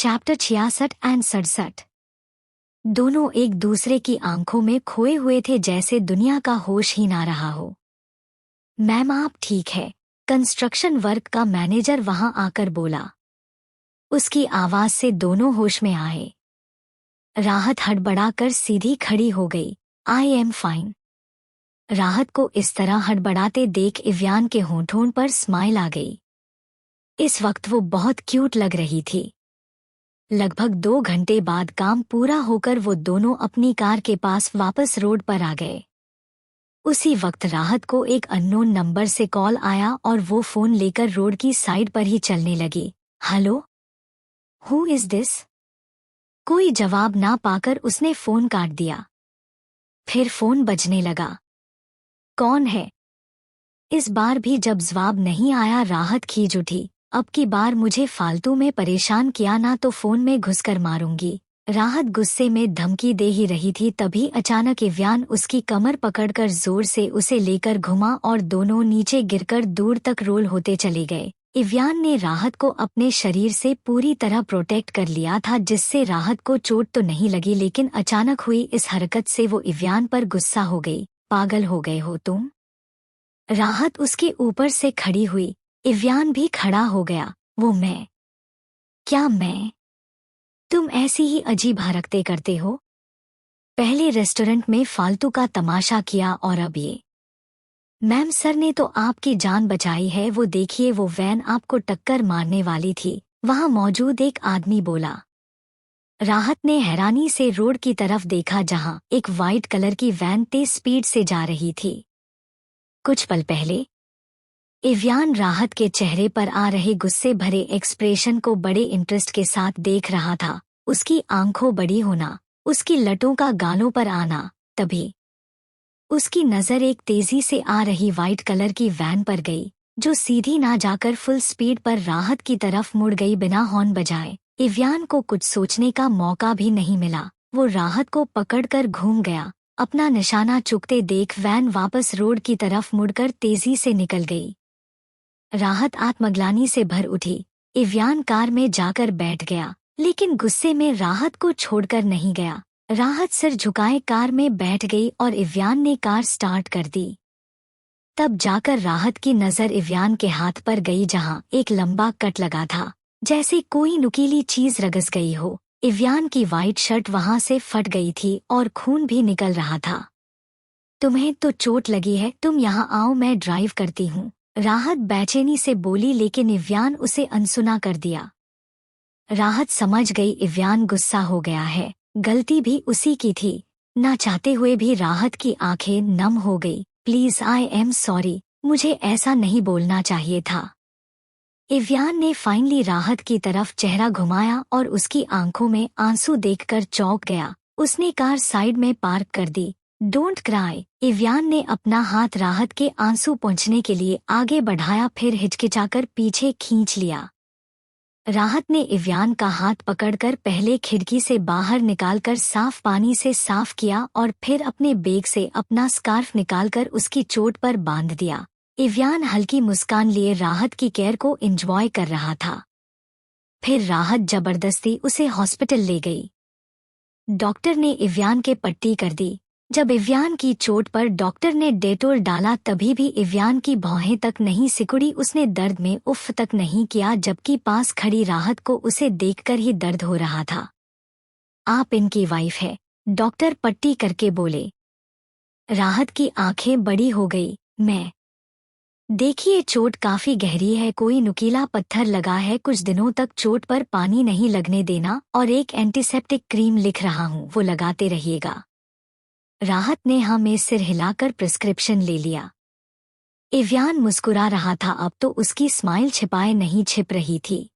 Chapter 66 and 67। दोनों एक दूसरे की आंखों में खोए हुए थे, जैसे दुनिया का होश ही ना रहा हो। मैम आप ठीक है? कंस्ट्रक्शन वर्क का मैनेजर वहां आकर बोला। उसकी आवाज से दोनों होश में आए। राहत हड़बड़ाकर सीधी खड़ी हो गई। I am fine. राहत को इस तरह हड़बड़ाते देख इव्यान के होंठों पर स्माइल आ गई। इस वक्त वो बहुत क्यूट लग रही थी। लगभग 2 घंटे बाद काम पूरा होकर वो दोनों अपनी कार के पास वापस रोड पर आ गए। उसी वक्त राहत को एक अननोन नंबर से कॉल आया और वो फोन लेकर रोड की साइड पर ही चलने लगी। Hello, who is this? कोई जवाब ना पाकर उसने फोन काट दिया। फिर फोन बजने लगा। कौन है? इस बार भी जब जवाब नहीं आया, राहत खींच उठी। अब की बार मुझे फालतू में परेशान किया ना तो फोन में घुसकर मारूंगी। राहत गुस्से में धमकी दे ही रही थी, तभी अचानक इव्यान उसकी कमर पकड़कर जोर से उसे लेकर घुमा और दोनों नीचे गिरकर दूर तक रोल होते चले गए। इव्यान ने राहत को अपने शरीर से पूरी तरह प्रोटेक्ट कर लिया था, जिससे राहत को चोट तो नहीं लगी, लेकिन अचानक हुई इस हरकत से वो इव्यान पर गुस्सा हो गई। पागल हो गए हो तुम? राहत उसके ऊपर से खड़ी हुई। इव्यान भी खड़ा हो गया। वो मैं? क्या मैं? तुम ऐसी ही अजीब हरकतें करते हो। पहले रेस्टोरेंट में फालतू का तमाशा किया और अब ये। मैम सर ने तो आपकी जान बचाई है, वो देखिए वो वैन आपको टक्कर मारने वाली थी, वहां मौजूद एक आदमी बोला। राहत ने हैरानी से रोड की तरफ देखा, जहां एक वाइट कलर की वैन तेज स्पीड से जा रही थी। कुछ पल पहले इव्यान राहत के चेहरे पर आ रहे गुस्से भरे एक्सप्रेशन को बड़े इंटरेस्ट के साथ देख रहा था। उसकी आंखों बड़ी होना, उसकी लटों का गालों पर आना। तभी उसकी नजर एक तेजी से आ रही वाइट कलर की वैन पर गई, जो सीधी ना जाकर फुल स्पीड पर राहत की तरफ मुड़ गई बिना हॉर्न बजाए। इव्यान को कुछ सोचने का मौका भी नहीं मिला। वो राहत को पकड़कर घूम गया। अपना निशाना चुकते देख वैन वापस रोड की तरफ मुड़कर तेजी से निकल गई। राहत आत्मग्लानि से भर उठी। इव्यान कार में जाकर बैठ गया, लेकिन गुस्से में राहत को छोड़कर नहीं गया। राहत सिर झुकाए कार में बैठ गई और इव्यान ने कार स्टार्ट कर दी। तब जाकर राहत की नजर इव्यान के हाथ पर गई, जहां एक लंबा कट लगा था, जैसे कोई नुकीली चीज रगस गई हो। इव्यान की वाइट शर्ट वहां से फट गई थी और खून भी निकल रहा था। तुम्हें तो चोट लगी है, तुम यहाँ आओ, मैं ड्राइव करती हूँ, राहत बेचैनी से बोली, लेकिन इव्यान उसे अनसुना कर दिया। राहत समझ गई इव्यान गुस्सा हो गया है। गलती भी उसी की थी। ना चाहते हुए भी राहत की आंखें नम हो गई। प्लीज, आई एम सॉरी, मुझे ऐसा नहीं बोलना चाहिए था। इव्यान ने फाइनली राहत की तरफ चेहरा घुमाया और उसकी आंखों में आंसू देखकर चौंक गया। उसने कार साइड में पार्क कर दी। Don't cry. इव्यान ने अपना हाथ राहत के आंसू पोंछने के लिए आगे बढ़ाया, फिर हिचकिचाकर पीछे खींच लिया। राहत ने इव्यान का हाथ पकड़कर पहले खिड़की से बाहर निकालकर साफ पानी से साफ किया और फिर अपने बैग से अपना स्कार्फ निकालकर उसकी चोट पर बांध दिया। इव्यान हल्की मुस्कान लिए राहत की केयर को एंजॉय कर रहा था। फिर राहत जबरदस्ती उसे हॉस्पिटल ले गई। डॉक्टर ने इव्यान के पट्टी कर दी। जब इव्यान की चोट पर डॉक्टर ने डेटोल डाला, तभी भी इव्यान की भौहें तक नहीं सिकुड़ी। उसने दर्द में उफ तक नहीं किया, जबकि पास खड़ी राहत को उसे देखकर ही दर्द हो रहा था। आप इनकी वाइफ है? डॉक्टर पट्टी करके बोले। राहत की आंखें बड़ी हो गई। मैं? देखिए चोट काफी गहरी है, कोई नुकीला पत्थर लगा है, कुछ दिनों तक चोट पर पानी नहीं लगने देना और एक एंटीसेप्टिक क्रीम लिख रहा हूँ, वो लगाते रहिएगा। राहत ने हाँ में सिर हिलाकर प्रिस्क्रिप्शन ले लिया। इव्यान मुस्कुरा रहा था, अब तो उसकी स्माइल छिपाए नहीं छिप रही थी।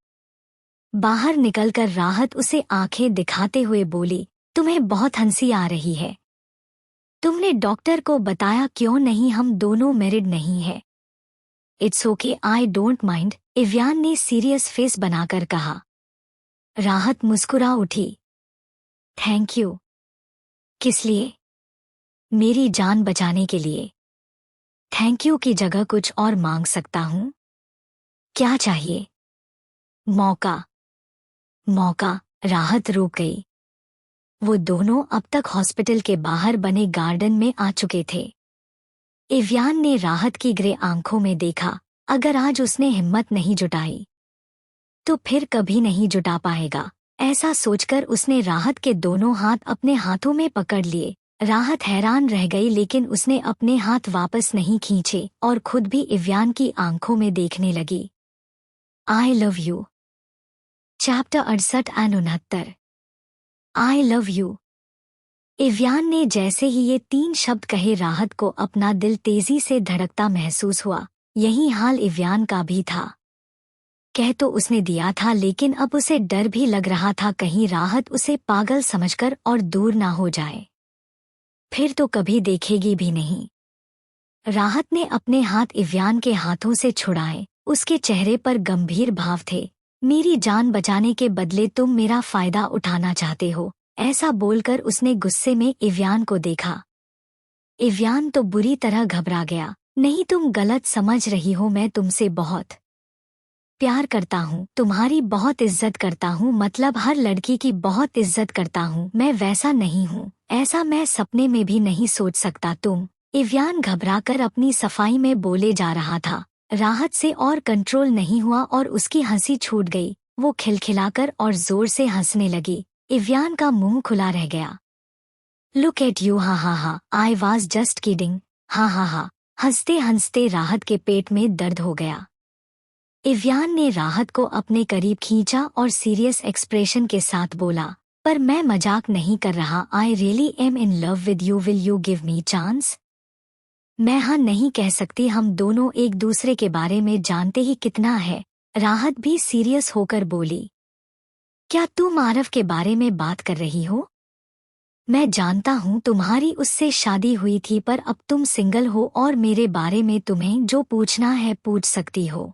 बाहर निकलकर राहत उसे आंखें दिखाते हुए बोली, तुम्हें बहुत हंसी आ रही है। तुमने डॉक्टर को बताया क्यों नहीं? हम दोनों मैरिड नहीं है। It's okay, I don't mind, Ivyan ने सीरियस फेस बनाकर कहा। राहत मुस्कुरा उठी। Thank you. किस लिए? मेरी जान बचाने के लिए। थैंक यू की जगह कुछ और मांग सकता हूँ? क्या चाहिए? मौका। मौका, राहत रुक गई। वो दोनों अब तक हॉस्पिटल के बाहर बने गार्डन में आ चुके थे। एवियान ने राहत की ग्रे आंखों में देखा, अगर आज उसने हिम्मत नहीं जुटाई तो फिर कभी नहीं जुटा पाएगा। ऐसा सोचकर उसने राहत के दोनों हाथ अपने हाथों में पकड़ लिए। राहत हैरान रह गई, लेकिन उसने अपने हाथ वापस नहीं खींचे और खुद भी एवियान की आंखों में देखने लगी। I love you. Chapter 68-69। I love you. Evyan ने जैसे ही ये 3 शब्द कहे, राहत को अपना दिल तेजी से धड़कता महसूस हुआ। यही हाल एवियान का भी था। कह तो उसने दिया था, लेकिन अब उसे डर भी लग रहा था कहीं राहत उसे पागल समझकर और दूर ना हो जाए। फिर तो कभी देखेगी भी नहीं। राहत ने अपने हाथ एवियान के हाथों से छुड़ाए। उसके चेहरे पर गंभीर भाव थे। मेरी जान बचाने के बदले तुम मेरा फायदा उठाना चाहते हो, ऐसा बोलकर उसने गुस्से में एवियान को देखा। एवियान तो बुरी तरह घबरा गया। नहीं, तुम गलत समझ रही हो, मैं तुमसे बहुत प्यार करता हूँ, तुम्हारी बहुत इज्जत करता हूँ, मतलब हर लड़की की बहुत इज्जत करता हूँ। मैं वैसा नहीं हूँ, ऐसा मैं सपने में भी नहीं सोच सकता। तुम एवियान घबराकर अपनी सफाई में बोले जा रहा था। राहत से और कंट्रोल नहीं हुआ और उसकी हंसी छूट गई। वो खिलखिलाकर और जोर से हंसने लगी। एवियान का मुंह खुला रह गया। लुक एट यू, हा हा हा, आई वॉज जस्ट किडिंग, हा हा हा। हंसते हंसते राहत के पेट में दर्द हो गया। एवियान ने राहत को अपने करीब खींचा और सीरियस एक्सप्रेशन के साथ बोला, पर मैं मजाक नहीं कर रहा। I really am in love with you, will you give me chance? मैं हाँ नहीं कह सकती, हम दोनों एक दूसरे के बारे में जानते ही कितना है। राहत भी सीरियस होकर बोली। क्या तुम आरव के बारे में बात कर रही हो? मैं जानता हूँ तुम्हारी उससे शादी हुई थी, पर अब तुम सिंगल हो और मेरे बारे में तुम्हें जो पूछना है पूछ सकती हो।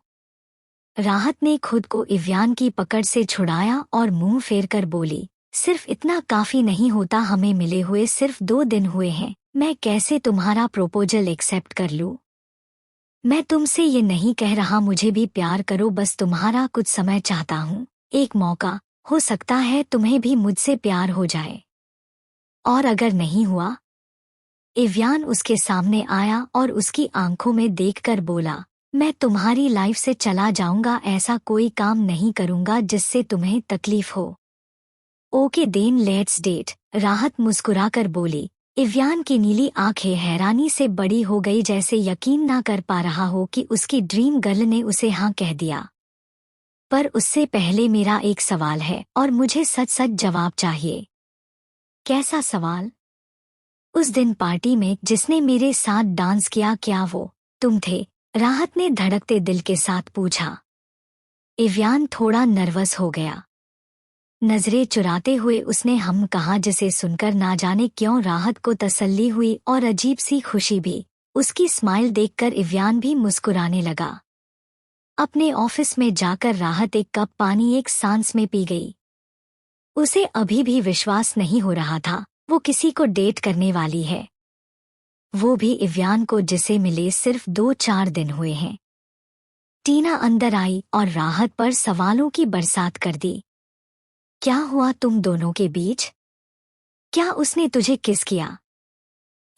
राहत ने खुद को एवियान की पकड़ से छुड़ाया और मुंह फेरकर बोली, सिर्फ इतना काफी नहीं होता, हमें मिले हुए सिर्फ 2 दिन हुए हैं। मैं कैसे तुम्हारा प्रपोजल एक्सेप्ट कर लूं? मैं तुमसे ये नहीं कह रहा मुझे भी प्यार करो, बस तुम्हारा कुछ समय चाहता हूँ, एक मौका। हो सकता है तुम्हें भी मुझसे प्यार हो जाए। और अगर नहीं हुआ? एवियान उसके सामने आया और उसकी आंखों में देखकर बोला, मैं तुम्हारी लाइफ से चला जाऊंगा, ऐसा कोई काम नहीं करूंगा जिससे तुम्हें तकलीफ हो। Okay then let's date. Rahat मुस्कुराकर बोली। एवियान की नीली आंखें हैरानी से बड़ी हो गई, जैसे यकीन ना कर पा रहा हो कि उसकी ड्रीम गर्ल ने उसे हाँ कह दिया। पर उससे पहले मेरा एक सवाल है और मुझे सच सच जवाब चाहिए। कैसा सवाल? उस दिन पार्टी में जिसने मेरे साथ डांस किया, क्या वो तुम थे? राहत ने धड़कते दिल के साथ पूछा। एवियान थोड़ा नर्वस हो गया। नजरें चुराते हुए उसने हम कहा, जिसे सुनकर ना जाने क्यों राहत को तसल्ली हुई और अजीब सी खुशी भी। उसकी स्माइल देखकर एवियान भी मुस्कुराने लगा। अपने ऑफिस में जाकर राहत एक कप पानी एक सांस में पी गई। उसे अभी भी विश्वास नहीं हो रहा था वो किसी को डेट करने वाली है, वो भी एवियान को जिसे मिले सिर्फ 2-4 दिन हुए हैं। टीना अंदर आई और राहत पर सवालों की बरसात कर दी। क्या हुआ तुम दोनों के बीच? क्या उसने तुझे किस किया?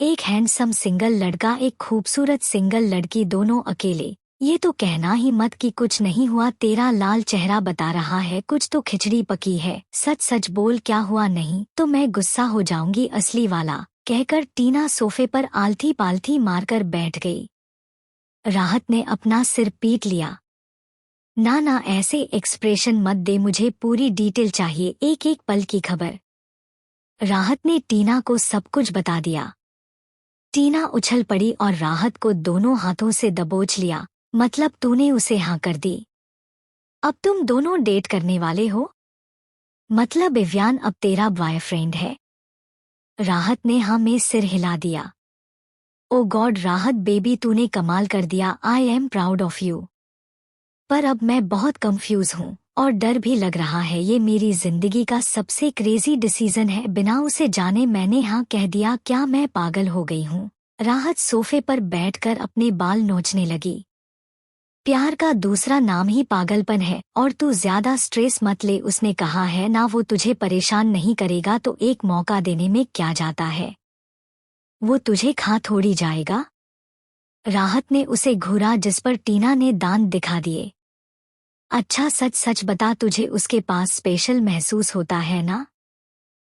एक हैंडसम सिंगल लड़का, एक खूबसूरत सिंगल लड़की, दोनों अकेले। ये तो कहना ही मत कि कुछ नहीं हुआ। तेरा लाल चेहरा बता रहा है कुछ तो खिचड़ी पकी है। सच सच बोल, क्या हुआ? नहीं तो मैं गुस्सा हो जाऊंगी, असली वाला, कहकर टीना सोफे पर आलथी पालथी मारकर बैठ गई। राहत ने अपना सिर पीट लिया। ना ना, ऐसे एक्सप्रेशन मत दे, मुझे पूरी डिटेल चाहिए, एक एक पल की खबर। राहत ने टीना को सब कुछ बता दिया। टीना उछल पड़ी और राहत को दोनों हाथों से दबोच लिया। मतलब तूने उसे हाँ कर दी? अब तुम दोनों डेट करने वाले हो? मतलब एवियान अब तेरा बॉयफ्रेंड है? राहत ने हाँ में सिर हिला दिया। ओ गॉड राहत बेबी, तूने कमाल कर दिया, I am proud of you. पर अब मैं बहुत कंफ्यूज हूँ और डर भी लग रहा है। ये मेरी जिंदगी का सबसे क्रेजी डिसीजन है, बिना उसे जाने मैंने हाँ कह दिया। क्या मैं पागल हो गई हूँ? राहत सोफे पर बैठकर अपने बाल नोचने लगी। प्यार का दूसरा नाम ही पागलपन है और तू ज्यादा स्ट्रेस मत ले, उसने कहा है ना, वो तुझे परेशान नहीं करेगा तो एक मौका देने में क्या जाता है, वो तुझे खा थोड़ी जाएगा। राहत ने उसे घूरा जिस पर टीना ने दांत दिखा दिए। अच्छा सच सच बता, तुझे उसके पास स्पेशल महसूस होता है ना,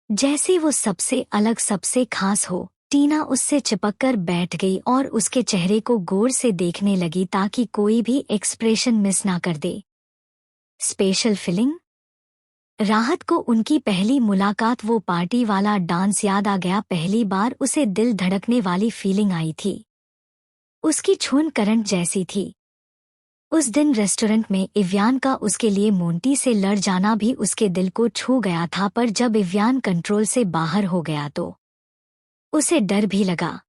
जैसे वो सबसे अलग सबसे खास हो। टीना उससे चिपककर बैठ गई और उसके चेहरे को गौर से देखने लगी ताकि कोई भी एक्सप्रेशन मिस ना कर दे। Special feeling? राहत को उनकी पहली मुलाकात, वो पार्टी वाला डांस याद आ गया। पहली बार उसे दिल धड़कने वाली फीलिंग आई थी, उसकी छून करंट जैसी थी। उस दिन रेस्टोरेंट में इव्यान का उसके लिए मोंटी से लड़ जाना भी उसके दिल को छू गया था, पर जब इव्यान कंट्रोल से बाहर हो गया तो उसे डर भी लगा।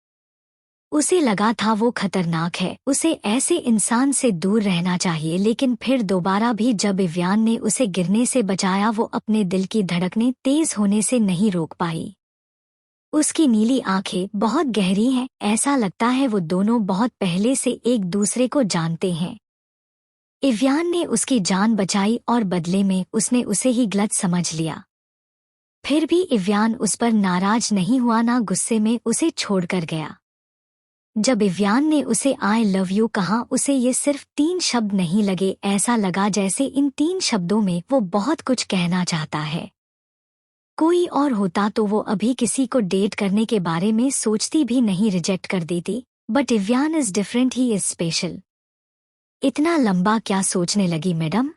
उसे लगा था वो खतरनाक है, उसे ऐसे इंसान से दूर रहना चाहिए। लेकिन फिर दोबारा भी जब इव्यान ने उसे गिरने से बचाया, वो अपने दिल की धड़कनें तेज होने से नहीं रोक पाई। उसकी नीली आंखें बहुत गहरी हैं, ऐसा लगता है वो दोनों बहुत पहले से एक दूसरे को जानते हैं। इव्यान ने उसकी जान बचाई और बदले में उसने उसे ही गलत समझ लिया। फिर भी इव्यान उस पर नाराज नहीं हुआ, ना गुस्से में उसे छोड़कर गया। जब इव्यान ने उसे आई लव यू कहा, उसे ये सिर्फ 3 शब्द नहीं लगे, ऐसा लगा जैसे इन 3 शब्दों में वो बहुत कुछ कहना चाहता है। कोई और होता तो वो अभी किसी को डेट करने के बारे में सोचती भी नहीं, रिजेक्ट कर देती। But Ivyan is different, he is special. इतना लंबा क्या सोचने लगी मैडम?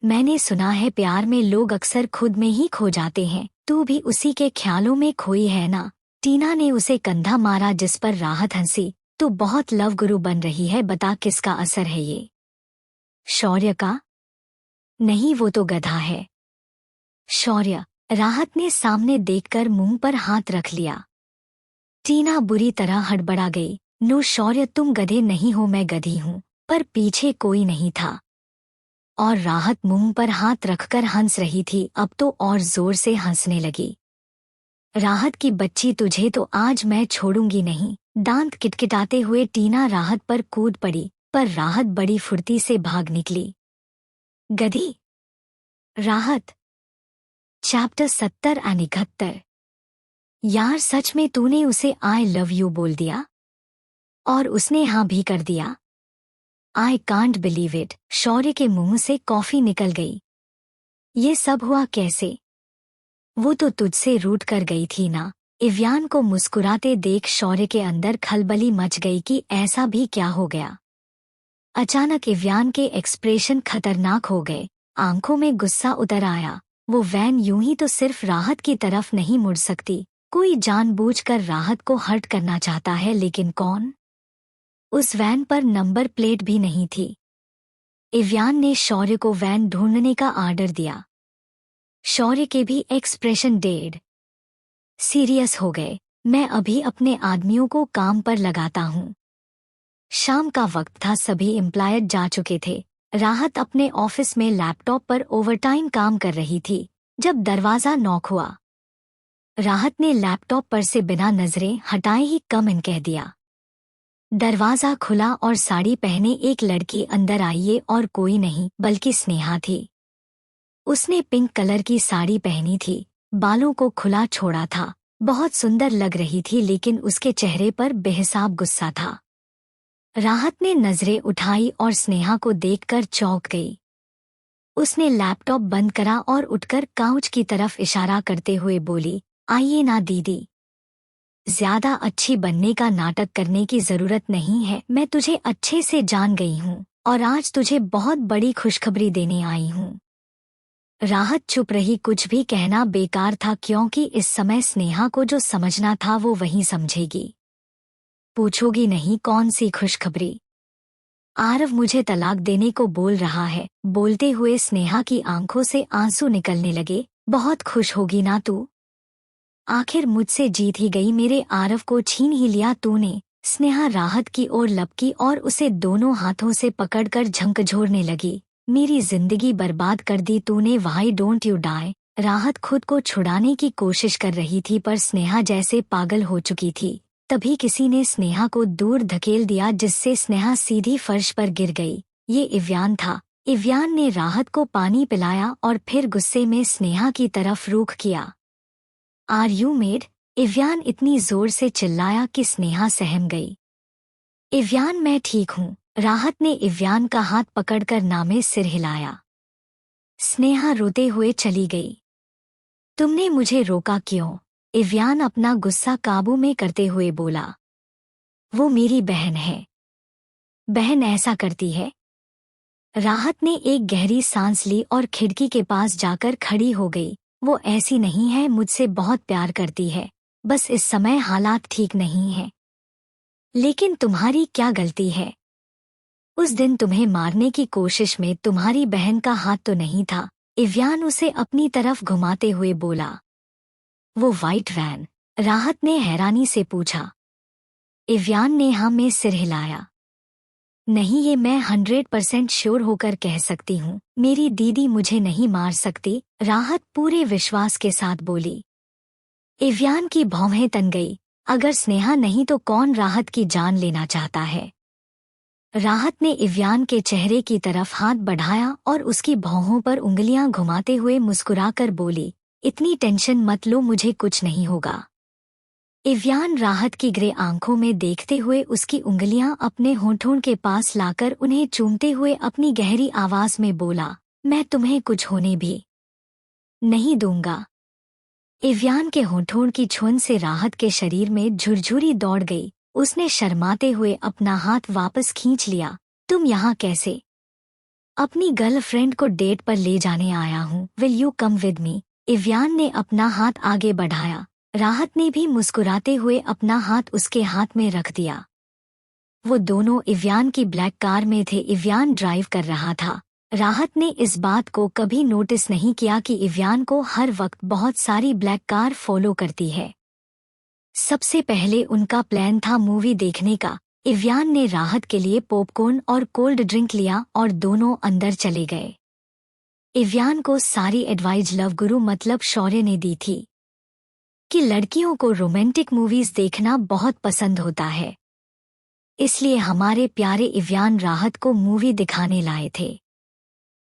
मैंने सुना है प्यार में लोग अक्सर खुद में ही खो जाते हैं, तू भी उसी के ख्यालों में खोई है ना। टीना ने उसे कंधा मारा जिस पर राहत हंसी। तू बहुत लव गुरु बन रही है, बता किसका असर है ये? शौर्य का? नहीं, वो तो गधा है। शौर्य? राहत ने सामने देखकर मुंह पर हाथ रख लिया। टीना बुरी तरह हड़बड़ा गई। नो शौर्य, तुम गधे नहीं हो, मैं गधी हूँ। पर पीछे कोई नहीं था और राहत मुंह पर हाथ रखकर हंस रही थी, अब तो और जोर से हंसने लगी। राहत की बच्ची, तुझे तो आज मैं छोड़ूंगी नहीं। दांत किटकिटाते हुए टीना राहत पर कूद पड़ी, पर राहत बड़ी फुर्ती से भाग निकली। गधी? राहत? चैप्टर 70 और 71। यार सच में तूने उसे आई लव यू बोल दिया? और उसने हाँ भी कर दिया? I can't believe it. Shaurya के मुंह से कॉफी निकल गई। ये सब हुआ कैसे? वो तो तुझसे रूठ कर गई थी ना। इव्यान को मुस्कुराते देख शौर्य के अंदर खलबली मच गई कि ऐसा भी क्या हो गया। अचानक इव्यान के एक्सप्रेशन खतरनाक हो गए, आंखों में गुस्सा उतर आया। वो वैन यूं ही तो सिर्फ राहत की तरफ नहीं मुड़ सकती, कोई जानबूझकर राहत को हर्ट करना चाहता है, लेकिन कौन? उस वैन पर नंबर प्लेट भी नहीं थी। इव्यान ने शौर्य को वैन ढूंढने का आर्डर दिया। शौर्य के भी एक्सप्रेशन डेड सीरियस हो गए। मैं अभी अपने आदमियों को काम पर लगाता हूँ। शाम का वक्त था, सभी एम्प्लॉयड जा चुके थे। राहत अपने ऑफिस में लैपटॉप पर ओवरटाइम काम कर रही थी जब दरवाजा नॉक हुआ। राहत ने लैपटॉप पर से बिना नजरें हटाए ही कम इन कह दिया। दरवाजा खुला और साड़ी पहने एक लड़की अंदर आई। ये और कोई नहीं बल्कि स्नेहा थी। उसने पिंक कलर की साड़ी पहनी थी, बालों को खुला छोड़ा था, बहुत सुंदर लग रही थी, लेकिन उसके चेहरे पर बेहिसाब गुस्सा था। राहत ने नजरें उठाई और स्नेहा को देखकर चौंक गई। उसने लैपटॉप बंद करा और उठकर काउच की तरफ इशारा करते हुए बोली, आइए ना दीदी, ज्यादा अच्छी बनने का नाटक करने की जरूरत नहीं है। मैं तुझे अच्छे से जान गई हूँ और आज तुझे बहुत बड़ी खुशखबरी देने आई हूँ। राहत चुप रही, कुछ भी कहना बेकार था क्योंकि इस समय स्नेहा को जो समझना था वो वही समझेगी। पूछोगी नहीं कौन सी खुशखबरी? आरव मुझे तलाक देने को बोल रहा है। बोलते हुए स्नेहा की आंखों से आंसू निकलने लगे। बहुत खुश होगी ना तू? आखिर मुझसे जीत ही गई, मेरे आरव को छीन ही लिया तूने। स्नेहा राहत की ओर लपकी और उसे दोनों हाथों से पकड़कर झकझोरने लगी। मेरी जिंदगी बर्बाद कर दी तूने, व्हाई डोंट यू डाई। राहत खुद को छुड़ाने की कोशिश कर रही थी पर स्नेहा जैसे पागल हो चुकी थी। तभी किसी ने स्नेहा को दूर धकेल दिया जिससे स्नेहा सीधी फर्श पर गिर गई। ये इव्यान था। इव्यान ने राहत को पानी पिलाया और फिर गुस्से में स्नेहा की तरफ रुख किया। Are you made? इव्यान इतनी जोर से चिल्लाया कि स्नेहा सहम गई। इव्यान, मैं ठीक हूँ। राहत ने इव्यान का हाथ पकड़कर नामे सिर हिलाया। स्नेहा रोते हुए चली गई। तुमने मुझे रोका क्यों? इव्यान अपना गुस्सा काबू में करते हुए बोला। वो मेरी बहन है। बहन ऐसा करती है? राहत ने एक गहरी सांस ली और खिड़की के पास जाकर खड़ी हो गई। वो ऐसी नहीं है, मुझसे बहुत प्यार करती है, बस इस समय हालात ठीक नहीं हैं। लेकिन तुम्हारी क्या गलती है? उस दिन तुम्हें मारने की कोशिश में तुम्हारी बहन का हाथ तो नहीं था? इव्यान उसे अपनी तरफ घुमाते हुए बोला। वो व्हाइट वैन? राहत ने हैरानी से पूछा। इव्यान ने हाँ में सिर हिलाया। नहीं, ये मैं 100% श्योर होकर कह सकती हूँ। मेरी दीदी मुझे नहीं मार सकती, राहत पूरे विश्वास के साथ बोली। इव्यान की भौहें तन गई। अगर स्नेहा नहीं तो कौन राहत की जान लेना चाहता है? राहत ने इव्यान के चेहरे की तरफ हाथ बढ़ाया और उसकी भौहों पर उंगलियां घुमाते हुए मुस्कुराकर बोली, इतनी टेंशन मत लो, मुझे कुछ नहीं होगा। इव्यान राहत की ग्रे आंखों में देखते हुए उसकी उंगलियां अपने होठों के पास लाकर उन्हें चूमते हुए अपनी गहरी आवाज में बोला, मैं तुम्हें कुछ होने भी नहीं दूंगा। इव्यान के होठों की छुन से राहत के शरीर में झुरझुरी दौड़ गई। उसने शर्माते हुए अपना हाथ वापस खींच लिया। तुम यहाँ कैसे? अपनी गर्लफ्रेंड को डेट पर ले जाने आया हूँ। Will you come with me? Ivyan ने अपना हाथ आगे बढ़ाया। राहत ने भी मुस्कुराते हुए अपना हाथ उसके हाथ में रख दिया। वो दोनों इव्यान की ब्लैक कार में थे। इव्यान ड्राइव कर रहा था। राहत ने इस बात को कभी नोटिस नहीं किया कि इव्यान को हर वक्त बहुत सारी ब्लैक कार फॉलो करती है। सबसे पहले उनका प्लान था मूवी देखने का। इव्यान ने राहत के लिए पॉपकॉर्न और कोल्ड ड्रिंक लिया और दोनों अंदर चले गए। इव्यान को सारी एडवाइस लव गुरु मतलब शौर्य ने दी थी कि लड़कियों को रोमांटिक मूवीज देखना बहुत पसंद होता है, इसलिए हमारे प्यारे इव्यान राहत को मूवी दिखाने लाए थे।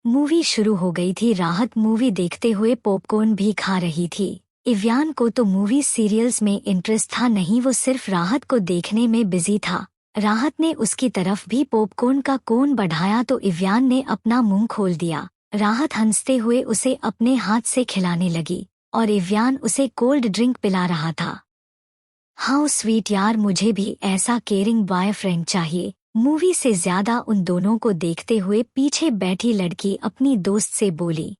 मूवी शुरू हो गई थी। राहत मूवी देखते हुए पॉपकॉर्न भी खा रही थी। इव्यान को तो मूवी सीरियल्स में इंटरेस्ट था नहीं, वो सिर्फ राहत को देखने में बिजी था। राहत ने उसकी तरफ भी पॉपकॉर्न का कोन बढ़ाया तो इव्यान ने अपना मुंह खोल दिया। राहत हंसते हुए उसे अपने हाथ से खिलाने लगी और इव्यान उसे कोल्ड ड्रिंक पिला रहा था। हाउ स्वीट यार, मुझे भी ऐसा केयरिंग बॉयफ्रेंड चाहिए। मूवी से ज्यादा उन दोनों को देखते हुए पीछे बैठी लड़की अपनी दोस्त से बोली।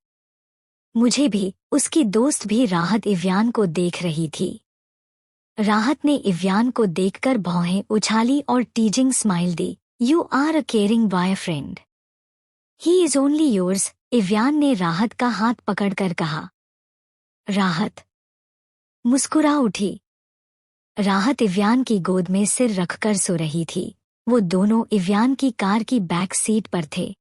मुझे भी। उसकी दोस्त भी राहत इव्यान को देख रही थी। राहत ने इव्यान को देखकर भौहें उछाली और टीजिंग स्माइल दी। You are a caring boyfriend, he is only yours. Ivyan ने राहत का हाथ पकड़कर कहा। राहत मुस्कुरा उठी। राहत इव्यान की गोद में सिर रखकर सो रही थी। वो दोनों इव्यान की कार की बैक सीट पर थे।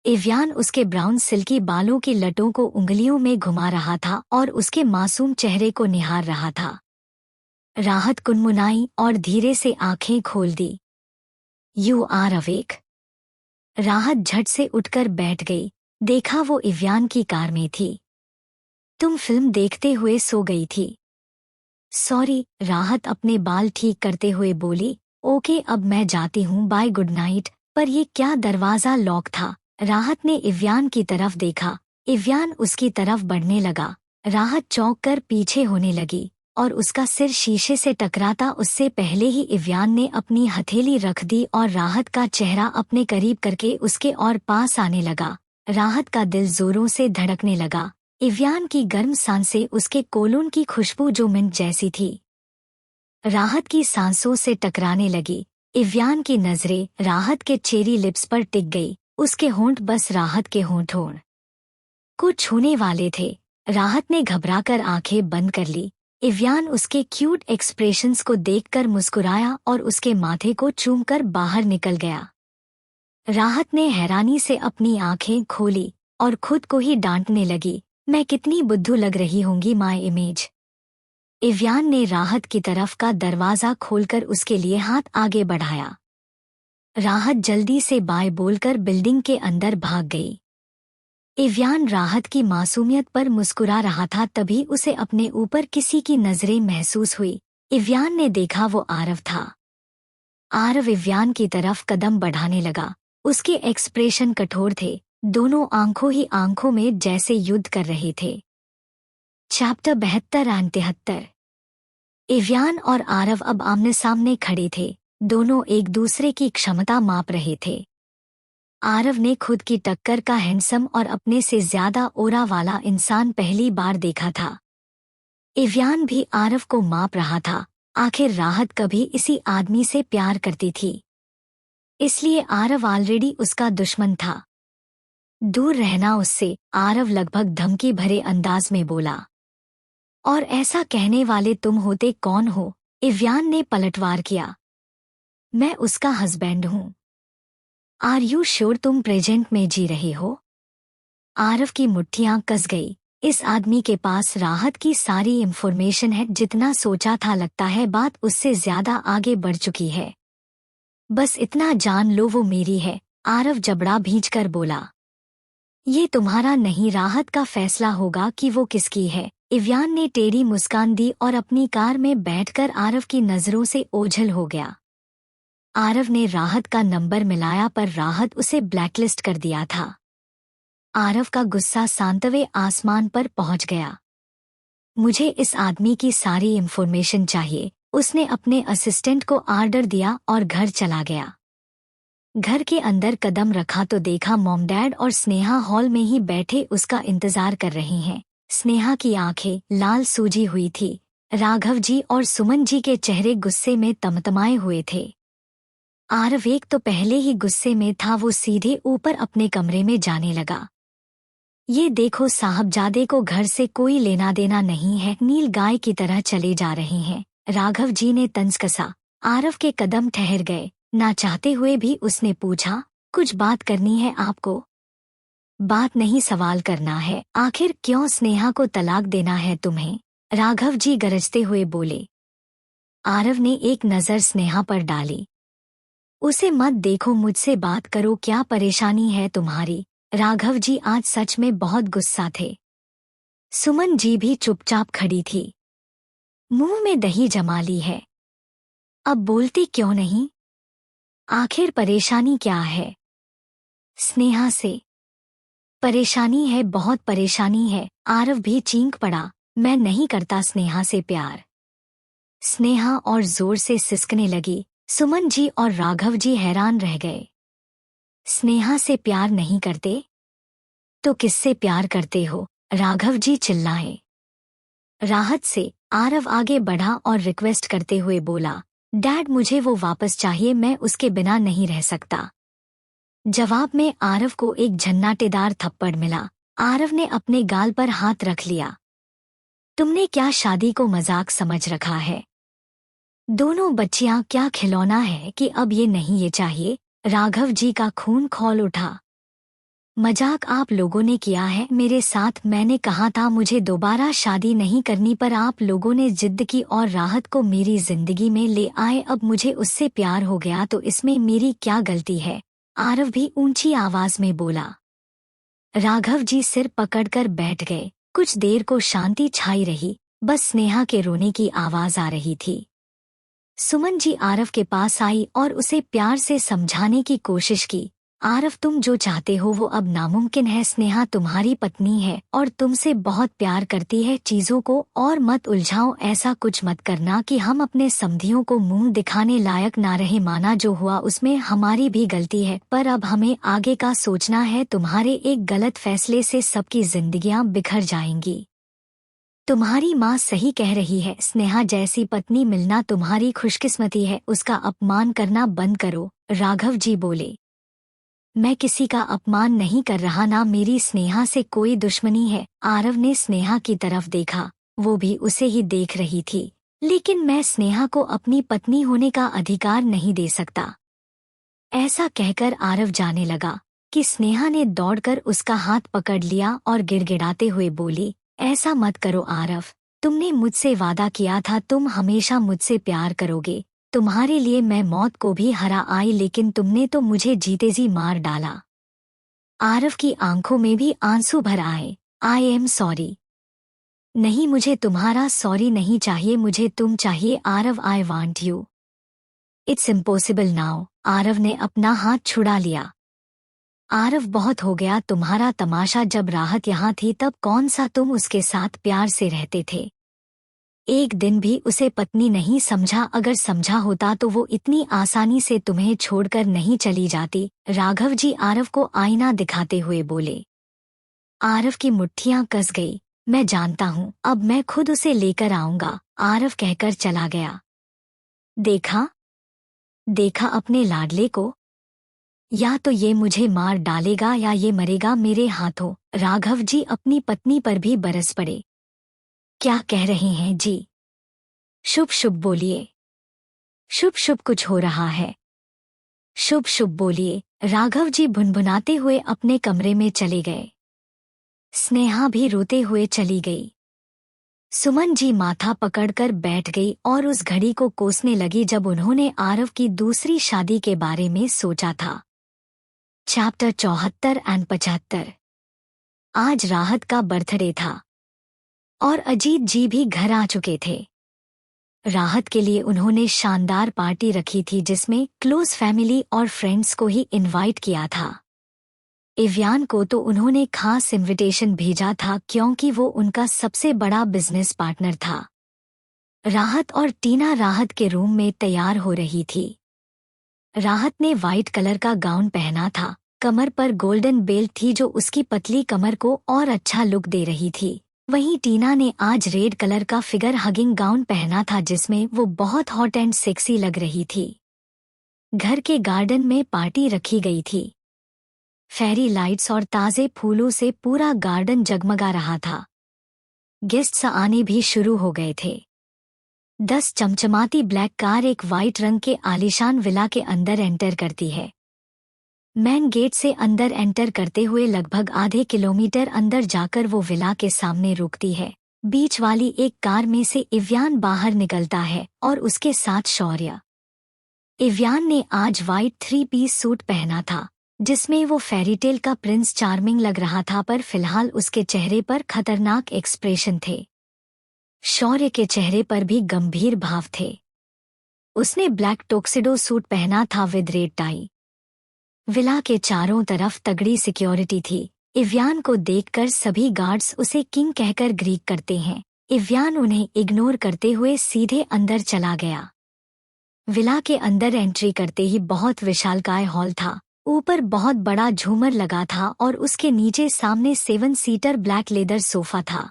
इव्यान उसके ब्राउन सिल्की बालों की लटों को उंगलियों में घुमा रहा था और उसके मासूम चेहरे को निहार रहा था। राहत कुनमुनाई और धीरे से आंखें खोल दी। You are awake. राहत झट से उठकर बैठ गई। देखा वो इव्यान की कार में थी। तुम फिल्म देखते हुए सो गई थी। सॉरी, राहत अपने बाल ठीक करते हुए बोली। ओके, अब मैं जाती हूँ, बाय, गुड नाइट। पर ये क्या, दरवाज़ा लॉक था। राहत ने इव्यान की तरफ देखा। इव्यान उसकी तरफ बढ़ने लगा। राहत चौंक कर पीछे होने लगी और उसका सिर शीशे से टकराता उससे पहले ही इव्यान ने अपनी हथेली रख दी और राहत का चेहरा अपने करीब करके उसके और पास आने लगा। राहत का दिल जोरों से धड़कने लगा। इव्यान की गर्म सांसें उसके कोलोन की खुशबू जो मिंट जैसी थी, राहत की सांसों से टकराने लगी। इव्यान की नजरें राहत के चेरी लिप्स पर टिक गई। उसके होंठ बस राहत के होंठों को छूने वाले थे। राहत ने घबराकर आंखें बंद कर ली। इव्यान उसके क्यूट एक्सप्रेशंस को देखकर मुस्कुराया और उसके माथे को चूमकर बाहर निकल गया। राहत ने हैरानी से अपनी आंखें खोली और खुद को ही डांटने लगी, मैं कितनी बुद्धू लग रही होंगी, माय इमेज। इव्यान ने राहत की तरफ का दरवाजा खोलकर उसके लिए हाथ आगे बढ़ाया। राहत जल्दी से बाय बोलकर बिल्डिंग के अंदर भाग गई। इव्यान राहत की मासूमियत पर मुस्कुरा रहा था, तभी उसे अपने ऊपर किसी की नजरें महसूस हुई। इव्यान ने देखा वो आरव था। आरव इव्यान की तरफ कदम बढ़ाने लगा। उसके एक्सप्रेशन कठोर थे, दोनों आंखों ही आंखों में जैसे युद्ध कर रहे थे। Chapter 72 and 73। इव्यान और आरव अब आमने सामने खड़े थे। दोनों एक दूसरे की क्षमता माप रहे थे। आरव ने खुद की टक्कर का हैंडसम और अपने से ज्यादा ओरा वाला इंसान पहली बार देखा था। इव्यान भी आरव को माप रहा था। आखिर राहत कभी इसी आदमी से प्यार करती थी, इसलिए आरव ऑलरेडी उसका दुश्मन था। दूर रहना उससे, आरव लगभग धमकी भरे अंदाज में बोला। और ऐसा कहने वाले तुम होते कौन हो? इव्यान ने पलटवार किया। मैं उसका हस्बैंड हूं। आर यू श्योर तुम प्रेजेंट में जी रहे हो? आरव की मुट्ठियां कस गई। इस आदमी के पास राहत की सारी इंफॉर्मेशन है। जितना सोचा था लगता है बात उससे ज्यादा आगे बढ़ चुकी है। बस इतना जान लो वो मेरी है, आरव जबड़ा भींचकर बोला। ये तुम्हारा नहीं, राहत का फैसला होगा कि वो किसकी है। इव्यान ने टेढ़ी मुस्कान दी और अपनी कार में बैठकर आरव की नजरों से ओझल हो गया। आरव ने राहत का नंबर मिलाया पर राहत उसे ब्लैकलिस्ट कर दिया था। आरव का गुस्सा सांतवे आसमान पर पहुंच गया। मुझे इस आदमी की सारी इंफॉर्मेशन चाहिए। उसने अपने असिस्टेंट को ऑर्डर दिया और घर चला गया। घर के अंदर कदम रखा तो देखा मॉम डैड और स्नेहा हॉल में ही बैठे उसका इंतजार कर रही हैं। स्नेहा की आंखें लाल सूजी हुई थी। राघव जी और सुमन जी के चेहरे गुस्से में तमतमाए हुए थे। आरव एक तो पहले ही गुस्से में था, वो सीधे ऊपर अपने कमरे में जाने लगा। ये देखो साहबजादे को घर से कोई लेना देना नहीं है, नील गाय की तरह चले जा रहे हैं। राघव जी ने तंज कसा। आरव के कदम ठहर गए। ना चाहते हुए भी उसने पूछा, कुछ बात करनी है आपको? बात नहीं, सवाल करना है। आखिर क्यों स्नेहा को तलाक देना है तुम्हें? राघव जी गरजते हुए बोले। आरव ने एक नजर स्नेहा पर डाली। उसे मत देखो, मुझसे बात करो, क्या परेशानी है तुम्हारी? राघव जी आज सच में बहुत गुस्सा थे। सुमन जी भी चुपचाप खड़ी थी। मुंह में दही जमा ली है, अब बोलती क्यों नहीं? आखिर परेशानी क्या है? स्नेहा से परेशानी है, बहुत परेशानी है। आरव भी चीख पड़ा। मैं नहीं करता स्नेहा से प्यार। स्नेहा और जोर से सिसकने लगी। सुमन जी और राघव जी हैरान रह गए। स्नेहा से प्यार नहीं करते तो किससे प्यार करते हो? राघव जी चिल्लाए। राहत से। आरव आगे बढ़ा और रिक्वेस्ट करते हुए बोला, डैड मुझे वो वापस चाहिए, मैं उसके बिना नहीं रह सकता। जवाब में आरव को एक झन्नाटेदार थप्पड़ मिला। आरव ने अपने गाल पर हाथ रख लिया। तुमने क्या शादी को मजाक समझ रखा है? दोनों बच्चियां क्या खिलौना है कि अब ये नहीं ये चाहिए? राघव जी का खून खौल उठा। मजाक आप लोगों ने किया है मेरे साथ। मैंने कहा था मुझे दोबारा शादी नहीं करनी, पर आप लोगों ने जिद की और राहत को मेरी जिंदगी में ले आए। अब मुझे उससे प्यार हो गया तो इसमें मेरी क्या गलती है? आरव भी ऊंची आवाज में बोला। राघव जी सिर पकड़कर बैठ गए। कुछ देर को शांति छाई रही, बस स्नेहा के रोने की आवाज आ रही थी। सुमन जी आरव के पास आई और उसे प्यार से समझाने की कोशिश की। आरव तुम जो चाहते हो वो अब नामुमकिन है। स्नेहा तुम्हारी पत्नी है और तुमसे बहुत प्यार करती है। चीजों को और मत उलझाओ, ऐसा कुछ मत करना कि हम अपने समधियों को मुंह दिखाने लायक ना रहे। माना जो हुआ उसमें हमारी भी गलती है, पर अब हमें आगे का सोचना है। तुम्हारे एक गलत फैसले से सबकी जिंदगियां बिखर जाएंगी। तुम्हारी माँ सही कह रही है, स्नेहा जैसी पत्नी मिलना तुम्हारी खुशकिस्मती है। उसका अपमान करना बंद करो। राघव जी बोले। मैं किसी का अपमान नहीं कर रहा, ना मेरी स्नेहा से कोई दुश्मनी है। आरव ने स्नेहा की तरफ देखा, वो भी उसे ही देख रही थी। लेकिन मैं स्नेहा को अपनी पत्नी होने का अधिकार नहीं दे सकता। ऐसा कहकर आरव जाने लगा कि स्नेहा ने दौड़कर उसका हाथ पकड़ लिया और गिड़गिड़ाते हुए बोली, ऐसा मत करो आरव, तुमने मुझसे वादा किया था तुम हमेशा मुझसे प्यार करोगे। तुम्हारे लिए मैं मौत को भी हरा आई लेकिन तुमने तो मुझे जीते जी मार डाला। आरव की आंखों में भी आंसू भर आए। आई एम सॉरी। नहीं, मुझे तुम्हारा सॉरी नहीं चाहिए, मुझे तुम चाहिए Aarav. I want you. It's impossible now. Aarav ने अपना हाथ छुड़ा लिया। आरव, बहुत हो गया तुम्हारा तमाशा। जब राहत यहाँ थी तब कौन सा तुम उसके साथ प्यार से रहते थे। एक दिन भी उसे पत्नी नहीं समझा। अगर समझा होता तो वो इतनी आसानी से तुम्हें छोड़कर नहीं चली जाती। राघव जी आरव को आईना दिखाते हुए बोले। आरव की मुट्ठियां कस गई। मैं जानता हूँ, अब मैं खुद उसे लेकर आऊंगा, आरव कहकर चला गया। देखा देखा अपने लाडले को। या तो ये मुझे मार डालेगा या ये मरेगा मेरे हाथों। राघव जी अपनी पत्नी पर भी बरस पड़े। क्या कह रहे हैं जी? शुभ शुभ बोलिए। शुभ शुभ कुछ हो रहा है। शुभ शुभ बोलिए। राघव जी भुनभुनाते हुए अपने कमरे में चले गए। स्नेहा भी रोते हुए चली गई। सुमन जी माथा पकड़कर बैठ गई और उस घड़ी को कोसने लगी जब उन्होंने आरव की दूसरी शादी के बारे में सोचा था। चैप्टर 74 और 75। आज राहत का बर्थडे था और अजीत जी भी घर आ चुके थे। राहत के लिए उन्होंने शानदार पार्टी रखी थी जिसमें क्लोज फैमिली और फ्रेंड्स को ही इनवाइट किया था। इव्यान को तो उन्होंने खास इनविटेशन भेजा था क्योंकि वो उनका सबसे बड़ा बिजनेस पार्टनर था। राहत और टीना राहत के रूम में तैयार हो रही थी। राहत ने वाइट कलर का गाउन पहना था। कमर पर गोल्डन बेल्ट थी जो उसकी पतली कमर को और अच्छा लुक दे रही थी। वहीं टीना ने आज रेड कलर का फिगर हगिंग गाउन पहना था जिसमें वो बहुत हॉट एंड सेक्सी लग रही थी। घर के गार्डन में पार्टी रखी गई थी। फेरी लाइट्स और ताजे फूलों से पूरा गार्डन जगमगा रहा था। गेस्ट्स आने भी शुरू हो गए थे। 10 चमचमाती ब्लैक कार एक वाइट रंग के आलीशान विला के अंदर एंटर करती है। मेन गेट से अंदर एंटर करते हुए लगभग आधे किलोमीटर अंदर जाकर वो विला के सामने रुकती है। बीच वाली एक कार में से इव्यान बाहर निकलता है और उसके साथ शौर्य। इव्यान ने आज वाइट 3 पीस सूट पहना था जिसमें वो फेरीटेल का प्रिंस चार्मिंग लग रहा था, पर फिलहाल उसके चेहरे पर खतरनाक एक्सप्रेशन थे। शौर्य के चेहरे पर भी गंभीर भाव थे। उसने ब्लैक टोक्सिडो सूट पहना था विद रेड टाई। विला के चारों तरफ तगड़ी सिक्योरिटी थी। इव्यान को देखकर सभी गार्ड्स उसे किंग कहकर ग्रीक करते हैं। इव्यान उन्हें इग्नोर करते हुए सीधे अंदर चला गया। विला के अंदर एंट्री करते ही बहुत विशालकाय हॉल था। ऊपर बहुत बड़ा झूमर लगा था और उसके नीचे सामने 7 सीटर ब्लैक लेदर सोफा था।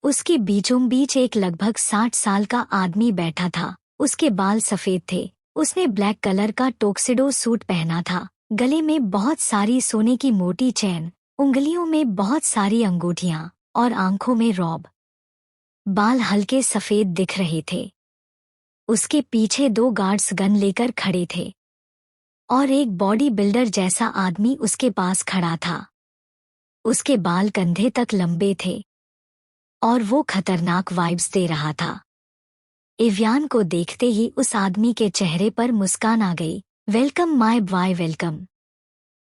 उसके बीचों बीच एक लगभग 60 साल का आदमी बैठा था। उसके बाल सफेद थे। उसने ब्लैक कलर का टोक्सिडो सूट पहना था। गले में बहुत सारी सोने की मोटी चैन, उंगलियों में बहुत सारी अंगूठियां और आंखों में रौब। बाल हल्के सफेद दिख रहे थे। उसके पीछे 2 गार्ड्स गन लेकर खड़े थे और एक बॉडी बिल्डर जैसा आदमी उसके पास खड़ा था। उसके बाल कंधे तक लंबे थे और वो खतरनाक वाइब्स दे रहा था। इव्यान को देखते ही उस आदमी के चेहरे पर मुस्कान आ गई। Welcome my boy, welcome.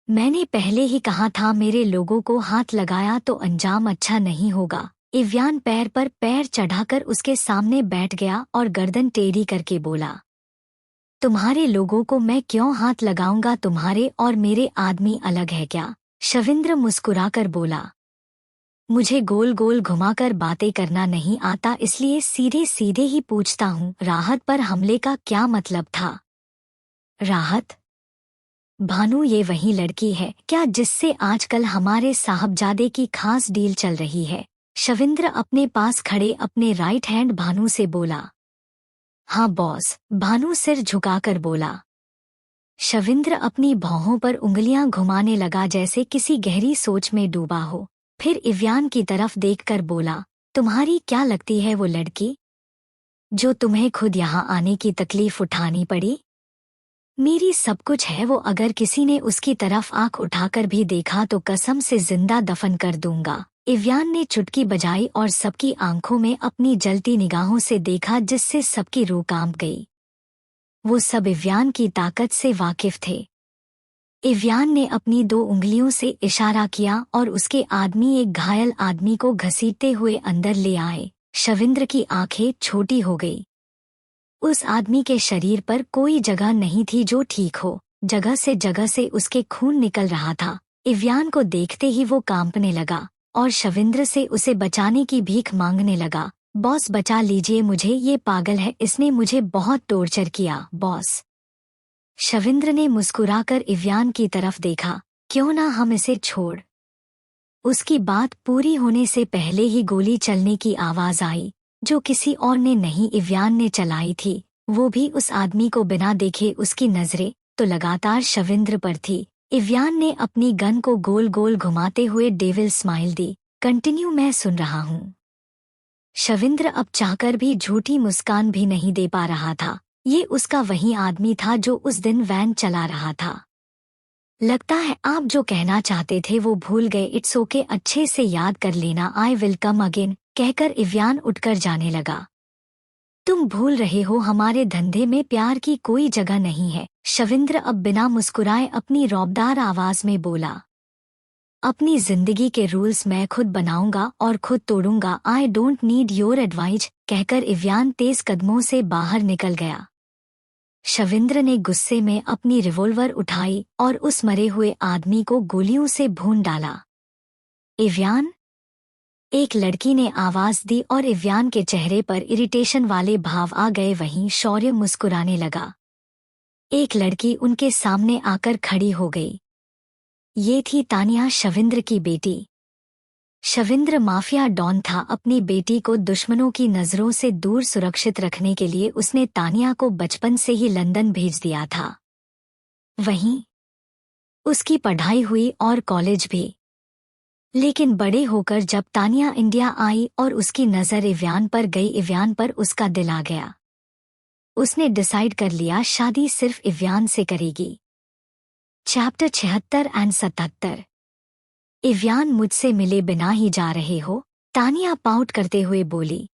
मैंने पहले ही कहा था मेरे लोगों को हाथ लगाया तो अंजाम अच्छा नहीं होगा। इव्यान पैर पर पैर चढ़ाकर उसके सामने बैठ गया और गर्दन टेढ़ी करके बोला, तुम्हारे लोगों को मैं क्यों हाथ लगाऊंगा? तुम्हारे और मेरे आदमी अलग है क्या? शविंद्र मुस्कुराकर बोला, मुझे गोल गोल घुमाकर बातें करना नहीं आता, इसलिए सीधे सीधे ही पूछता हूँ। राहत पर हमले का क्या मतलब था? राहत? भानु ये वही लड़की है क्या जिससे आजकल हमारे साहबजादे की खास डील चल रही है? शविंद्र अपने पास खड़े अपने राइट हैंड भानु से बोला। हाँ बॉस, भानु सिर झुकाकर बोला। शविंद्र अपनी भौहों पर उंगलियां घुमाने लगा जैसे किसी गहरी सोच में डूबा हो। फिर इव्यान की तरफ देखकर बोला, तुम्हारी क्या लगती है वो लड़की जो तुम्हें खुद यहाँ आने की तकलीफ उठानी पड़ी? मेरी सब कुछ है वो। अगर किसी ने उसकी तरफ आंख उठाकर भी देखा तो कसम से जिंदा दफन कर दूंगा। इव्यान ने चुटकी बजाई और सबकी आंखों में अपनी जलती निगाहों से देखा, जिससे सबकी रूह कांप गई। वो सब इव्यान की ताकत से वाकिफ थे। इव्यान ने अपनी 2 उंगलियों से इशारा किया और उसके आदमी एक घायल आदमी को घसीटते हुए अंदर ले आए। शविंद्र की आंखें छोटी हो गई। उस आदमी के शरीर पर कोई जगह नहीं थी जो ठीक हो, जगह से उसके खून निकल रहा था। इव्यान को देखते ही वो कांपने लगा और शविंद्र से उसे बचाने की भीख मांगने लगा। बॉस बचा लीजिए मुझे, ये पागल है, इसने मुझे बहुत टॉर्चर किया बॉस। शविंद्र ने मुस्कुराकर इव्यान की तरफ देखा। क्यों ना हम इसे छोड़। उसकी बात पूरी होने से पहले ही गोली चलने की आवाज आई, जो किसी और ने नहीं इव्यान ने चलाई थी, वो भी उस आदमी को बिना देखे। उसकी नजरें तो लगातार शविंद्र पर थी। इव्यान ने अपनी गन को गोल गोल घुमाते हुए डेविल स्माइल दी। कंटिन्यू, मैं सुन रहा हूँ। शविंद्र अब चाहकर भी झूठी मुस्कान भी नहीं दे पा रहा था। ये उसका वही आदमी था जो उस दिन वैन चला रहा था। लगता है आप जो कहना चाहते थे वो भूल गए। इट्स ओके, अच्छे से याद कर लेना। आई विल कम अगेन, कहकर इव्यान उठकर जाने लगा। तुम भूल रहे हो, हमारे धंधे में प्यार की कोई जगह नहीं है। शविंद्र अब बिना मुस्कुराए अपनी रौबदार आवाज में बोला। अपनी जिंदगी के रूल्स मैं खुद बनाऊंगा और खुद तोड़ूंगा। I don't need your advice, कहकर इव्यान तेज कदमों से बाहर निकल गया। शविंद्र ने गुस्से में अपनी रिवॉल्वर उठाई और उस मरे हुए आदमी को गोलियों से भून डाला। इव्यान, एक लड़की ने आवाज दी और इव्यान के चेहरे पर इरिटेशन वाले भाव आ गए। वहीं शौर्य मुस्कुराने लगा। एक लड़की उनके सामने आकर खड़ी हो गई। ये थी तानिया, शविंद्र की बेटी। शविंद्र माफिया डॉन था। अपनी बेटी को दुश्मनों की नजरों से दूर सुरक्षित रखने के लिए उसने तानिया को बचपन से ही लंदन भेज दिया था। वहीं उसकी पढ़ाई हुई और कॉलेज भी। लेकिन बड़े होकर जब तानिया इंडिया आई और उसकी नज़र इव्यान पर गई, इव्यान पर उसका दिल आ गया। उसने डिसाइड कर लिया शादी सिर्फ इव्यान से करेगी। Chapter 76 and 77। इव्यान, मुझसे मिले बिना ही जा रहे हो? तानिया पाउट करते हुए बोली।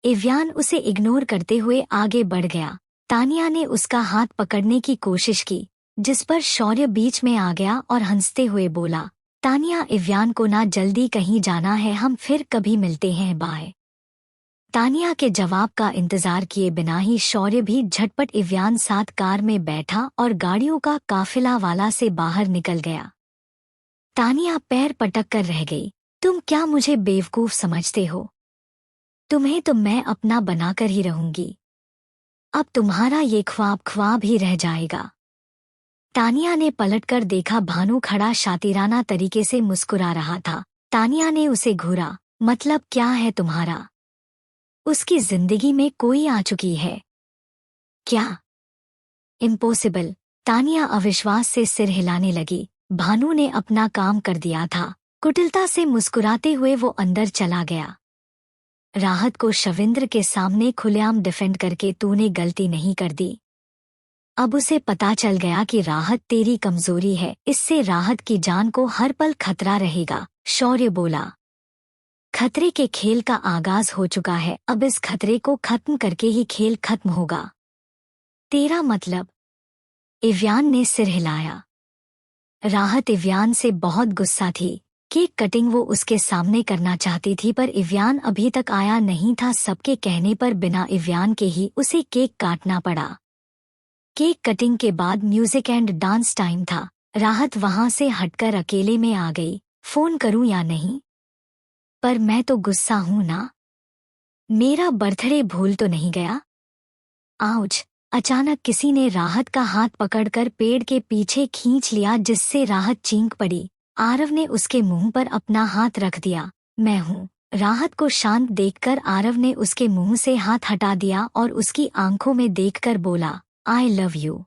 इव्यान उसे इग्नोर करते हुए आगे बढ़ गया। तानिया ने उसका हाथ पकड़ने की कोशिश की, जिस पर शौर्य बीच में आ गया और हंसते हुए बोला, तानिया, इव्यान को ना जल्दी कहीं जाना है, हम फिर कभी मिलते हैं, बाय। तानिया के जवाब का इंतजार किए बिना ही शौर्य भी झटपट इव्यान साथ कार में बैठा और गाड़ियों का काफिला वाला से बाहर निकल गया। तानिया पैर पटक कर रह गई। तुम क्या मुझे बेवकूफ समझते हो? तुम्हें तो मैं अपना बनाकर ही रहूंगी। अब तुम्हारा ये ख्वाब ही रह जाएगा। तानिया ने पलटकर देखा। भानु खड़ा शातिराना तरीके से मुस्कुरा रहा था। तानिया ने उसे घूरा। मतलब क्या है तुम्हारा? उसकी जिंदगी में कोई आ चुकी है क्या? इम्पॉसिबल। तानिया अविश्वास से सिर हिलाने लगी। भानु ने अपना काम कर दिया था। कुटिलता से मुस्कुराते हुए वो अंदर चला गया। राहत को शविंद्र के सामने खुलेआम डिफेंड करके तूने गलती नहीं कर दी। अब उसे पता चल गया कि राहत तेरी कमजोरी है, इससे राहत की जान को हर पल खतरा रहेगा। शौर्य बोला। खतरे के खेल का आगाज हो चुका है, अब इस खतरे को खत्म करके ही खेल खत्म होगा। तेरा मतलब? इव्यान ने सिर हिलाया। राहत इव्यान से बहुत गुस्सा थी। केक कटिंग वो उसके सामने करना चाहती थी, पर इव्यान अभी तक आया नहीं था। सबके कहने पर बिना इव्यान के ही उसे केक काटना पड़ा। केक कटिंग के बाद म्यूजिक एंड डांस टाइम था। राहत वहां से हटकर अकेले में आ गई। फोन करूं या नहीं? पर मैं तो गुस्सा हूं ना। मेरा बर्थडे भूल तो नहीं गया? आउच! अचानक किसी ने राहत का हाथ पकड़कर पेड़ के पीछे खींच लिया, जिससे राहत चीख पड़ी। आरव ने उसके मुंह पर अपना हाथ रख दिया। मैं हूं। राहत को शांत देखकर आरव ने उसके मुंह से हाथ हटा दिया और उसकी आंखों में देखकर बोला, आई लव यू।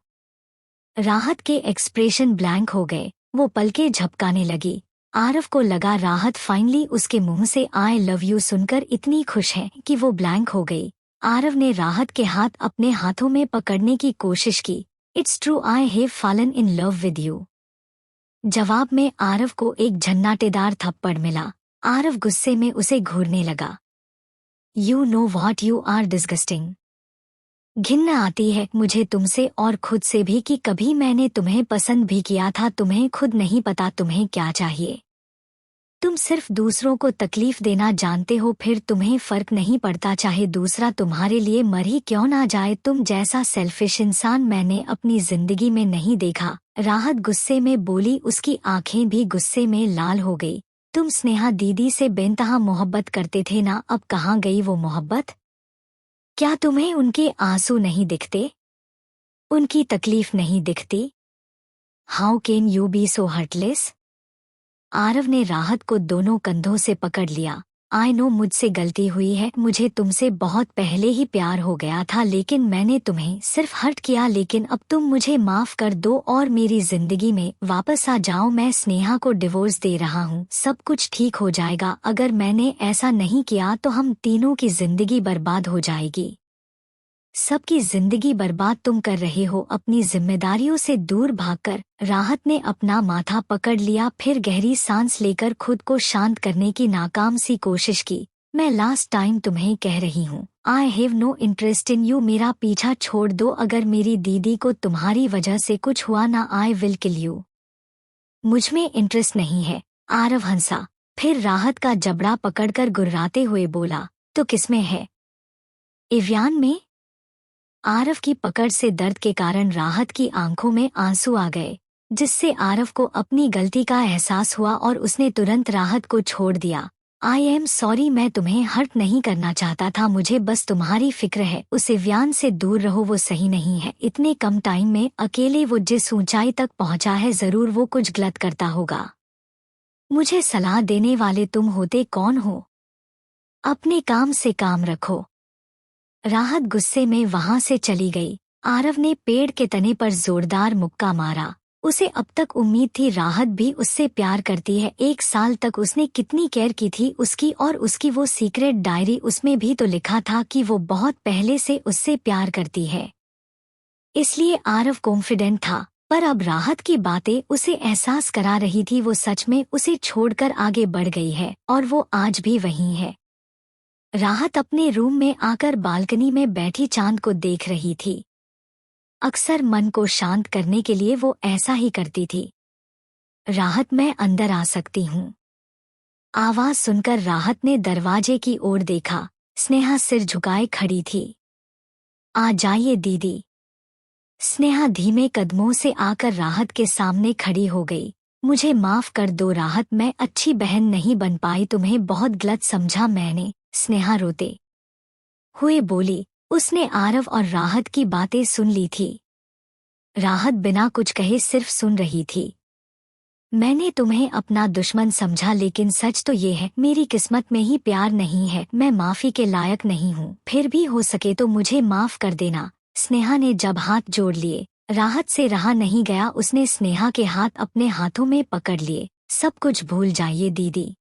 राहत के एक्सप्रेशन ब्लैंक हो गए। वो पलकें झपकाने लगी। आरव को लगा राहत फाइनली उसके मुंह से आई लव यू सुनकर इतनी खुश है कि वो ब्लैंक हो गई। आरव ने राहत के हाथ अपने हाथों में पकड़ने की कोशिश की। It's true, I have fallen in love with you. जवाब में आरव को एक झन्नाटेदार थप्पड़ मिला। आरव गुस्से में उसे घूरने लगा। You know what, you are disgusting. घिन आती है मुझे तुमसे और खुद से भी कि कभी मैंने तुम्हें पसंद भी किया था। तुम्हें खुद नहीं पता तुम्हें क्या चाहिए। तुम सिर्फ दूसरों को तकलीफ देना जानते हो, फिर तुम्हें फर्क नहीं पड़ता चाहे दूसरा तुम्हारे लिए मर ही क्यों ना जाए। तुम जैसा सेल्फिश इंसान मैंने अपनी जिंदगी में नहीं देखा। राहत गुस्से में बोली, उसकी आंखें भी गुस्से में लाल हो गई। तुम स्नेहा दीदी से बेनतहा मोहब्बत करते थे ना, अब कहाँ गई वो मोहब्बत? क्या तुम्हें उनके आंसू नहीं दिखते? उनकी तकलीफ नहीं दिखती? How can you be so heartless? Aarav ने राहत को दोनों कंधों से पकड़ लिया। आई नो मुझसे गलती हुई है, मुझे तुमसे बहुत पहले ही प्यार हो गया था, लेकिन मैंने तुम्हें सिर्फ हर्ट किया। लेकिन अब तुम मुझे माफ कर दो और मेरी जिंदगी में वापस आ जाओ। मैं स्नेहा को डिवोर्स दे रहा हूँ, सब कुछ ठीक हो जाएगा। अगर मैंने ऐसा नहीं किया तो हम तीनों की जिंदगी बर्बाद हो जाएगी। सबकी जिंदगी बर्बाद तुम कर रहे हो अपनी जिम्मेदारियों से दूर भागकर। राहत ने अपना माथा पकड़ लिया, फिर गहरी सांस लेकर खुद को शांत करने की नाकाम सी कोशिश की। मैं लास्ट टाइम तुम्हें कह रही हूँ, I have no interest in you. मेरा पीछा छोड़ दो। अगर मेरी दीदी को तुम्हारी वजह से कुछ हुआ ना, आई विल किल यू। मुझमें इंटरेस्ट नहीं है। आरव हंसा, फिर राहत का जबड़ा पकड़कर गुर्राते हुए बोला, तो किसमें है? इव्यान में? आरव की पकड़ से दर्द के कारण राहत की आंखों में आंसू आ गए, जिससे आरव को अपनी गलती का एहसास हुआ और उसने तुरंत राहत को छोड़ दिया। आई एम सॉरी, मैं तुम्हें हर्ट नहीं करना चाहता था, मुझे बस तुम्हारी फिक्र है। उस इव्यान से दूर रहो, वो सही नहीं है। इतने कम टाइम में अकेले वो जिस ऊंचाई तक पहुंचा है, जरूर वो कुछ गलत करता होगा। मुझे सलाह देने वाले तुम होते कौन हो? अपने काम से काम रखो। राहत गुस्से में वहां से चली गई। आरव ने पेड़ के तने पर जोरदार मुक्का मारा। उसे अब तक उम्मीद थी राहत भी उससे प्यार करती है। 1 साल तक उसने कितनी केयर की थी उसकी, और उसकी वो सीक्रेट डायरी, उसमें भी तो लिखा था कि वो बहुत पहले से उससे प्यार करती है। इसलिए आरव कॉन्फिडेंट था, पर अब राहत की बातें उसे एहसास करा रही थी वो सच में उसे छोड़कर आगे बढ़ गई है, और वो आज भी वहीं है। राहत अपने रूम में आकर बालकनी में बैठी चांद को देख रही थी। अक्सर मन को शांत करने के लिए वो ऐसा ही करती थी। राहत, मैं अंदर आ सकती हूँ? आवाज सुनकर राहत ने दरवाजे की ओर देखा। स्नेहा सिर झुकाए खड़ी थी। आ जाइए दीदी। स्नेहा धीमे कदमों से आकर राहत के सामने खड़ी हो गई। मुझे माफ कर दो राहत, मैं अच्छी बहन नहीं बन पाई, तुम्हें बहुत गलत समझा मैंने। स्नेहा रोते हुए बोली। उसने आरव और राहत की बातें सुन ली थी। राहत बिना कुछ कहे सिर्फ सुन रही थी। मैंने तुम्हें अपना दुश्मन समझा, लेकिन सच तो ये है मेरी किस्मत में ही प्यार नहीं है। मैं माफी के लायक नहीं हूँ, फिर भी हो सके तो मुझे माफ कर देना। स्नेहा ने जब हाथ जोड़ लिए, राहत से रहा नहीं गया। उसने स्नेहा के हाथ अपने हाथों में पकड़ लिए। सब कुछ भूल जाइए दीदी।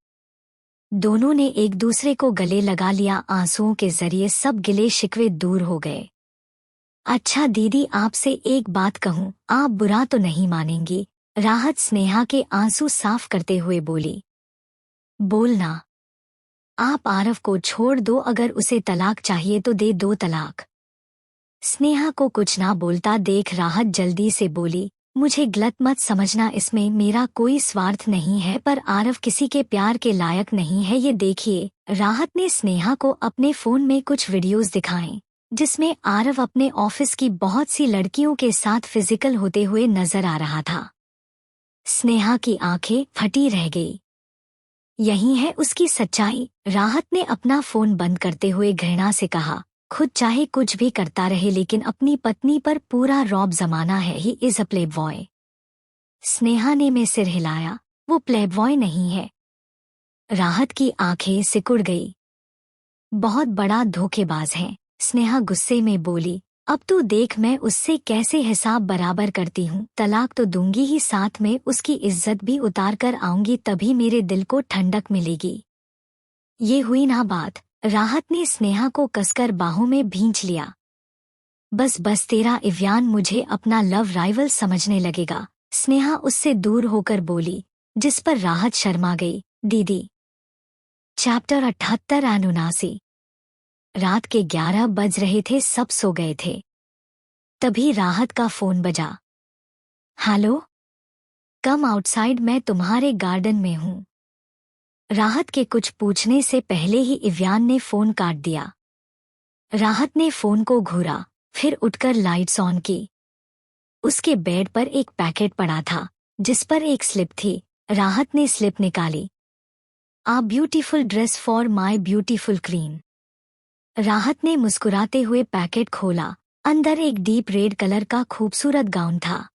दोनों ने एक दूसरे को गले लगा लिया। आंसुओं के जरिए सब गिले शिकवे दूर हो गए। अच्छा दीदी, आपसे एक बात कहूँ, आप बुरा तो नहीं मानेंगी? राहत स्नेहा के आंसू साफ करते हुए बोली। बोलना। आप आरव को छोड़ दो, अगर उसे तलाक चाहिए तो दे दो तलाक। स्नेहा को कुछ ना बोलता देख राहत जल्दी से बोली, मुझे गलत मत समझना, इसमें मेरा कोई स्वार्थ नहीं है, पर आरव किसी के प्यार के लायक नहीं है। ये देखिए। राहत ने स्नेहा को अपने फोन में कुछ वीडियोस दिखाएं, जिसमें आरव अपने ऑफिस की बहुत सी लड़कियों के साथ फिजिकल होते हुए नजर आ रहा था। स्नेहा की आंखें फटी रह गई। यही है उसकी सच्चाई। राहत ने अपना फोन बंद करते हुए घृणा से कहा, खुद चाहे कुछ भी करता रहे, लेकिन अपनी पत्नी पर पूरा रौब जमाना है। He is a play boy. Sneha ने में सिर हिलाया। वो प्ले बॉय नहीं है। राहत की आंखें सिकुड़ गई। बहुत बड़ा धोखेबाज है। स्नेहा गुस्से में बोली, अब तू देख मैं उससे कैसे हिसाब बराबर करती हूँ। तलाक तो दूंगी ही, साथ में उसकी इज्जत भी उतार कर आऊंगी, तभी मेरे दिल को ठंडक मिलेगी। ये हुई ना बात। राहत ने स्नेहा को कसकर बाहों में भींच लिया। बस बस, तेरा इव्यान मुझे अपना लव राइवल समझने लगेगा। स्नेहा उससे दूर होकर बोली, जिस पर राहत शर्मा गई। दीदी। Chapter 78 and 79। रात के 11 बज रहे थे, सब सो गए थे। तभी राहत का फोन बजा। हेलो, कम आउटसाइड, मैं तुम्हारे गार्डन में हूँ। राहत के कुछ पूछने से पहले ही इव्यान ने फोन काट दिया। राहत ने फोन को घूरा, फिर उठकर लाइट्स ऑन की। उसके बेड पर एक पैकेट पड़ा था जिस पर एक स्लिप थी। राहत ने स्लिप निकाली। A beautiful dress for my beautiful queen. Rahat ने मुस्कुराते हुए पैकेट खोला। अंदर एक डीप रेड कलर का खूबसूरत गाउन था।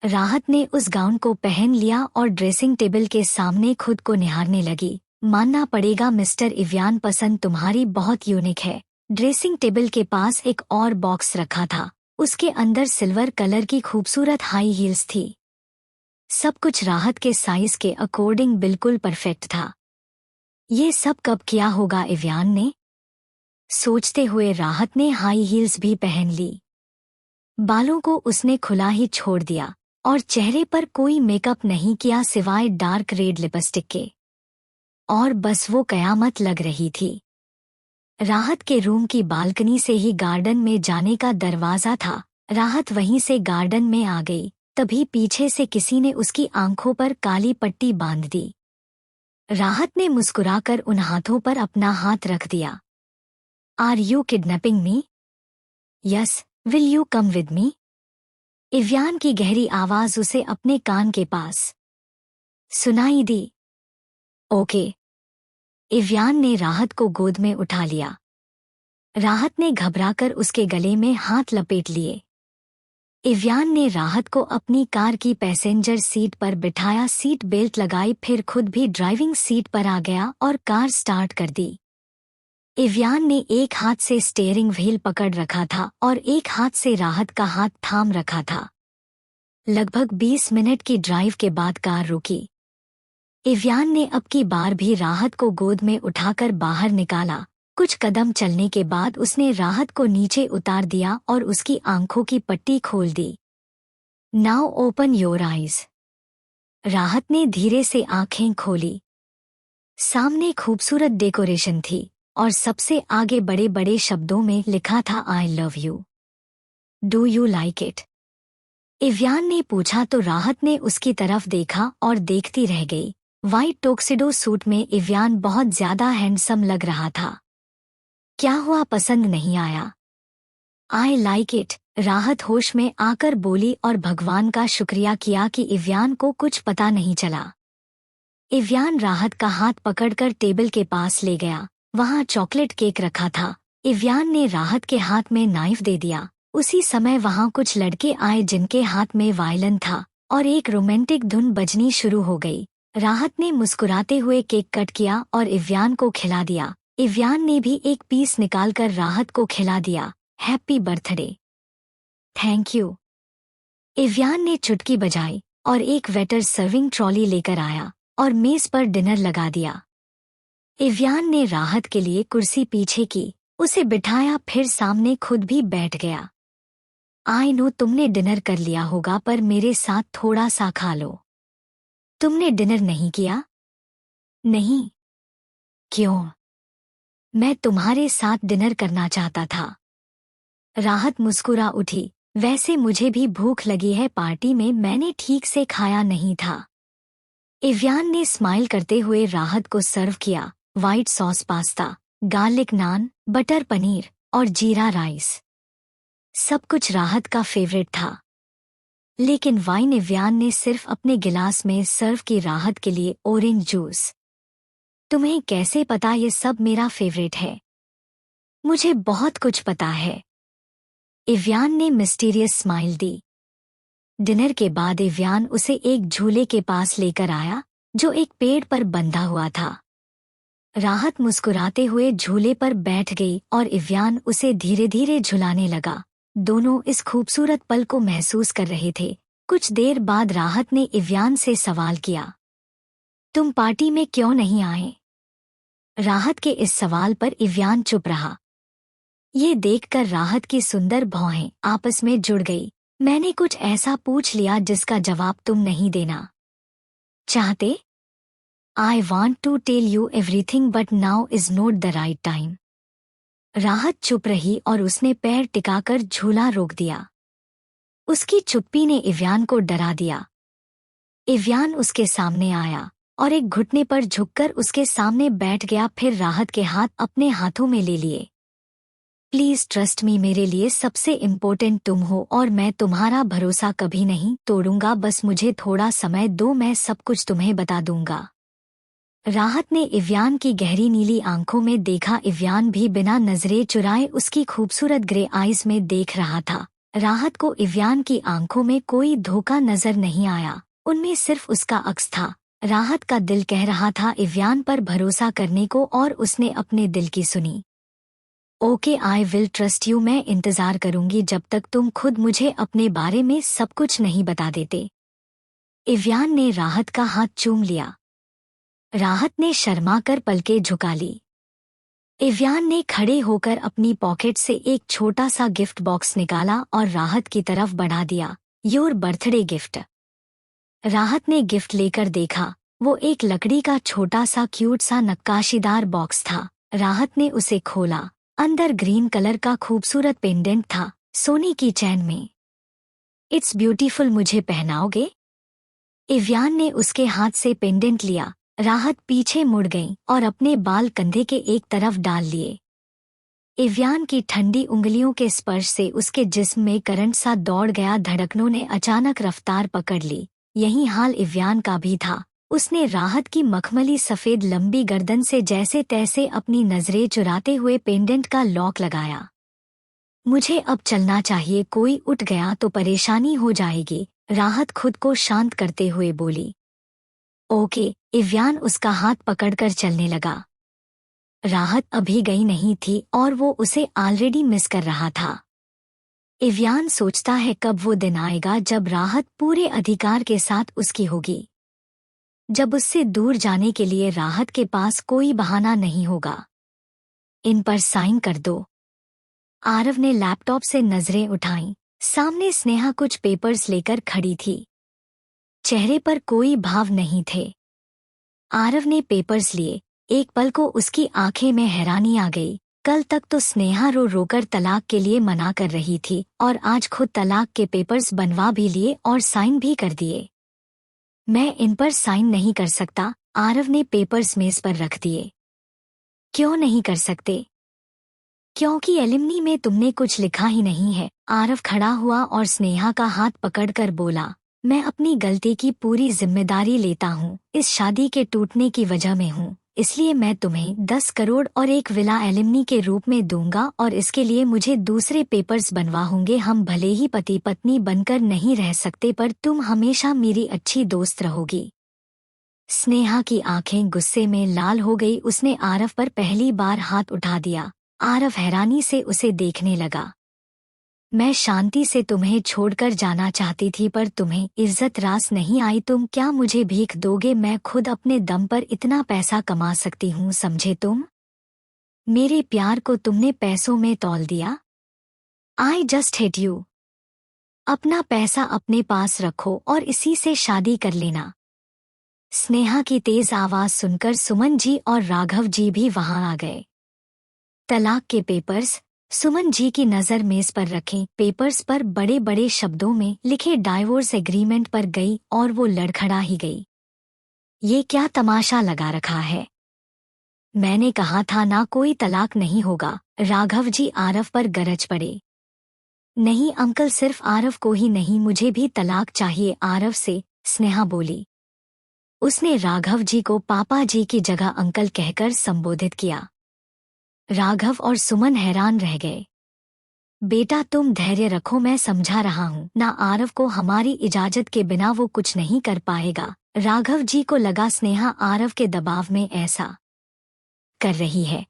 राहत ने उस गाउन को पहन लिया और ड्रेसिंग टेबल के सामने खुद को निहारने लगी। मानना पड़ेगा मिस्टर इव्यान, पसंद तुम्हारी बहुत यूनिक है। ड्रेसिंग टेबल के पास एक और बॉक्स रखा था। उसके अंदर सिल्वर कलर की खूबसूरत हाई हील्स थी। सब कुछ राहत के साइज के अकॉर्डिंग बिल्कुल परफेक्ट था। ये सब कब किया होगा इव्यान ने? सोचते हुए राहत ने हाई हील्स भी पहन ली। बालों को उसने खुला ही छोड़ दिया और चेहरे पर कोई मेकअप नहीं किया सिवाय डार्क रेड लिपस्टिक के। और बस वो कयामत लग रही थी। राहत के रूम की बालकनी से ही गार्डन में जाने का दरवाजा था। राहत वहीं से गार्डन में आ गई। तभी पीछे से किसी ने उसकी आंखों पर काली पट्टी बांध दी। राहत ने मुस्कुराकर उन हाथों पर अपना हाथ रख दिया। Are you kidnapping me? Yes, will you come with me? Ivyan की गहरी आवाज उसे अपने कान के पास सुनाई दी। ओके। इव्यान ने राहत को गोद में उठा लिया। राहत ने घबराकर उसके गले में हाथ लपेट लिए। इव्यान ने राहत को अपनी कार की पैसेंजर सीट पर बिठाया, सीट बेल्ट लगाई, फिर खुद भी ड्राइविंग सीट पर आ गया और कार स्टार्ट कर दी। इव्यान ने एक हाथ से स्टीयरिंग व्हील पकड़ रखा था और एक हाथ से राहत का हाथ थाम रखा था। लगभग 20 मिनट की ड्राइव के बाद कार रुकी। इव्यान ने अब की बार भी राहत को गोद में उठाकर बाहर निकाला। कुछ कदम चलने के बाद उसने राहत को नीचे उतार दिया और उसकी आंखों की पट्टी खोल दी। Now open your eyes. Rahat ने धीरे से आंखें खोली। सामने खूबसूरत डेकोरेशन थी और सबसे आगे बड़े बड़े शब्दों में लिखा था I love you. Do you like it? Ivyan ने पूछा तो राहत ने उसकी तरफ देखा और देखती रह गई। व्हाइट टोक्सिडो सूट में इव्यान बहुत ज्यादा हैंडसम लग रहा था। क्या हुआ, पसंद नहीं आया? आई लाइक इट, राहत होश में आकर बोली और भगवान का शुक्रिया किया कि इव्यान को कुछ पता नहीं चला। इव्यान राहत का हाथ पकड़कर टेबल के पास ले गया। वहां चॉकलेट केक रखा था। इव्यान ने राहत के हाथ में नाइफ दे दिया। उसी समय वहां कुछ लड़के आए जिनके हाथ में वायलिन था और एक रोमांटिक धुन बजनी शुरू हो गई। राहत ने मुस्कुराते हुए केक कट किया और इव्यान को खिला दिया। इव्यान ने भी एक पीस निकालकर राहत को खिला दिया। Happy birthday. Thank you. Ivyan ने चुटकी बजाई और एक वेटर सर्विंग ट्रॉली लेकर आया और मेज पर डिनर लगा दिया। इव्यान ने राहत के लिए कुर्सी पीछे की, उसे बिठाया, फिर सामने खुद भी बैठ गया। आई नो तुमने डिनर कर लिया होगा, पर मेरे साथ थोड़ा सा खा लो। तुमने डिनर नहीं किया? नहीं। क्यों? मैं तुम्हारे साथ डिनर करना चाहता था। राहत मुस्कुरा उठी। वैसे मुझे भी भूख लगी है, पार्टी में मैंने ठीक से खाया नहीं था। इव्यान ने स्माइल करते हुए राहत को सर्व किया। व्हाइट सॉस पास्ता, गार्लिक नान, बटर पनीर और जीरा राइस। सब कुछ राहत का फेवरेट था। लेकिन वाइन इव्यान ने सिर्फ अपने गिलास में सर्व की राहत के लिए ऑरेंज जूस। तुम्हें कैसे पता ये सब मेरा फेवरेट है? मुझे बहुत कुछ पता है। इव्यान ने मिस्टीरियस स्माइल दी। डिनर के बाद इव्यान उसे एक झूले के पास लेकर आया जो एक पेड़ पर बंधा हुआ था। राहत मुस्कुराते हुए झूले पर बैठ गई और इव्यान उसे धीरे धीरे झुलाने लगा। दोनों इस खूबसूरत पल को महसूस कर रहे थे। कुछ देर बाद राहत ने इव्यान से सवाल किया, तुम पार्टी में क्यों नहीं आए? राहत के इस सवाल पर इव्यान चुप रहा। ये देखकर राहत की सुंदर भौहें आपस में जुड़ गई। मैंने कुछ ऐसा पूछ लिया जिसका जवाब तुम नहीं देना चाहते? I want to tell you everything but now is not the right time. Rahat चुप रही और उसने पैर टिकाकर झूला रोक दिया। उसकी चुप्पी ने इव्यान को डरा दिया। इव्यान उसके सामने आया और एक घुटने पर झुककर उसके सामने बैठ गया, फिर राहत के हाथ अपने हाथों में ले लिए। प्लीज ट्रस्ट मी, मेरे लिए सबसे इम्पोर्टेंट तुम हो और मैं तुम्हारा भरोसा कभी नहीं तोड़ूंगा। बस मुझे थोड़ा समय दो, मैं सब कुछ तुम्हें बता दूंगा। राहत ने इव्यान की गहरी नीली आंखों में देखा। इव्यान भी बिना नजरें चुराए उसकी खूबसूरत ग्रे आईज में देख रहा था। राहत को इव्यान की आंखों में कोई धोखा नजर नहीं आया, उनमें सिर्फ उसका अक्स था। राहत का दिल कह रहा था इव्यान पर भरोसा करने को और उसने अपने दिल की सुनी। Okay, I will trust you, मैं इंतजार करूंगी जब तक तुम खुद मुझे अपने बारे में सब कुछ नहीं बता देते। इव्यान ने राहत का हाथ चूम लिया। राहत ने शर्मा कर पलकें झुका ली। इव्यान ने खड़े होकर अपनी पॉकेट से एक छोटा सा गिफ्ट बॉक्स निकाला और राहत की तरफ बढ़ा दिया। Your birthday gift. राहत ने गिफ्ट लेकर देखा, वो एक लकड़ी का छोटा सा क्यूट सा नक्काशीदार बॉक्स था। राहत ने उसे खोला। अंदर ग्रीन कलर का खूबसूरत पेंडेंट था, सोने की चैन में। इट्स ब्यूटीफुल, मुझे पहनाओगे? इव्यान ने उसके हाथ से पेंडेंट लिया। राहत पीछे मुड़ गई और अपने बाल कंधे के एक तरफ डाल लिए। इव्यान की ठंडी उंगलियों के स्पर्श से उसके जिस्म में करंट सा दौड़ गया। धड़कनों ने अचानक रफ्तार पकड़ ली। यही हाल इव्यान का भी था। उसने राहत की मखमली सफेद लंबी गर्दन से जैसे तैसे अपनी नजरें चुराते हुए पेंडेंट का लॉक लगाया। मुझे अब चलना चाहिए, कोई उठ गया तो परेशानी हो जाएगी, राहत खुद को शांत करते हुए बोली। ओके, इव्यान उसका हाथ पकड़कर चलने लगा। राहत अभी गई नहीं थी और वो उसे ऑलरेडी मिस कर रहा था। इव्यान सोचता है कब वो दिन आएगा जब राहत पूरे अधिकार के साथ उसकी होगी, जब उससे दूर जाने के लिए राहत के पास कोई बहाना नहीं होगा। इन पर साइन कर दो। आरव ने लैपटॉप से नजरें उठाईं। सामने स्नेहा कुछ पेपर्स लेकर खड़ी थी। चेहरे पर कोई भाव नहीं थे। आरव ने पेपर्स लिए। एक पल को उसकी आंखें में हैरानी आ गई। कल तक तो स्नेहा रो रोकर तलाक के लिए मना कर रही थी और आज खुद तलाक के पेपर्स बनवा भी लिए और साइन भी कर दिए। मैं इन पर साइन नहीं कर सकता, आरव ने पेपर्स मेज पर रख दिए। क्यों नहीं कर सकते? क्योंकि एलिमनी में तुमने कुछ लिखा ही नहीं है। आरव खड़ा हुआ और स्नेहा का हाथ पकड़कर बोला, मैं अपनी गलती की पूरी जिम्मेदारी लेता हूँ। इस शादी के टूटने की वजह मैं हूँ, इसलिए मैं तुम्हें 10 करोड़ और एक विला एलिमनी के रूप में दूंगा और इसके लिए मुझे दूसरे पेपर्स बनवा होंगे। हम भले ही पति पत्नी बनकर नहीं रह सकते पर तुम हमेशा मेरी अच्छी दोस्त रहोगी। स्नेहा की आंखें गुस्से में लाल हो गई। उसने आरव पर पहली बार हाथ उठा दिया। आरव हैरानी से उसे देखने लगा। मैं शांति से तुम्हें छोड़कर जाना चाहती थी पर तुम्हें इज्जत रास नहीं आई। तुम क्या मुझे भीख दोगे? मैं खुद अपने दम पर इतना पैसा कमा सकती हूँ, समझे तुम? मेरे प्यार को तुमने पैसों में तौल दिया। I just hate you. अपना पैसा अपने पास रखो और इसी से शादी कर लेना। स्नेहा की तेज आवाज सुनकर सुमन जी और राघव जी भी वहां आ गए। तलाक के पेपर्स। सुमन जी की नजर मेज पर रखे पेपर्स पर बड़े बड़े शब्दों में लिखे डाइवोर्स एग्रीमेंट पर गई और वो लड़खड़ा ही गई। ये क्या तमाशा लगा रखा है? मैंने कहा था ना कोई तलाक नहीं होगा। राघव जी आरव पर गरज पड़े। नहीं अंकल, सिर्फ आरव को ही नहीं, मुझे भी तलाक चाहिए आरव से, स्नेहा बोली। उसने राघव जी को पापा जी की जगह अंकल कहकर संबोधित किया। राघव और सुमन हैरान रह गए। बेटा तुम धैर्य रखो, मैं समझा रहा हूँ ना, आरव को हमारी इजाजत के बिना वो कुछ नहीं कर पाएगा। राघव जी को लगा स्नेहा आरव के दबाव में ऐसा कर रही है।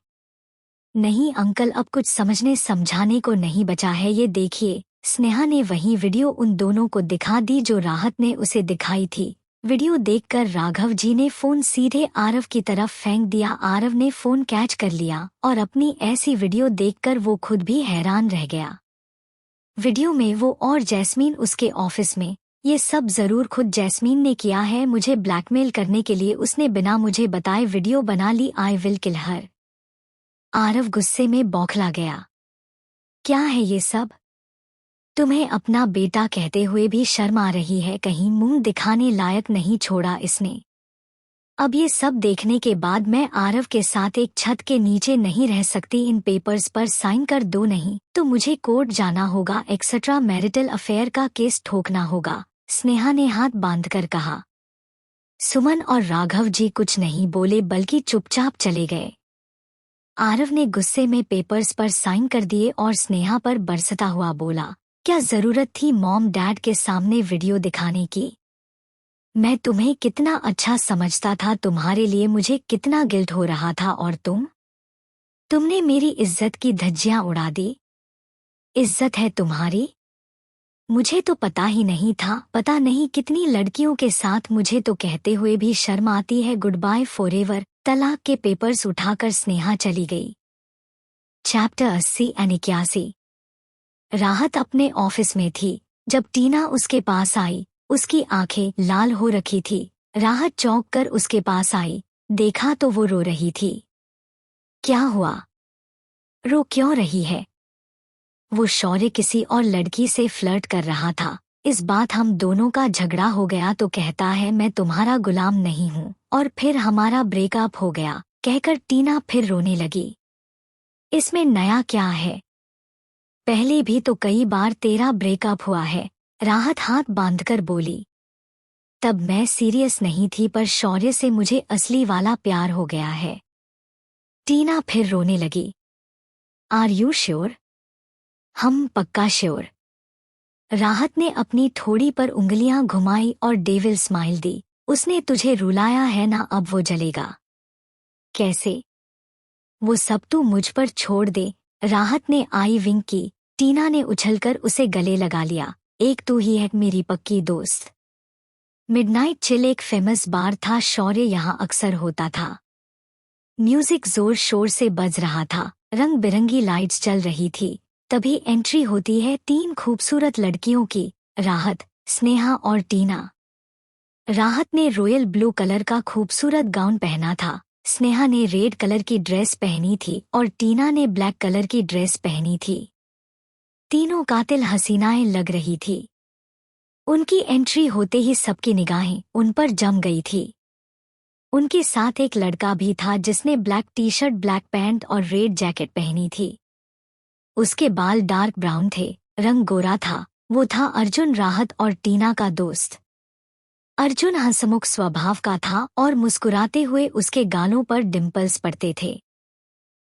नहीं अंकल, अब कुछ समझने समझाने को नहीं बचा है। ये देखिए, स्नेहा ने वही वीडियो उन दोनों को दिखा दी जो राहत ने उसे दिखाई थी। वीडियो देखकर राघव जी ने फोन सीधे आरव की तरफ फेंक दिया। आरव ने फोन कैच कर लिया और अपनी ऐसी वीडियो देखकर वो खुद भी हैरान रह गया। वीडियो में वो और जैस्मीन उसके ऑफिस में ये सब जरूर खुद जैस्मीन ने किया है, मुझे ब्लैकमेल करने के लिए उसने बिना मुझे बताए वीडियो बना ली। आई विल किल हर। आरव गुस्से में बौखला गया। क्या है ये सब? तुम्हें अपना बेटा कहते हुए भी शर्म आ रही है? कहीं मुंह दिखाने लायक नहीं छोड़ा इसने। अब ये सब देखने के बाद मैं आरव के साथ एक छत के नीचे नहीं रह सकती। इन पेपर्स पर साइन कर दो, नहीं तो मुझे कोर्ट जाना होगा, एक्सेट्रा मैरिटल अफेयर का केस ठोकना होगा, स्नेहा ने हाथ बांधकर कहा। सुमन और राघव जी कुछ नहीं बोले बल्कि चुपचाप चले गए। आरव ने गुस्से में पेपर्स पर साइन कर दिए और स्नेहा पर बरसता हुआ बोला, क्या जरूरत थी मॉम डैड के सामने वीडियो दिखाने की? मैं तुम्हें कितना अच्छा समझता था, तुम्हारे लिए मुझे कितना गिल्ट हो रहा था, और तुमने मेरी इज्जत की धज्जियां उड़ा दी। इज्जत है तुम्हारी? मुझे तो पता ही नहीं था, पता नहीं कितनी लड़कियों के साथ, मुझे तो कहते हुए भी शर्म आती है। Goodbye forever. तलाक के पेपर्स उठाकर स्नेहा चली गई। चैप्टर 80 और 81। राहत अपने ऑफिस में थी जब टीना उसके पास आई। उसकी आंखें लाल हो रखी थी। राहत चौंक कर उसके पास आई, देखा तो वो रो रही थी। क्या हुआ? रो क्यों रही है? वो शौर्य किसी और लड़की से फ्लर्ट कर रहा था। इस बात हम दोनों का झगड़ा हो गया तो कहता है मैं तुम्हारा गुलाम नहीं हूँ, और फिर हमारा ब्रेकअप हो गया, कहकर टीना फिर रोने लगी। इसमें नया क्या है? पहले भी तो कई बार तेरा ब्रेकअप हुआ है, राहत हाथ बांधकर बोली। तब मैं सीरियस नहीं थी, पर शौर्य से मुझे असली वाला प्यार हो गया है। टीना फिर रोने लगी। Are you sure? हम पक्का श्योर। राहत ने अपनी थोड़ी पर उंगलियां घुमाई और डेविल स्माइल दी। उसने तुझे रुलाया है ना, अब वो जलेगा। कैसे? वो सब तू मुझ पर छोड़ दे। राहत ने आई विंक की। टीना ने उछलकर उसे गले लगा लिया। एक तू ही है मेरी पक्की दोस्त। मिडनाइट चिल एक फेमस बार था, शौर्य यहाँ अक्सर होता था। म्यूजिक जोर शोर से बज रहा था, रंग बिरंगी लाइट्स चल रही थी। तभी एंट्री होती है 3 खूबसूरत लड़कियों की, राहत, स्नेहा और टीना। राहत ने रॉयल ब्लू कलर का खूबसूरत गाउन पहना था, स्नेहा ने रेड कलर की ड्रेस पहनी थी और टीना ने ब्लैक कलर की ड्रेस पहनी थी। तीनों कातिल हसीनाएं लग रही थी। उनकी एंट्री होते ही सबकी निगाहें उन पर जम गई थी। उनके साथ एक लड़का भी था जिसने black T shirt, black pant और रेड जैकेट पहनी थी। उसके बाल डार्क ब्राउन थे, रंग गोरा था। वो था अर्जुन, राहत और टीना का दोस्त। अर्जुन हंसमुख स्वभाव का था और मुस्कुराते हुए उसके गालों पर डिम्पल्स पड़ते थे।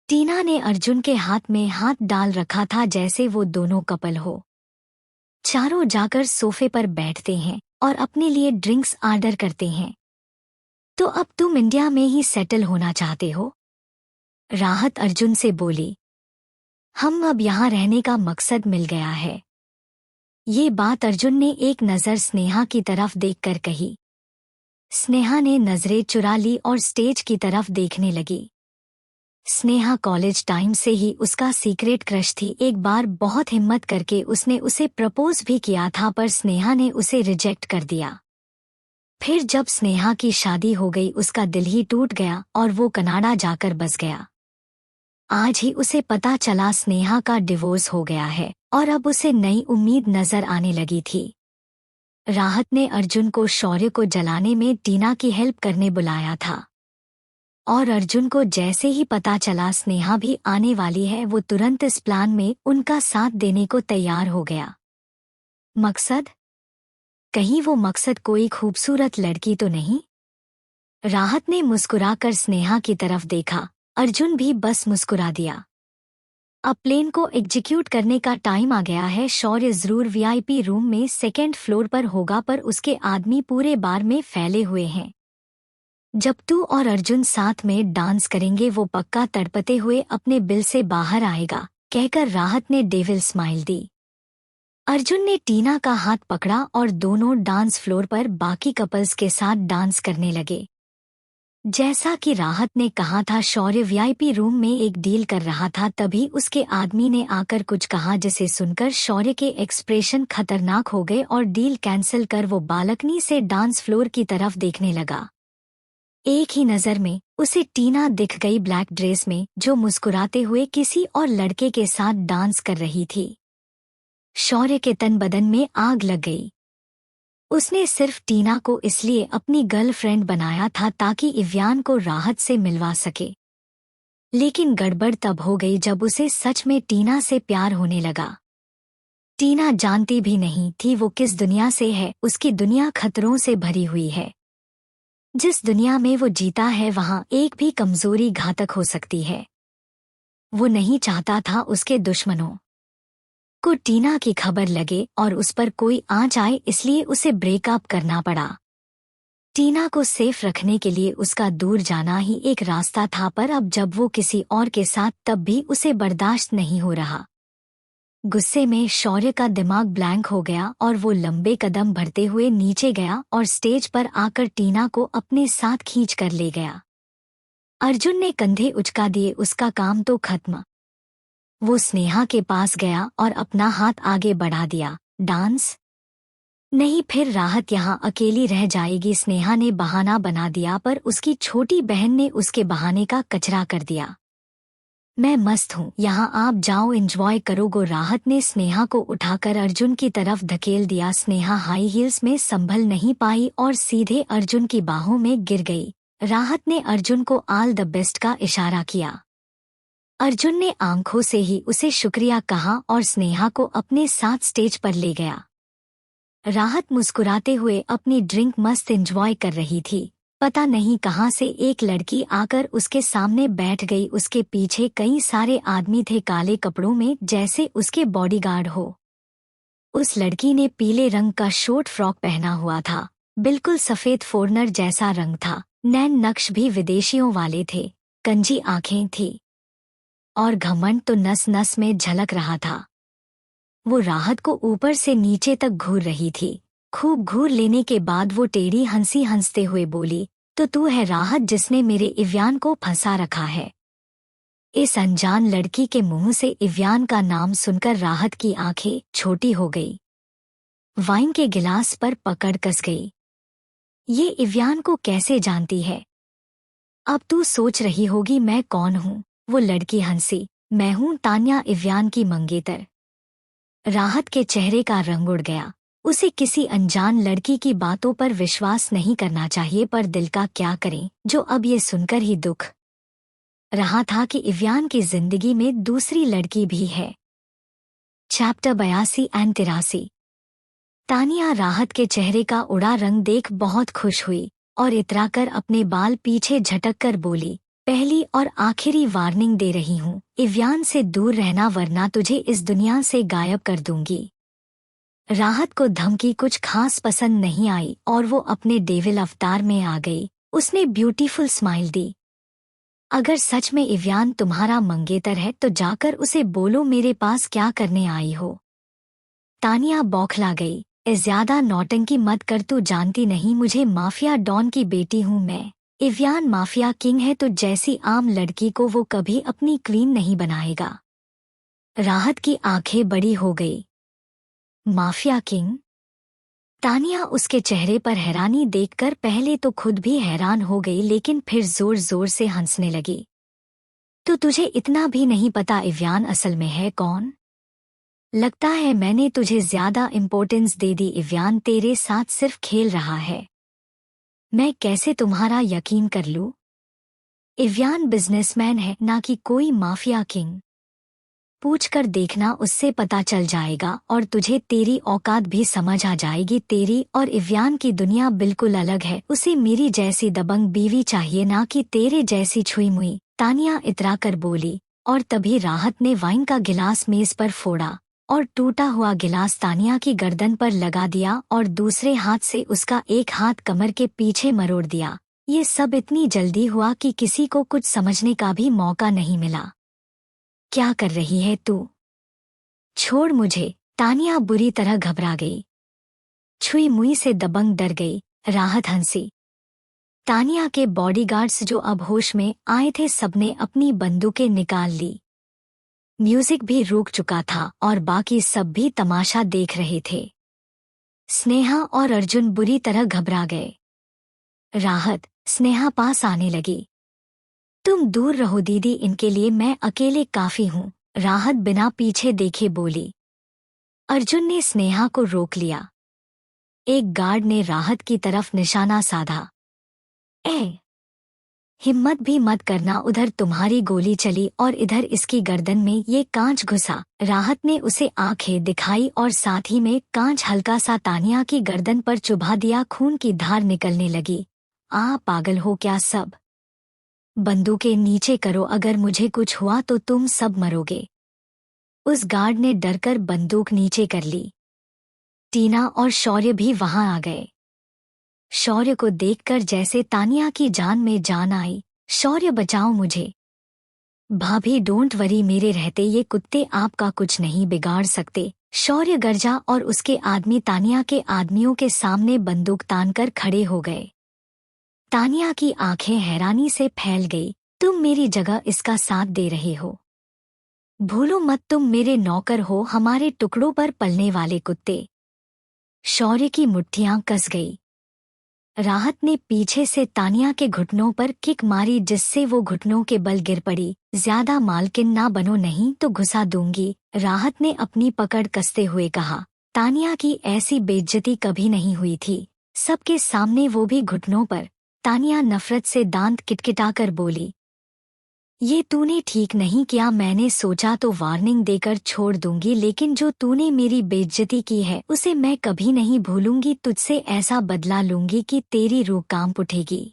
टीना ने अर्जुन के हाथ में हाथ डाल रखा था जैसे वो दोनों कपल हो। चारों जाकर सोफे पर बैठते हैं और अपने लिए ड्रिंक्स ऑर्डर करते हैं। तो अब तुम इंडिया में ही सेटल होना चाहते हो? राहत अर्जुन से बोली। हम अब यहाँ रहने का मकसद मिल गया है। ये बात अर्जुन ने एक नज़र स्नेहा की तरफ देखकर कही। स्नेहा ने नजरें चुरा ली और स्टेज की तरफ देखने लगी। स्नेहा कॉलेज टाइम से ही उसका सीक्रेट क्रश थी। एक बार बहुत हिम्मत करके उसने उसे प्रपोज भी किया था, पर स्नेहा ने उसे रिजेक्ट कर दिया। फिर जब स्नेहा की शादी हो गई उसका दिल ही टूट गया और वो कनाडा जाकर बस गया। आज ही उसे पता चला स्नेहा का डिवोर्स हो गया है और अब उसे नई उम्मीद नजर आने लगी थी। राहत ने अर्जुन को शौर्य को जलाने में टीना की हेल्प करने बुलाया था, और अर्जुन को जैसे ही पता चला स्नेहा भी आने वाली है, वो तुरंत इस प्लान में उनका साथ देने को तैयार हो गया। मकसद? कहीं वो मकसद कोई खूबसूरत लड़की तो नहीं? राहत ने मुस्कुराकर स्नेहा की तरफ देखा। अर्जुन भी बस मुस्कुरा दिया। अब प्लेन को एग्जीक्यूट करने का टाइम आ गया है। शौर्य जरूर वीआईपी रूम में 2nd फ्लोर पर होगा, पर उसके आदमी पूरे बार में फैले हुए हैं। जब तू और अर्जुन साथ में डांस करेंगे वो पक्का तड़पते हुए अपने बिल से बाहर आएगा, कहकर राहत ने डेविल स्माइल दी। अर्जुन ने टीना का हाथ पकड़ा और दोनों डांस फ्लोर पर बाकी कपल्स के साथ डांस करने लगे। जैसा कि राहत ने कहा था, शौर्य वीआईपी रूम में एक डील कर रहा था, तभी उसके आदमी ने आकर कुछ कहा जिसे सुनकर शौर्य के एक्सप्रेशन खतरनाक हो गए और डील कैंसिल कर वो बालकनी से डांस फ्लोर की तरफ देखने लगा। एक ही नज़र में उसे टीना दिख गई, ब्लैक ड्रेस में, जो मुस्कुराते हुए किसी और लड़के के साथ डांस कर रही थी। शौर्य के तन बदन में आग लग गई। उसने सिर्फ टीना को इसलिए अपनी गर्लफ्रेंड बनाया था ताकि इव्यान को राहत से मिलवा सके। लेकिन गड़बड़ तब हो गई जब उसे सच में टीना से प्यार होने लगा। टीना जानती भी नहीं थी वो किस दुनिया से है। उसकी दुनिया खतरों से भरी हुई है। जिस दुनिया में वो जीता है वहां एक भी कमजोरी घातक हो सकती है। वो नहीं चाहता था उसके दुश्मनों को टीना की खबर लगे और उस पर कोई आंच आए, इसलिए उसे ब्रेकअप करना पड़ा। टीना को सेफ रखने के लिए उसका दूर जाना ही एक रास्ता था, पर अब जब वो किसी और के साथ, तब भी उसे बर्दाश्त नहीं हो रहा। गुस्से में शौर्य का दिमाग ब्लैंक हो गया और वो लंबे कदम भरते हुए नीचे गया और स्टेज पर आकर टीना को अपने साथ खींच कर ले गया। अर्जुन ने कंधे उचका दिए, उसका काम तो खत्म। वो स्नेहा के पास गया और अपना हाथ आगे बढ़ा दिया। डांस नहीं, फिर राहत यहाँ अकेली रह जाएगी, स्नेहा ने बहाना बना दिया, पर उसकी छोटी बहन ने उसके बहाने का कचरा कर दिया। मैं मस्त हूँ, यहाँ आप जाओ, एंजॉय करोगो। राहत ने स्नेहा को उठाकर अर्जुन की तरफ धकेल दिया। स्नेहा हाई हील्स में संभल नहीं पाई और सीधे अर्जुन की बाहों में गिर गई। राहत ने अर्जुन को ऑल द बेस्ट का इशारा किया। अर्जुन ने आंखों से ही उसे शुक्रिया कहा और स्नेहा को अपने साथ स्टेज पर ले गया। राहत मुस्कुराते हुए अपनी ड्रिंक मस्त एंजॉय कर रही थी। पता नहीं कहां से एक लड़की आकर उसके सामने बैठ गई। उसके पीछे कई सारे आदमी थे काले कपड़ों में, जैसे उसके बॉडीगार्ड हो। उस लड़की ने पीले रंग का शॉर्ट फ्रॉक पहना हुआ था, बिल्कुल सफेद फॉरनर जैसा रंग था। नैन नक्श भी विदेशियों वाले थे, कंजी आंखें थी और घमंड तो नस नस में झलक रहा था। वो राहत को ऊपर से नीचे तक घूर रही थी। खूब घूर लेने के बाद वो टेढ़ी हंसी हंसते हुए बोली, तो तू है राहत जिसने मेरे इव्यान को फंसा रखा है। इस अनजान लड़की के मुंह से इव्यान का नाम सुनकर राहत की आंखें छोटी हो गई। वाइन के गिलास पर पकड़ कस गई। ये इव्यान को कैसे जानती है? अब तू सोच रही होगी मैं कौन हूँ। वो लड़की हंसी, मैं हूँ तान्या, इव्यान की मंगेतर। राहत के चेहरे का रंग उड़ गया। उसे किसी अनजान लड़की की बातों पर विश्वास नहीं करना चाहिए, पर दिल का क्या करें, जो अब ये सुनकर ही दुख रहा था कि इव्यान की जिंदगी में दूसरी लड़की भी है। Chapter 82 and 83। तानिया राहत के चेहरे का उड़ा रंग देख बहुत खुश हुई और इतराकर अपने बाल पीछे झटक कर बोली, पहली और आखिरी वार्निंग दे रही हूँ, इव्यान से दूर रहना वरना तुझे इस दुनिया से गायब कर दूंगी। राहत को धमकी कुछ खास पसंद नहीं आई और वो अपने डेविल अवतार में आ गई। उसने ब्यूटीफुल स्माइल दी। अगर सच में इव्यान तुम्हारा मंगेतर है तो जाकर उसे बोलो मेरे पास क्या करने आई हो। तानिया बौखला गई, ज्यादा नौटंकी मत कर, तू जानती नहीं मुझे माफिया डॉन की बेटी हूँ मैं। इव्यान माफिया किंग है, तो जैसी आम लड़की को वो कभी अपनी क्वीन नहीं बनाएगा। राहत की आंखें बड़ी हो गई। Mafia king? तानिया उसके चेहरे पर हैरानी देखकर पहले तो खुद भी हैरान हो गई, लेकिन फिर जोर जोर से हंसने लगी। तो तुझे इतना भी नहीं पता इव्यान असल में है कौन? लगता है मैंने तुझे ज्यादा इम्पोर्टेंस दे दी। इव्यान तेरे साथ सिर्फ खेल रहा है। मैं कैसे तुम्हारा यकीन कर लूं? इव्यान बिजनेसमैन है, ना कि कोई माफिया किंग। पूछकर देखना, उससे पता चल जाएगा और तुझे तेरी औकात भी समझ आ जाएगी। तेरी और इव्यान की दुनिया बिल्कुल अलग है। उसे मेरी जैसी दबंग बीवी चाहिए, ना कि तेरे जैसी छुई मुई। तानिया इतराकर बोली और तभी राहत ने वाइन का गिलास मेज पर फोड़ा और टूटा हुआ गिलास तानिया की गर्दन पर लगा दिया और दूसरे हाथ से उसका एक हाथ कमर के पीछे मरोड़ दिया। ये सब इतनी जल्दी हुआ कि किसी को कुछ समझने का भी मौका नहीं मिला। क्या कर रही है तू? छोड़ मुझे। तानिया बुरी तरह घबरा गई। छुई मुई से दबंग डर गई। राहत हंसी। तानिया के बॉडीगार्ड्स जो अब होश में आए थे सबने अपनी बंदूकें निकाल ली। म्यूजिक भी रुक चुका था और बाकी सब भी तमाशा देख रहे थे। स्नेहा और अर्जुन बुरी तरह घबरा गए। राहत, स्नेहा पास आने लगी। तुम दूर रहो दीदी, इनके लिए मैं अकेले काफी हूँ, राहत बिना पीछे देखे बोली। अर्जुन ने स्नेहा को रोक लिया। एक गार्ड ने राहत की तरफ निशाना साधा। हिम्मत भी मत करना, उधर तुम्हारी गोली चली और इधर इसकी गर्दन में ये कांच घुसा। राहत ने उसे आंखें दिखाई और साथ ही में कांच हल्का सा तानिया की गर्दन पर चुभा दिया। खून की धार निकलने लगी। पागल हो क्या सब? बंदूकें नीचे करो, अगर मुझे कुछ हुआ तो तुम सब मरोगे। उस गार्ड ने डरकर बंदूक नीचे कर ली। टीना और शौर्य भी वहां आ गए। शौर्य को देखकर जैसे तानिया की जान में जान आई। शौर्य, बचाओ मुझे। भाभी डोंट वरी, मेरे रहते ये कुत्ते आपका कुछ नहीं बिगाड़ सकते। शौर्य गरजा और उसके आदमी तानिया के आदमियों के सामने बंदूक तानकर खड़े हो गए। तानिया की आंखें हैरानी से फैल गई। तुम मेरी जगह इसका साथ दे रहे हो? भूलो मत, तुम मेरे नौकर हो, हमारे टुकड़ों पर पलने वाले कुत्ते। शौर्य की मुट्ठियां कस गई। राहत ने पीछे से तानिया के घुटनों पर किक मारी जिससे वो घुटनों के बल गिर पड़ी। ज्यादा मालकिन ना बनो, नहीं तो घुसा दूंगी, राहत ने अपनी पकड़ कसते हुए कहा। तानिया की ऐसी बेइज्जती कभी नहीं हुई थी, सबके सामने, वो भी घुटनों पर। तानिया नफरत से दांत किटकिटाकर बोली, ये तूने ठीक नहीं किया। मैंने सोचा तो वार्निंग देकर छोड़ दूंगी, लेकिन जो तूने मेरी बेइज्जती की है उसे मैं कभी नहीं भूलूंगी। तुझसे ऐसा बदला लूंगी कि तेरी रूह कांप उठेगी।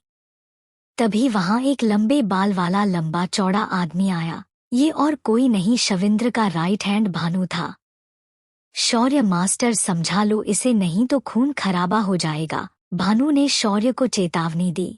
तभी वहां एक लंबे बाल वाला लंबा चौड़ा आदमी आया। ये और कोई नहीं, शविंद्र का राइट हैंड भानु था। शौर्य, मास्टर समझा लो इसे, नहीं तो खून खराबा हो जाएगा, भानु ने शौर्य को चेतावनी दी।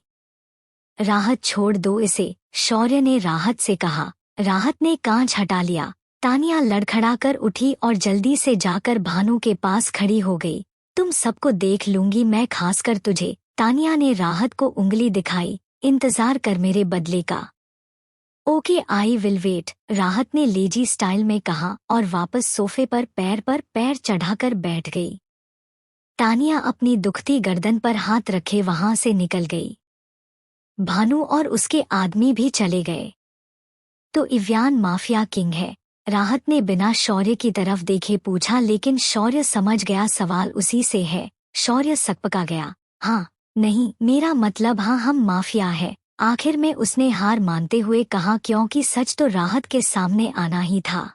राहत, छोड़ दो इसे, शौर्य ने राहत से कहा। राहत ने कांच हटा लिया। तानिया लड़खड़ाकर उठी और जल्दी से जाकर भानु के पास खड़ी हो गई। तुम सबको देख लूंगी मैं, खासकर तुझे। तानिया ने राहत को उंगली दिखाई। इंतजार कर मेरे बदले का। ओके, आई विल वेट, राहत ने लेजी स्टाइल में कहा और वापस सोफे पर पैर चढ़ाकर बैठ गई। तानिया अपनी दुखती गर्दन पर हाथ रखे वहां से निकल गई। भानु और उसके आदमी भी चले गए। तो इव्यान माफिया किंग है? राहत ने बिना शौर्य की तरफ देखे पूछा, लेकिन शौर्य समझ गया सवाल उसी से है। शौर्य सकपका गया। हाँ, नहीं, मेरा मतलब हाँ, हम माफिया है। आखिर में उसने हार मानते हुए कहा, क्योंकि सच तो राहत के सामने आना ही था।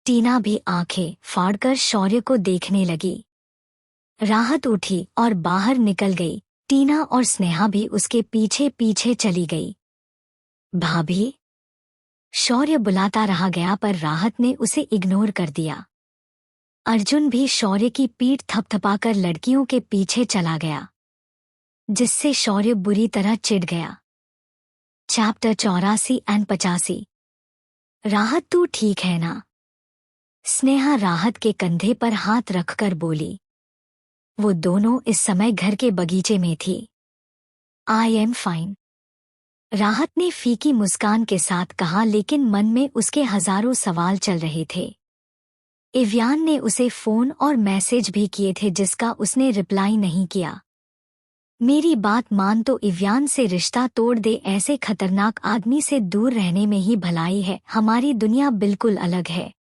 टीना भी आंखें फाड़कर शौर्य को देखने लगी। राहत उठी और बाहर निकल गई। टीना और स्नेहा भी उसके पीछे पीछे चली गई। भाभी, शौर्य बुलाता रहा गया पर राहत ने उसे इग्नोर कर दिया। अर्जुन भी शौर्य की पीठ थपथपाकर लड़कियों के पीछे चला गया, जिससे शौर्य बुरी तरह चिढ़ गया। चैप्टर 84 और 85। राहत, तू ठीक है ना? स्नेहा राहत के कंधे पर हाथ रखकर बोली। वो दोनों इस समय घर के बगीचे में थी। आई एम फाइन, राहत ने फीकी मुस्कान के साथ कहा, लेकिन मन में उसके हजारों सवाल चल रहे थे। इव्यान ने उसे फोन और मैसेज भी किए थे जिसका उसने रिप्लाई नहीं किया। मेरी बात मान तो इव्यान से रिश्ता तोड़ दे, ऐसे खतरनाक आदमी से दूर रहने में ही भलाई है। हमारी दुनिया बिल्कुल अलग है।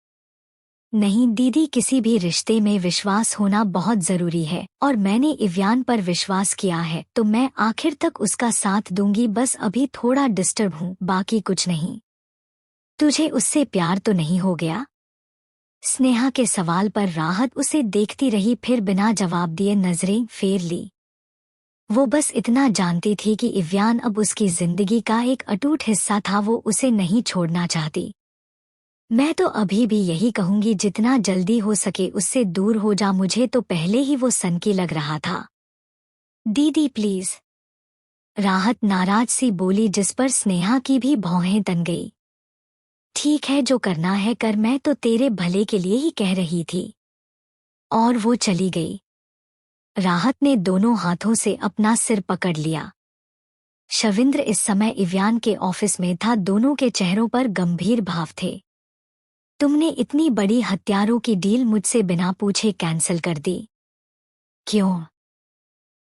नहीं दीदी, किसी भी रिश्ते में विश्वास होना बहुत जरूरी है और मैंने इव्यान पर विश्वास किया है तो मैं आखिर तक उसका साथ दूंगी। बस अभी थोड़ा डिस्टर्ब हूँ, बाकी कुछ नहीं। तुझे उससे प्यार तो नहीं हो गया? स्नेहा के सवाल पर राहत उसे देखती रही, फिर बिना जवाब दिए नजरें फेर ली। वो बस इतना जानती थी कि इव्यान अब उसकी जिंदगी का एक अटूट हिस्सा था। वो उसे नहीं छोड़ना चाहती। मैं तो अभी भी यही कहूंगी, जितना जल्दी हो सके उससे दूर हो जा। मुझे तो पहले ही वो सनकी लग रहा था। दीदी प्लीज, राहत नाराज सी बोली, जिस पर स्नेहा की भी भौहें तन गई। ठीक है, जो करना है कर, मैं तो तेरे भले के लिए ही कह रही थी। और वो चली गई। राहत ने दोनों हाथों से अपना सिर पकड़ लिया। शविंद्र इस समय इव्यान के ऑफिस में था। दोनों के चेहरों पर गंभीर भाव थे। तुमने इतनी बड़ी हथियारों की डील मुझसे बिना पूछे कैंसिल कर दी। क्यों?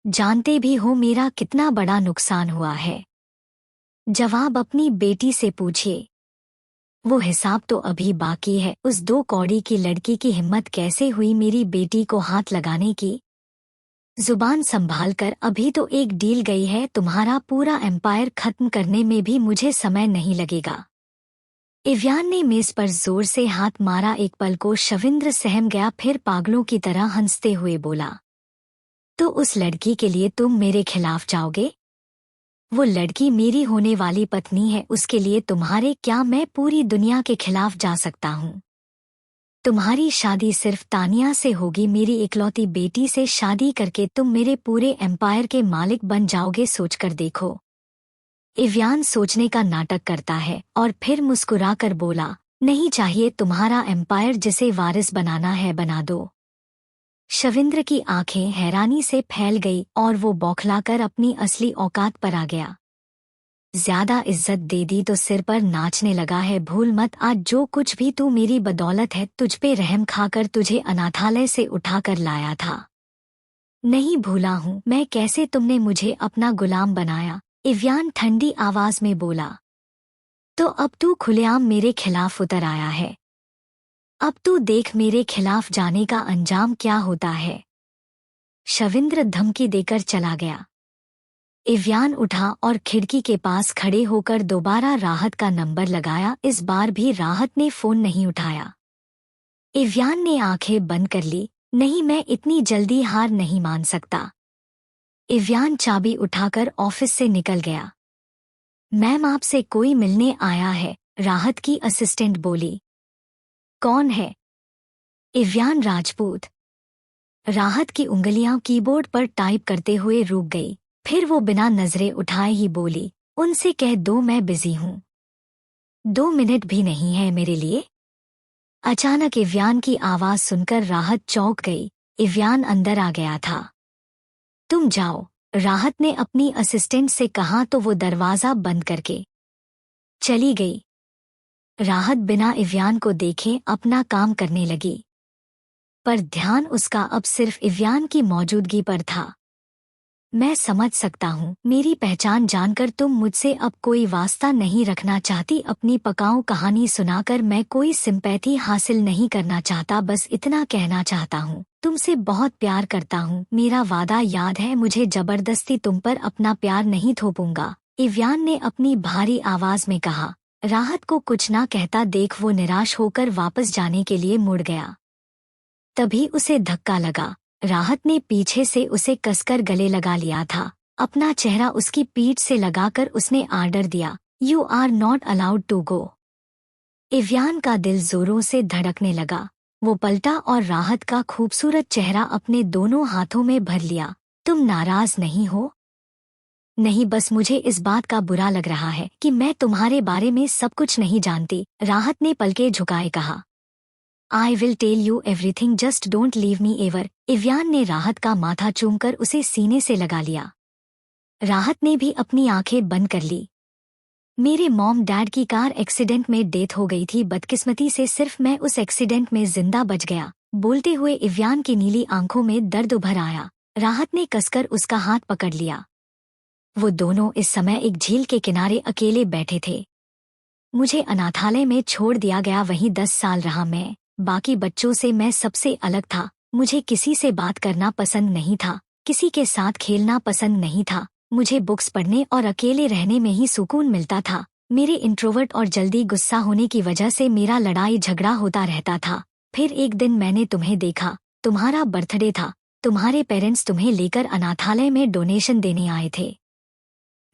जानते भी हो मेरा कितना बड़ा नुकसान हुआ है। जवाब अपनी बेटी से पूछिए। वो हिसाब तो अभी बाकी है। उस 2 कौड़ी की लड़की की हिम्मत कैसे हुई मेरी बेटी को हाथ लगाने की? जुबान संभाल कर, अभी तो एक डील गई है। तुम्हारा पूरा एम्पायर खत्म करने में भी मुझे समय नहीं लगेगा। इव्यान ने मेज पर जोर से हाथ मारा। एक पल को शविंद्र सहम गया, फिर पागलों की तरह हंसते हुए बोला, तो उस लड़की के लिए तुम मेरे खिलाफ जाओगे? वो लड़की मेरी होने वाली पत्नी है, उसके लिए तुम्हारे क्या? मैं पूरी दुनिया के खिलाफ जा सकता हूँ। तुम्हारी शादी सिर्फ तानिया से होगी। मेरी इकलौती बेटी से शादी करके तुम मेरे पूरे एम्पायर के मालिक बन जाओगे। सोचकर देखो। इव्यान सोचने का नाटक करता है और फिर मुस्कुराकर बोला, नहीं चाहिए। तुम्हारा एम्पायर जिसे वारिस बनाना है बना दो। शविंद्र की आंखें हैरानी से फैल गई और वो बौखलाकर अपनी असली औकात पर आ गया। ज्यादा इज्जत दे दी तो सिर पर नाचने लगा है। भूल मत, आज जो कुछ भी तू मेरी बदौलत है, तुझ पे रहम खाकर तुझे अनाथालय से उठाकर लाया था। नहीं भूला हूँ मैं कैसे तुमने मुझे अपना गुलाम बनाया। इव्यान ठंडी आवाज में बोला, तो अब तू खुलेआम मेरे खिलाफ उतर आया है। अब तू देख मेरे खिलाफ जाने का अंजाम क्या होता है। शविंद्र धमकी देकर चला गया। इव्यान उठा और खिड़की के पास खड़े होकर दोबारा राहत का नंबर लगाया। इस बार भी राहत ने फोन नहीं उठाया। इव्यान ने आंखें बंद कर ली। नहीं, मैं इतनी जल्दी हार नहीं मान सकता। इव्यान चाबी उठाकर ऑफिस से निकल गया। मैम, आपसे कोई मिलने आया है, राहत की असिस्टेंट बोली। कौन है? इव्यान राजपूत। राहत की उंगलियां कीबोर्ड पर टाइप करते हुए रुक गई। फिर वो बिना नजरें उठाए ही बोली, उनसे कह दो मैं बिजी हूँ। 2 मिनट भी नहीं है मेरे लिए? अचानक इव्यान की आवाज सुनकर राहत चौंक गई। इव्यान अंदर आ गया था। तुम जाओ, राहत ने अपनी असिस्टेंट से कहा तो वो दरवाजा बंद करके चली गई। राहत बिना इव्यान को देखे अपना काम करने लगी, पर ध्यान उसका अब सिर्फ इव्यान की मौजूदगी पर था। मैं समझ सकता हूँ, मेरी पहचान जानकर तुम मुझसे अब कोई वास्ता नहीं रखना चाहती। अपनी पकाऊ कहानी सुनाकर मैं कोई सिंपैथी हासिल नहीं करना चाहता। बस इतना कहना चाहता हूँ, तुमसे बहुत प्यार करता हूँ। मेरा वादा याद है, मुझे जबरदस्ती तुम पर अपना प्यार नहीं थोपूंगा। इव्यान ने अपनी भारी आवाज में कहा। राहत को कुछ ना कहता देख वो निराश होकर वापस जाने के लिए मुड़ गया। तभी उसे धक्का लगा। राहत ने पीछे से उसे कसकर गले लगा लिया था। अपना चेहरा उसकी पीठ से लगाकर उसने आर्डर दिया, you are not allowed to go. Ivyan का दिल जोरों से धड़कने लगा। वो पलटा और राहत का खूबसूरत चेहरा अपने दोनों हाथों में भर लिया। तुम नाराज नहीं हो? नहीं, बस मुझे इस बात का बुरा लग रहा है कि मैं तुम्हारे बारे में सब कुछ नहीं जानती। राहत ने पलके झुकाए कहा, I will tell you everything, just don't leave me ever. Ivyan ने राहत का माथा चूमकर उसे सीने से लगा लिया। राहत ने भी अपनी आंखें बंद कर ली। मेरे मॉम डैड की कार एक्सीडेंट में डेथ हो गई थी। बदकिस्मती से सिर्फ मैं उस एक्सीडेंट में जिंदा बच गया। बोलते हुए इव्यान की नीली आंखों में दर्द उभर आया। राहत ने कसकर उसका हाथ पकड़ लिया। वो दोनों इस समय एक झील के किनारे अकेले बैठे थे। मुझे अनाथालय में छोड़ दिया गया, वहीं 10 साल रहा मैं। बाकी बच्चों से मैं सबसे अलग था। मुझे किसी से बात करना पसंद नहीं था, किसी के साथ खेलना पसंद नहीं था। मुझे बुक्स पढ़ने और अकेले रहने में ही सुकून मिलता था। मेरे इंट्रोवर्ट और जल्दी गुस्सा होने की वजह से मेरा लड़ाई झगड़ा होता रहता था। फिर एक दिन मैंने तुम्हें देखा, तुम्हारा बर्थडे था। तुम्हारे पेरेंट्स तुम्हें लेकर अनाथालय में डोनेशन देने आए थे।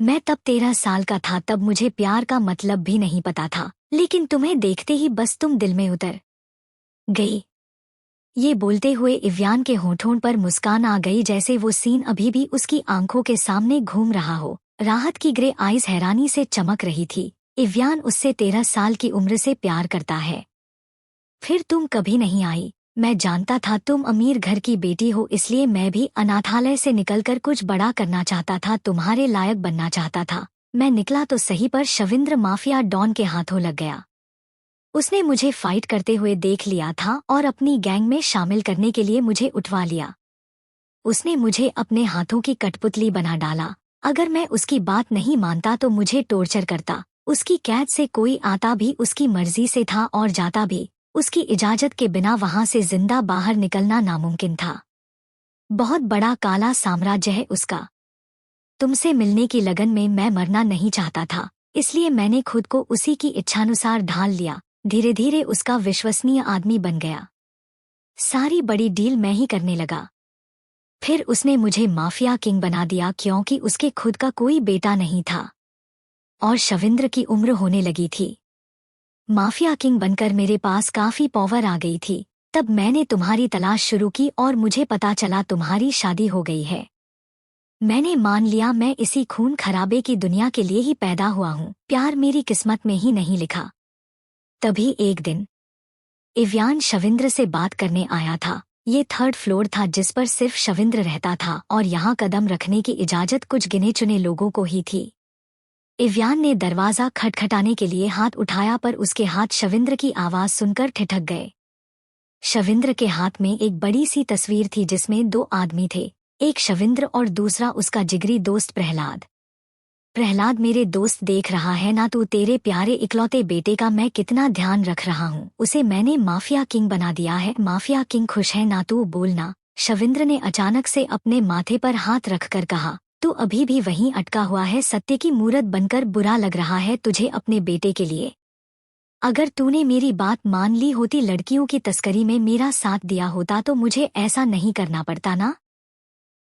मैं तब 13 साल का था। तब मुझे प्यार का मतलब भी नहीं पता था, लेकिन तुम्हें देखते ही बस तुम दिल में उतर गई। ये बोलते हुए इव्यान के होठों पर मुस्कान आ गई, जैसे वो सीन अभी भी उसकी आंखों के सामने घूम रहा हो। राहत की ग्रे आईज हैरानी से चमक रही थी। इव्यान उससे 13 साल की उम्र से प्यार करता है, फिर तुम कभी नहीं आई। मैं जानता था तुम अमीर घर की बेटी हो, इसलिए मैं भी अनाथालय से निकलकर कुछ बड़ा करना चाहता था, तुम्हारे लायक बनना चाहता था। मैं निकला तो सही, पर शविंद्र माफिया डॉन के हाथों लग गया। उसने मुझे फाइट करते हुए देख लिया था और अपनी गैंग में शामिल करने के लिए मुझे उठवा लिया। उसने मुझे अपने हाथों की कठपुतली बना डाला। अगर मैं उसकी बात नहीं मानता तो मुझे टॉर्चर करता। उसकी कैद से कोई आता भी उसकी मर्जी से था और जाता भी उसकी इजाजत के बिना। वहां से जिंदा बाहर निकलना नामुमकिन था। बहुत बड़ा काला साम्राज्य है उसका। तुमसे मिलने की लगन में मैं मरना नहीं चाहता था, इसलिए मैंने खुद को उसी की इच्छानुसार ढाल लिया। धीरे धीरे उसका विश्वसनीय आदमी बन गया। सारी बड़ी डील मैं ही करने लगा। फिर उसने मुझे माफिया किंग बना दिया, क्योंकि उसके खुद का कोई बेटा नहीं था और शविंद्र की उम्र होने लगी थी। माफिया किंग बनकर मेरे पास काफी पावर आ गई थी। तब मैंने तुम्हारी तलाश शुरू की और मुझे पता चला तुम्हारी शादी हो गई है। मैंने मान लिया मैं इसी खून खराबे की दुनिया के लिए ही पैदा हुआ हूँ। प्यार मेरी किस्मत में ही नहीं लिखा। तभी एक दिन इव्यान शविंद्र से बात करने आया था। ये 3rd फ्लोर था जिस पर सिर्फ शविंद्र रहता था और यहाँ कदम रखने की इजाजत कुछ गिने चुने लोगों को ही थी। इव्यान ने दरवाजा खटखटाने के लिए हाथ उठाया, पर उसके हाथ शविंद्र की आवाज सुनकर ठिठक गए। शविंद्र के हाथ में एक बड़ी सी तस्वीर थी जिसमें 2 आदमी थे, एक शविंद्र और दूसरा उसका जिगरी दोस्त प्रहलाद। प्रहलाद, मेरे दोस्त देख रहा है ना तू तेरे प्यारे इकलौते बेटे का मैं कितना ध्यान रख रहा हूँ। उसे मैंने माफिया किंग बना दिया है। माफिया किंग खुश है ना तू बोलना। शविंद्र ने अचानक से अपने माथे पर हाथ रखकर कहा, तू अभी भी वहीं अटका हुआ है। सत्य की मूरत बनकर बुरा लग रहा है तुझे अपने बेटे के लिए। अगर तूने मेरी बात मान ली होती, लड़कियों की तस्करी में मेरा साथ दिया होता, तो मुझे ऐसा नहीं करना पड़ता ना।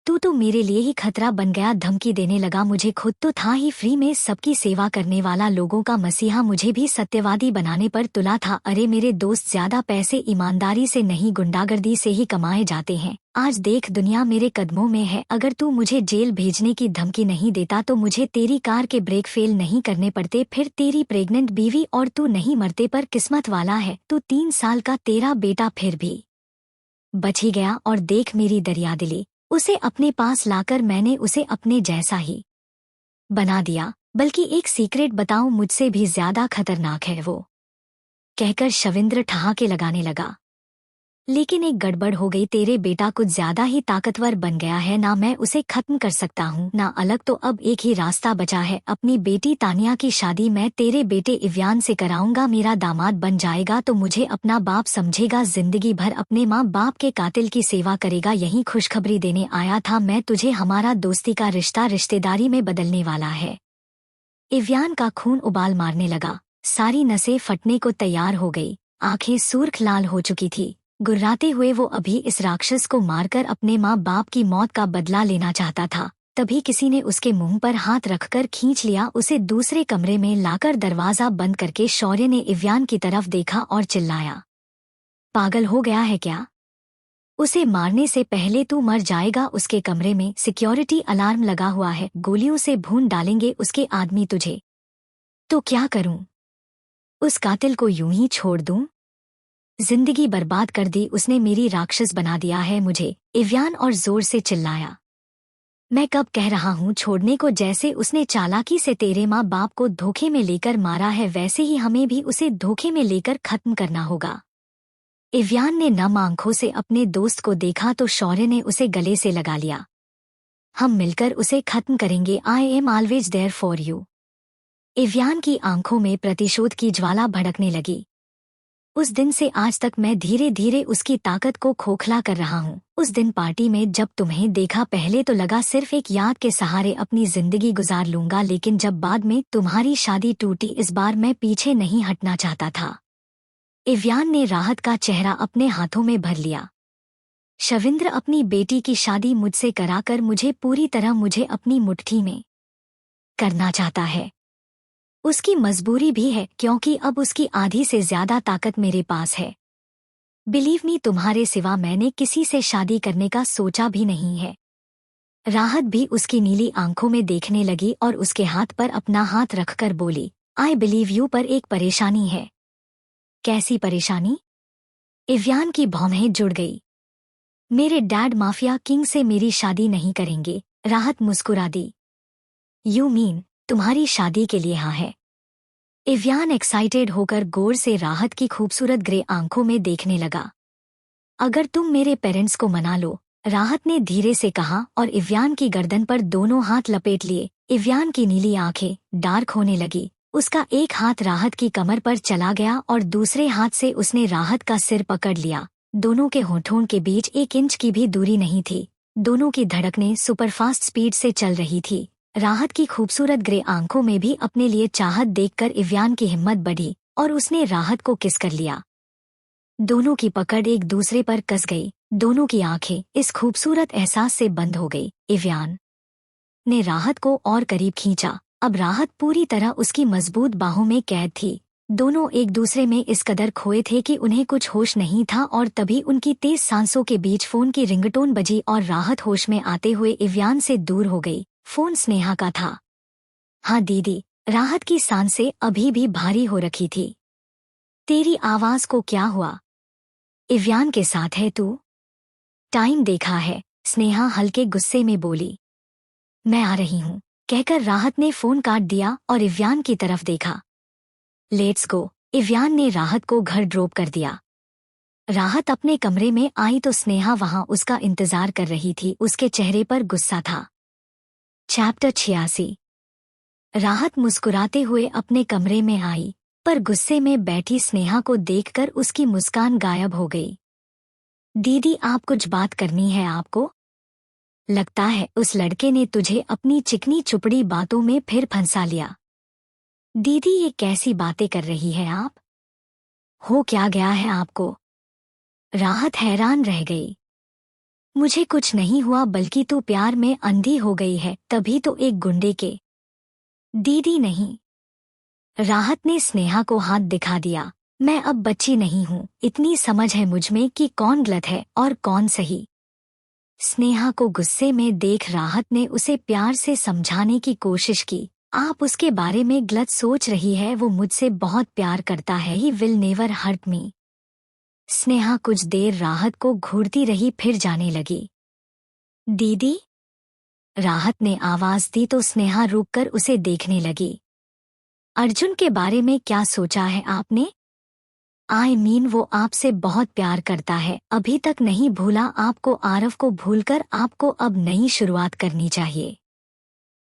तू तो मेरे लिए ही खतरा बन गया, धमकी देने लगा। मुझे खुद तो था ही फ्री में सबकी सेवा करने वाला, लोगों का मसीहा। मुझे भी सत्यवादी बनाने पर तुला था। अरे मेरे दोस्त, ज्यादा पैसे ईमानदारी से नहीं गुंडागर्दी से ही कमाए जाते हैं। आज देख दुनिया मेरे कदमों में है। अगर तू मुझे जेल भेजने की धमकी नहीं देता तो मुझे तेरी कार के ब्रेक फेल नहीं करने पड़ते। फिर तेरी प्रेग्नेंट बीवी और तू नहीं मरते। पर किस्मत वाला है तू, 3 साल का तेरा बेटा फिर भी बच ही गया। और देख मेरी दरियादिली, उसे अपने पास लाकर मैंने उसे अपने जैसा ही बना दिया। बल्कि एक सीक्रेट बताऊं, मुझसे भी ज्यादा खतरनाक है वो। कहकर शविंद्र ठहाके लगाने लगा। लेकिन एक गड़बड़ हो गई, तेरे बेटा कुछ ज्यादा ही ताकतवर बन गया है ना। मैं उसे खत्म कर सकता हूँ ना अलग। तो अब एक ही रास्ता बचा है, अपनी बेटी तानिया की शादी मैं तेरे बेटे इव्यान से कराऊंगा। मेरा दामाद बन जाएगा तो मुझे अपना बाप समझेगा, जिंदगी भर अपने माँ बाप के कातिल की सेवा करेगा। यही खुशखबरी देने आया था मैं तुझे। हमारा दोस्ती का रिश्ता रिश्तेदारी में बदलने वाला है। इव्यान का खून उबाल मारने लगा, सारी नसें फटने को तैयार हो गई, आंखें सुर्ख लाल हो चुकी थी। गुर्राते हुए वो अभी इस राक्षस को मारकर अपने माँ बाप की मौत का बदला लेना चाहता था। तभी किसी ने उसके मुंह पर हाथ रखकर खींच लिया। उसे दूसरे कमरे में लाकर दरवाजा बंद करके शौर्य ने इव्यान की तरफ देखा और चिल्लाया, पागल हो गया है क्या? उसे मारने से पहले तू मर जाएगा। उसके कमरे में सिक्योरिटी अलार्म लगा हुआ है, गोलियों से भून डालेंगे उसके आदमी तुझे। तो क्या करूं? उस कातिल को यूं ही छोड़ दूं? जिंदगी बर्बाद कर दी उसने, मेरी राक्षस बना दिया है मुझे। इव्यान और जोर से चिल्लाया। मैं कब कह रहा हूँ छोड़ने को। जैसे उसने चालाकी से तेरे माँ बाप को धोखे में लेकर मारा है, वैसे ही हमें भी उसे धोखे में लेकर खत्म करना होगा। इव्यान ने नम आंखों से अपने दोस्त को देखा तो शौर्य ने उसे गले से लगा लिया। हम मिलकर उसे खत्म करेंगे। I am always there for you. Ivyan की आंखों में प्रतिशोध की ज्वाला भड़कने लगी। उस दिन से आज तक मैं धीरे धीरे उसकी ताकत को खोखला कर रहा हूँ। उस दिन पार्टी में जब तुम्हें देखा, पहले तो लगा सिर्फ एक याद के सहारे अपनी जिंदगी गुजार लूंगा, लेकिन जब बाद में तुम्हारी शादी टूटी, इस बार मैं पीछे नहीं हटना चाहता था। इव्यान ने राहत का चेहरा अपने हाथों में भर लिया। शविंद्र अपनी बेटी की शादी मुझसे कराकर मुझे पूरी तरह मुझे अपनी मुट्ठी में करना चाहता है। उसकी मजबूरी भी है, क्योंकि अब उसकी आधी से ज्यादा ताकत मेरे पास है। बिलीव मी, तुम्हारे सिवा मैंने किसी से शादी करने का सोचा भी नहीं है। राहत भी उसकी नीली आंखों में देखने लगी और उसके हाथ पर अपना हाथ रखकर बोली, आई बिलीव यू, पर एक परेशानी है। कैसी परेशानी? इव्यान की भौहें जुड़ गई। मेरे डैड माफिया किंग से मेरी शादी नहीं करेंगे, राहत मुस्कुरा दी। यू मीन तुम्हारी शादी के लिए हाँ है? इव्यान एक्साइटेड होकर गौर से राहत की खूबसूरत ग्रे आंखों में देखने लगा। अगर तुम मेरे पेरेंट्स को मना लो, राहत ने धीरे से कहा और इव्यान की गर्दन पर दोनों हाथ लपेट लिए। इव्यान की नीली आंखें डार्क होने लगी। उसका एक हाथ राहत की कमर पर चला गया और दूसरे हाथ से उसने राहत का सिर पकड़ लिया। दोनों के होठों के बीच 1 इंच की भी दूरी नहीं थी। दोनों की धड़कनें सुपरफास्ट स्पीड से चल रही थी। राहत की खूबसूरत ग्रे आंखों में भी अपने लिए चाहत देखकर इव्यान की हिम्मत बढ़ी और उसने राहत को किस कर लिया। दोनों की पकड़ एक दूसरे पर कस गई। दोनों की आंखें इस खूबसूरत एहसास से बंद हो गई। इव्यान ने राहत को और करीब खींचा। अब राहत पूरी तरह उसकी मजबूत बाहों में कैद थी। दोनों एक दूसरे में इस कदर खोए थे कि उन्हें कुछ होश नहीं था और तभी उनकी तेज सांसों के बीच फोन की रिंगटोन बजी और राहत होश में आते हुए इव्यान से दूर हो गई। फोन स्नेहा का था। हाँ दीदी, राहत की सांसें अभी भी भारी हो रखी थी। तेरी आवाज को क्या हुआ? इव्यान के साथ है तू? टाइम देखा है, स्नेहा हल्के गुस्से में बोली। मैं आ रही हूँ, कहकर राहत ने फोन काट दिया और इव्यान की तरफ देखा। लेट्स गो, इव्यान ने राहत को घर ड्रॉप कर दिया। राहत अपने कमरे में आई तो स्नेहा वहां उसका इंतजार कर रही थी। उसके चेहरे पर गुस्सा था। चैप्टर 86। राहत मुस्कुराते हुए अपने कमरे में आई, पर गुस्से में बैठी स्नेहा को देखकर उसकी मुस्कान गायब हो गई। दीदी, आप कुछ बात करनी है आपको? लगता है उस लड़के ने तुझे अपनी चिकनी चुपड़ी बातों में फिर फंसा लिया। दीदी, ये कैसी बातें कर रही है आप? हो क्या गया है आपको? राहत हैरान रह गई। मुझे कुछ नहीं हुआ, बल्कि तू प्यार में अंधी हो गई है, तभी तो एक गुंडे के। दीदी नहीं। राहत ने स्नेहा को हाथ दिखा दिया। मैं अब बच्ची नहीं हूँ, इतनी समझ है मुझमें कि कौन गलत है और कौन सही। स्नेहा को गुस्से में देख राहत ने उसे प्यार से समझाने की कोशिश की। आप उसके बारे में गलत सोच रही है, वो मुझसे बहुत प्यार करता है। He will never hurt me. Sneha कुछ देर राहत को घूरती रही, फिर जाने लगी। दीदी, राहत ने आवाज दी तो स्नेहा रुककर उसे देखने लगी। अर्जुन के बारे में क्या सोचा है आपने? आई मीन वो आपसे बहुत प्यार करता है, अभी तक नहीं भूला आपको। आरव को भूलकर आपको अब नई शुरुआत करनी चाहिए।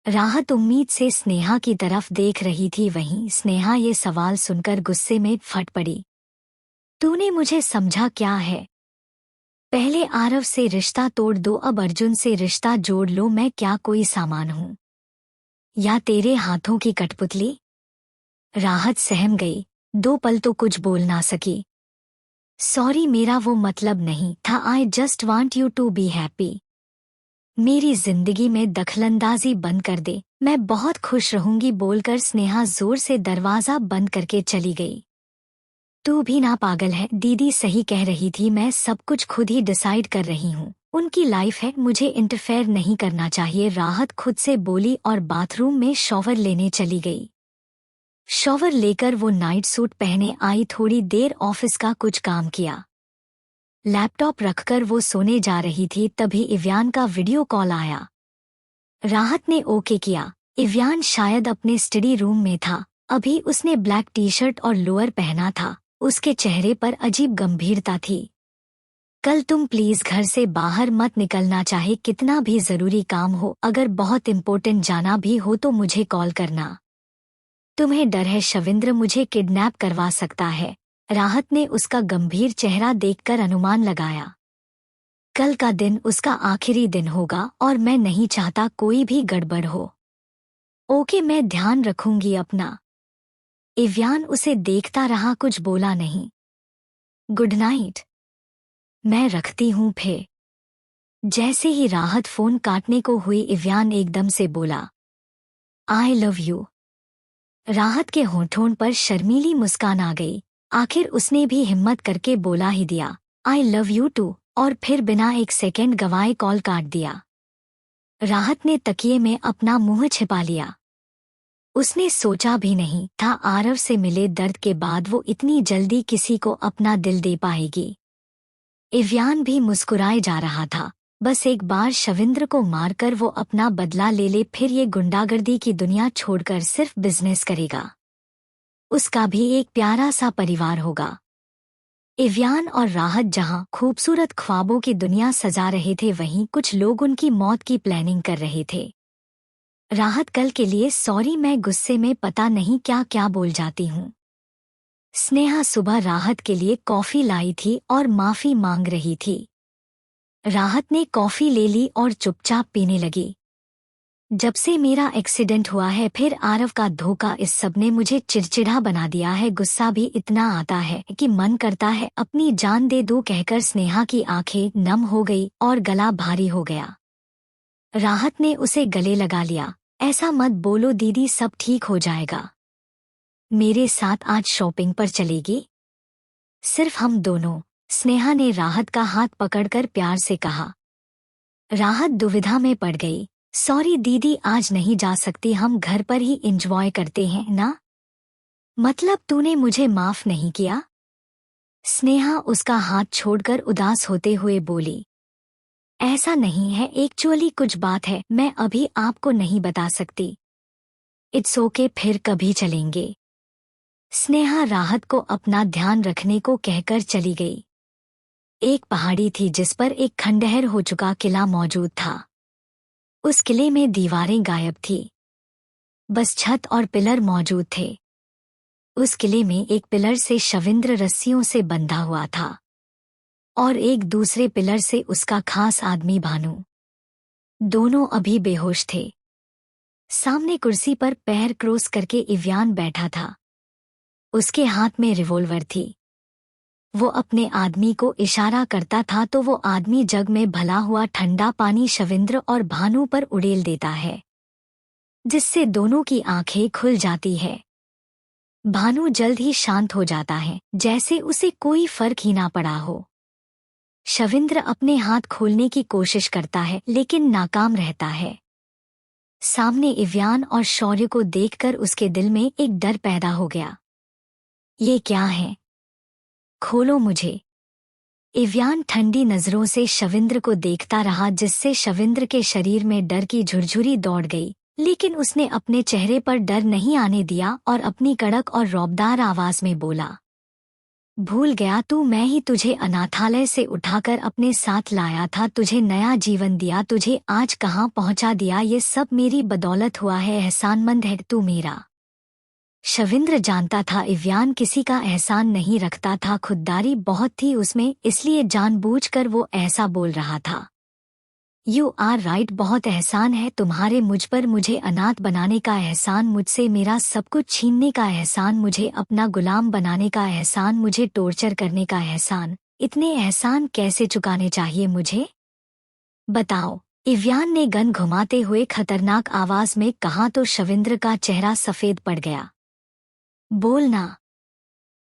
राहत उम्मीद से स्नेहा की तरफ देख रही थी, वहीं स्नेहा ये सवाल सुनकर गुस्से में फट पड़ी। तूने मुझे समझा क्या है? पहले आरव से रिश्ता तोड़ दो, अब अर्जुन से रिश्ता जोड़ लो। मैं क्या कोई सामान हूँ या तेरे हाथों की कठपुतली? राहत सहम गई। 2 पल तो कुछ बोल ना सकी। सॉरी, मेरा वो मतलब नहीं था। I just want you to be happy. मेरी जिंदगी में दखलंदाजी बंद कर दे, मैं बहुत खुश रहूंगी, बोलकर स्नेहा जोर से दरवाजा बंद करके चली गई। तू भी ना पागल है? दीदी सही कह रही थी, मैं सब कुछ खुद ही डिसाइड कर रही हूँ। उनकी लाइफ है, मुझे इंटरफेयर नहीं करना चाहिए, राहत खुद से बोली और बाथरूम में शॉवर लेने चली गई। शॉवर लेकर वो नाइट सूट पहने आई। थोड़ी देर ऑफिस का कुछ काम किया। लैपटॉप रखकर वो सोने जा रही थी, तभी इव्यान का वीडियो कॉल आया। राहत ने ओके किया। इव्यान शायद अपने स्टडी रूम में था। अभी उसने ब्लैक टी शर्ट और लोअर पहना था। उसके चेहरे पर अजीब गंभीरता थी। कल तुम प्लीज घर से बाहर मत निकलना, चाहे कितना भी जरूरी काम हो। अगर बहुत इम्पोर्टेंट जाना भी हो तो मुझे कॉल करना। तुम्हें डर है शविंद्र मुझे किडनैप करवा सकता है? राहत ने उसका गंभीर चेहरा देखकर अनुमान लगाया। कल का दिन उसका आखिरी दिन होगा और मैं नहीं चाहता कोई भी गड़बड़ हो। ओके, मैं ध्यान रखूंगी अपना। इव्यान उसे देखता रहा, कुछ बोला नहीं। Good night. मैं रखती हूँ फिर। जैसे ही राहत फोन काटने को हुई, इव्यान एकदम से बोला, आई लव यू। राहत के होठों पर शर्मीली मुस्कान आ गई। आखिर उसने भी हिम्मत करके बोला ही दिया, आई लव यू टू, और फिर बिना एक सेकेंड गवाए कॉल काट दिया। राहत ने तकिए में अपना मुंह छिपा लिया। उसने सोचा भी नहीं था आरव से मिले दर्द के बाद वो इतनी जल्दी किसी को अपना दिल दे पाएगी। इव्यान भी मुस्कुराए जा रहा था। बस एक बार शविंद्र को मारकर वो अपना बदला ले ले, फिर ये गुंडागर्दी की दुनिया छोड़कर सिर्फ बिजनेस करेगा। उसका भी एक प्यारा सा परिवार होगा। इव्यान और राहत जहां खूबसूरत ख्वाबों की दुनिया सजा रहे थे, वहीं कुछ लोग उनकी मौत की प्लानिंग कर रहे थे। राहत कल के लिए सॉरी, मैं गुस्से में पता नहीं क्या क्या बोल जाती हूँ। स्नेहा सुबह राहत के लिए कॉफी लाई थी और माफी मांग रही थी। राहत ने कॉफी ले ली और चुपचाप पीने लगी। जब से मेरा एक्सीडेंट हुआ है, फिर आरव का धोखा, इस सब ने मुझे चिड़चिड़ा बना दिया है। गुस्सा भी इतना आता है कि मन करता है अपनी जान दे दूं। कहकर स्नेहा की आंखें नम हो गई और गला भारी हो गया। राहत ने उसे गले लगा लिया। ऐसा मत बोलो दीदी, सब ठीक हो जाएगा। मेरे साथ आज शॉपिंग पर चलेगी? सिर्फ हम दोनों। स्नेहा ने राहत का हाथ पकड़कर प्यार से कहा। राहत दुविधा में पड़ गई। सॉरी दीदी, आज नहीं जा सकती, हम घर पर ही एंजॉय करते हैं ना। मतलब तूने मुझे माफ नहीं किया? स्नेहा उसका हाथ छोड़कर उदास होते हुए बोली। ऐसा नहीं है, एक्चुअली कुछ बात है, मैं अभी आपको नहीं बता सकती। इट्स ओके, फिर कभी चलेंगे। स्नेहा राहत को अपना ध्यान रखने को कहकर चली गई। एक पहाड़ी थी जिस पर एक खंडहर हो चुका किला मौजूद था। उस किले में दीवारें गायब थी, बस छत और पिलर मौजूद थे। उस किले में एक पिलर से शविंद्र रस्सियों से बंधा हुआ था और एक दूसरे पिलर से उसका खास आदमी भानु। दोनों अभी बेहोश थे। सामने कुर्सी पर पैर क्रॉस करके इव्यान बैठा था। उसके हाथ में रिवॉल्वर थी। वो अपने आदमी को इशारा करता था तो वो आदमी जग में भला हुआ ठंडा पानी शविंद्र और भानु पर उड़ेल देता है, जिससे दोनों की आंखें खुल जाती है। भानु जल्द ही शांत हो जाता है, जैसे उसे कोई फर्क ही ना पड़ा हो। शविंद्र अपने हाथ खोलने की कोशिश करता है लेकिन नाकाम रहता है। सामने इव्यान और शौर्य को देखकर उसके दिल में एक डर पैदा हो गया। ये क्या है? खोलो मुझे। इव्यान ठंडी नजरों से शविंद्र को देखता रहा, जिससे शविंद्र के शरीर में डर की झुरझुरी दौड़ गई, लेकिन उसने अपने चेहरे पर डर नहीं आने दिया और अपनी कड़क और रौबदार आवाज में बोला, भूल गया तू, मैं ही तुझे अनाथालय से उठाकर अपने साथ लाया था, तुझे नया जीवन दिया, तुझे आज कहाँ पहुँचा दिया, ये सब मेरी बदौलत हुआ है, एहसानमंद है तू मेरा। शविंद्र जानता था इव्यान किसी का एहसान नहीं रखता था, खुददारी बहुत थी उसमें, इसलिए जानबूझकर वो ऐसा बोल रहा था। यू आर राइट, बहुत एहसान है तुम्हारे मुझ पर, मुझे अनाथ बनाने का एहसान, मुझसे मेरा सब कुछ छीनने का एहसान, मुझे अपना गुलाम बनाने का एहसान, मुझे टॉर्चर करने का एहसान। इतने एहसान कैसे चुकाने चाहिए मुझे? बताओ, इव्यान ने गन घुमाते हुए खतरनाक आवाज में कहा तो शविंद्र का चेहरा सफेद पड़ गया। बोलना,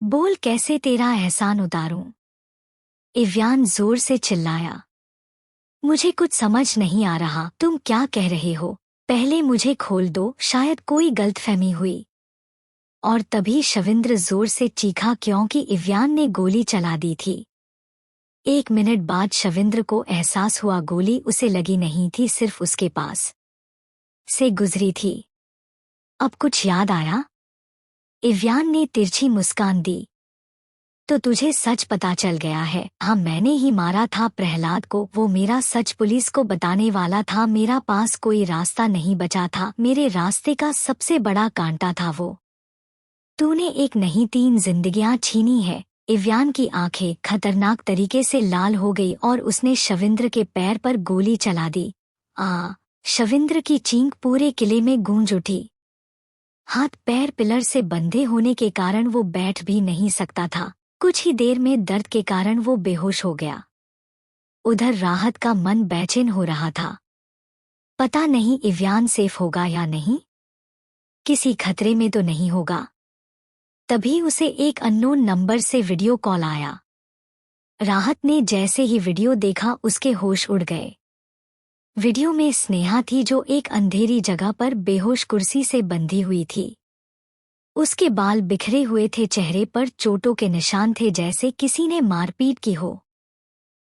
बोल, कैसे तेरा एहसान उतारूं? इव्यान जोर से चिल्लाया। मुझे कुछ समझ नहीं आ रहा, तुम क्या कह रहे हो? पहले मुझे खोल दो, शायद कोई गलतफहमी हुई। और तभी शविंद्र जोर से चीखा क्योंकि इव्यान ने गोली चला दी थी। 1 मिनट बाद शविंद्र को एहसास हुआ गोली उसे लगी नहीं थी, सिर्फ उसके पास से गुजरी थी। अब कुछ याद आया? इव्यान ने तिरछी मुस्कान दी। तो तुझे सच पता चल गया है? हाँ, मैंने ही मारा था प्रहलाद को, वो मेरा सच पुलिस को बताने वाला था, मेरा पास कोई रास्ता नहीं बचा था, मेरे रास्ते का सबसे बड़ा कांटा था वो। तूने एक नहीं 3 जिंदगियां छीनी है। इव्यान की आंखें खतरनाक तरीके से लाल हो गई और उसने शविंद्र के पैर पर गोली चला दी। शविंद्र की चीख पूरे किले में गूंज उठी। हाथ पैर पिलर से बंधे होने के कारण वो बैठ भी नहीं सकता था। कुछ ही देर में दर्द के कारण वो बेहोश हो गया। उधर राहत का मन बेचैन हो रहा था। पता नहीं इव्यान सेफ होगा या नहीं, किसी खतरे में तो नहीं होगा। तभी उसे एक अननोन नंबर से वीडियो कॉल आया। राहत ने जैसे ही वीडियो देखा उसके होश उड़ गए। वीडियो में स्नेहा थी जो एक अंधेरी जगह पर बेहोश कुर्सी से बंधी हुई थी। उसके बाल बिखरे हुए थे, चेहरे पर चोटों के निशान थे, जैसे किसी ने मारपीट की हो।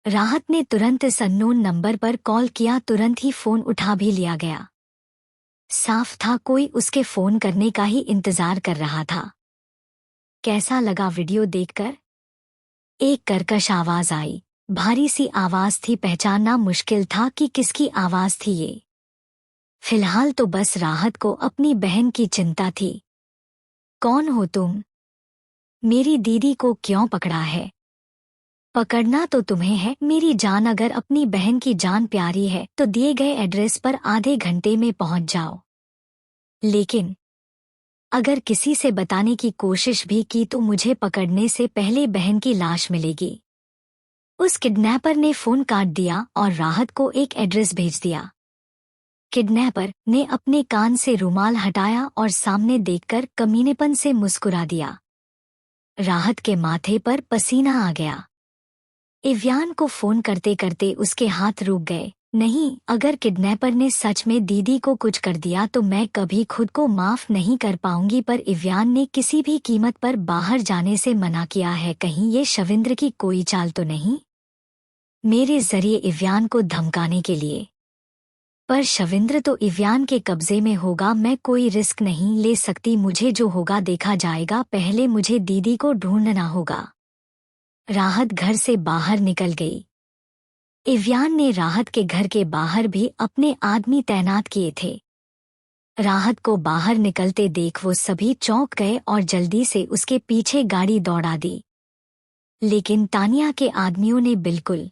राहत ने तुरंत इस अननोन नंबर पर कॉल किया, तुरंत ही फोन उठा भी लिया गया। साफ था कोई उसके फोन करने का ही इंतजार कर रहा था। कैसा लगा वीडियो देखकर? एक कर्कश आवाज आई, भारी सी आवाज थी, पहचानना मुश्किल था कि किसकी आवाज थी ये। फिलहाल तो बस राहत को अपनी बहन की चिंता थी। कौन हो तुम? मेरी दीदी को क्यों पकड़ा है? पकड़ना तो तुम्हें है मेरी जान, अगर अपनी बहन की जान प्यारी है तो दिए गए एड्रेस पर आधे घंटे में पहुंच जाओ। लेकिन अगर किसी से बताने की कोशिश भी की तो मुझे पकड़ने से पहले बहन की लाश मिलेगी। उस किडनैपर ने फोन काट दिया और राहत को एक एड्रेस भेज दिया। किडनैपर ने अपने कान से रुमाल हटाया और सामने देखकर कमीनेपन से मुस्कुरा दिया। राहत के माथे पर पसीना आ गया। इव्यान को फोन करते करते उसके हाथ रुक गए। नहीं, अगर किडनैपर ने सच में दीदी को कुछ कर दिया तो मैं कभी खुद को माफ नहीं कर पाऊंगी, पर इव्यान ने किसी भी कीमत पर बाहर जाने से मना किया है। कहीं ये शविंद्र की कोई चाल तो नहीं, मेरे जरिए इव्यान को धमकाने के लिए? पर शविंद्र तो इव्यान के कब्जे में होगा, मैं कोई रिस्क नहीं ले सकती। मुझे जो होगा देखा जाएगा, पहले मुझे दीदी को ढूंढना होगा। राहत घर से बाहर निकल गई। इव्यान ने राहत के घर के बाहर भी अपने आदमी तैनात किए थे। राहत को बाहर निकलते देख वो सभी चौंक गए और जल्दी से उसके पीछे गाड़ी दौड़ा दी। लेकिन तानिया के आदमियों ने बिल्कुल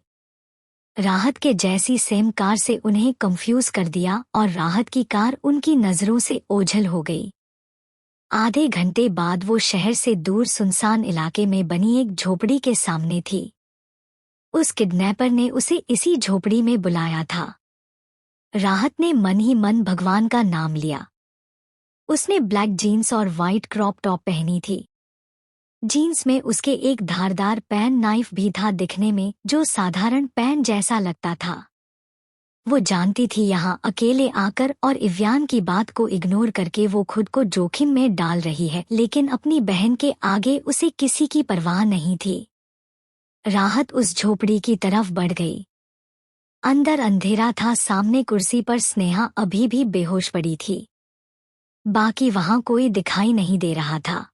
राहत के जैसी सेम कार से उन्हें कंफ्यूज कर दिया और राहत की कार उनकी नजरों से ओझल हो गई। आधे घंटे बाद वो शहर से दूर सुनसान इलाके में बनी एक झोपड़ी के सामने थी। उस किडनैपर ने उसे इसी झोपड़ी में बुलाया था। राहत ने मन ही मन भगवान का नाम लिया। उसने ब्लैक जीन्स और वाइट क्रॉप टॉप पहनी थी। जीन्स में उसके एक धारदार पेन नाइफ भी था दिखने में, जो साधारण पेन जैसा लगता था। वो जानती थी यहाँ अकेले आकर और इव्यान की बात को इग्नोर करके वो खुद को जोखिम में डाल रही है, लेकिन अपनी बहन के आगे उसे किसी की परवाह नहीं थी। राहत उस झोपड़ी की तरफ बढ़ गई। अंदर अंधेरा था। सामने कुर्सी पर स्नेहा अभी भी बेहोश पड़ी थी। बाकी वहां कोई दिखाई नहीं दे रहा था।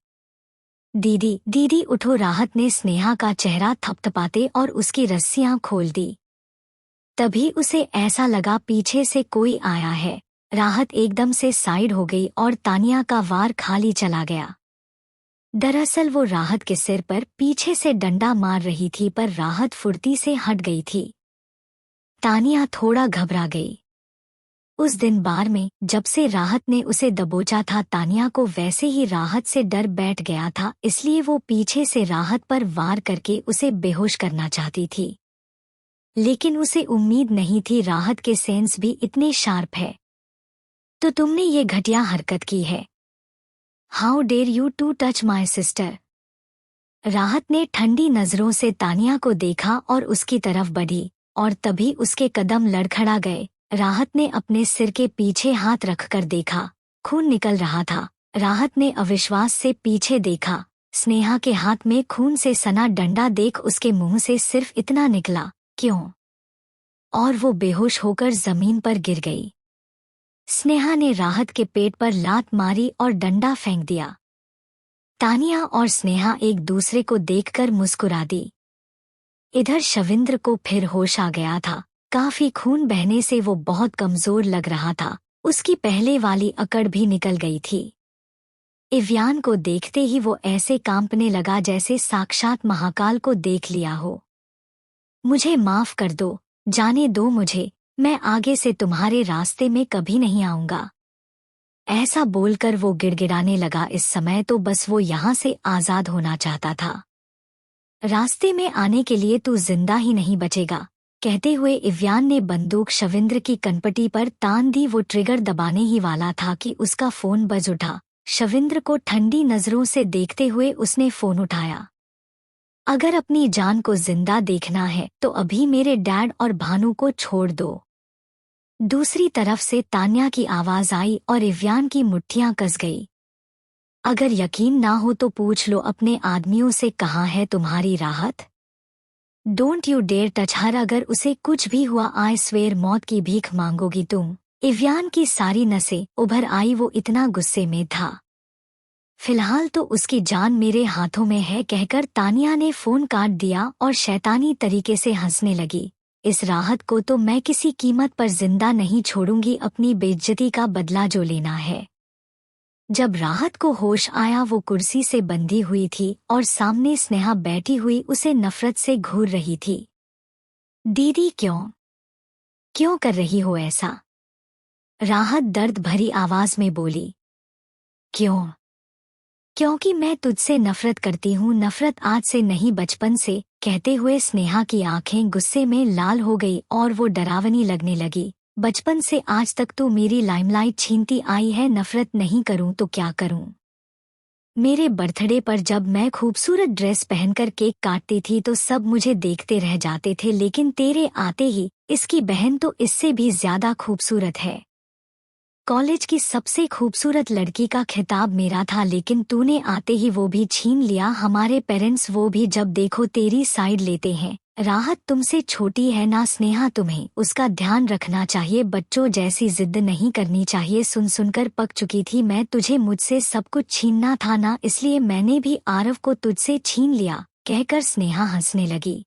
दीदी, दीदी उठो! राहत ने स्नेहा का चेहरा थपथपाते और उसकी रस्सियां खोल दी। तभी उसे ऐसा लगा पीछे से कोई आया है। राहत एकदम से साइड हो गई और तानिया का वार खाली चला गया। दरअसल वो राहत के सिर पर पीछे से डंडा मार रही थी, पर राहत फुर्ती से हट गई थी। तानिया थोड़ा घबरा गई। उस दिन बार में जब से राहत ने उसे दबोचा था, तानिया को वैसे ही राहत से डर बैठ गया था, इसलिए वो पीछे से राहत पर वार करके उसे बेहोश करना चाहती थी। लेकिन उसे उम्मीद नहीं थी राहत के सेंस भी इतने शार्प है। तो तुमने ये घटिया हरकत की है। How dare you to touch my sister? Rahat ने ठंडी नजरों से तानिया को देखा और उसकी तरफ बढ़ी, और तभी उसके कदम लड़खड़ा गए। राहत ने अपने सिर के पीछे हाथ रखकर देखा, खून निकल रहा था। राहत ने अविश्वास से पीछे देखा। स्नेहा के हाथ में खून से सना डंडा देख उसके मुंह से सिर्फ इतना निकला, क्यों? और वो बेहोश होकर जमीन पर गिर गई। स्नेहा ने राहत के पेट पर लात मारी और डंडा फेंक दिया। तानिया और स्नेहा एक दूसरे को देखकर मुस्कुरा दी। इधर शविंद्र को फिर होश आ गया था। काफी खून बहने से वो बहुत कमजोर लग रहा था। उसकी पहले वाली अकड़ भी निकल गई थी। इव्यान को देखते ही वो ऐसे कांपने लगा जैसे साक्षात महाकाल को देख लिया हो। मुझे माफ कर दो, जाने दो मुझे, मैं आगे से तुम्हारे रास्ते में कभी नहीं आऊंगा। ऐसा बोलकर वो गिड़गिड़ाने लगा। इस समय तो बस वो यहाँ से आजाद होना चाहता था। रास्ते में आने के लिए तू जिंदा ही नहीं बचेगा, कहते हुए इव्यान ने बंदूक शविंद्र की कनपटी पर तान दी। वो ट्रिगर दबाने ही वाला था कि उसका फोन बज उठा। शविंद्र को ठंडी नजरों से देखते हुए उसने फोन उठाया। अगर अपनी जान को जिंदा देखना है तो अभी मेरे डैड और भानु को छोड़ दो। दूसरी तरफ से तान्या की आवाज आई और इव्यान की मुट्ठियां कस गई। अगर यकीन ना हो तो पूछ लो अपने आदमियों से, कहाँ है तुम्हारी राहत? Don't you dare touch her, अगर उसे कुछ भी हुआ आई स्वेयर मौत की भीख मांगोगी तुम। इव्यान की सारी नसें उभर आई, वो इतना गुस्से में था। फिलहाल तो उसकी जान मेरे हाथों में है, कहकर तानिया ने फोन काट दिया और शैतानी तरीके से हंसने लगी। इस राहत को तो मैं किसी कीमत पर जिंदा नहीं छोड़ूंगी, अपनी बेइज्जती का बदला जो लेना है। जब राहत को होश आया वो कुर्सी से बंधी हुई थी और सामने स्नेहा बैठी हुई उसे नफरत से घूर रही थी। दीदी क्यों क्यों कर रही हो ऐसा? राहत दर्द भरी आवाज में बोली। क्यों? क्योंकि मैं तुझसे नफरत करती हूँ, नफरत आज से नहीं बचपन से, कहते हुए स्नेहा की आंखें गुस्से में लाल हो गई और वो डरावनी लगने लगी। बचपन से आज तक तू मेरी लाइमलाइट छीनती आई है, नफरत नहीं करूँ तो क्या करूँ? मेरे बर्थडे पर जब मैं खूबसूरत ड्रेस पहनकर केक काटती थी तो सब मुझे देखते रह जाते थे, लेकिन तेरे आते ही इसकी बहन तो इससे भी ज्यादा खूबसूरत है। कॉलेज की सबसे खूबसूरत लड़की का खिताब मेरा था, लेकिन तूने आते ही वो भी छीन लिया। हमारे पेरेंट्स वो भी जब देखो तेरी साइड लेते हैं। राहत तुमसे छोटी है ना स्नेहा, तुम्हें उसका ध्यान रखना चाहिए, बच्चों जैसी जिद नहीं करनी चाहिए। सुन सुनकर पक चुकी थी मैं, तुझे मुझसे सब कुछ छीनना था ना, इसलिए मैंने भी आरव को तुझसे छीन लिया, कहकर स्नेहा हंसने लगी।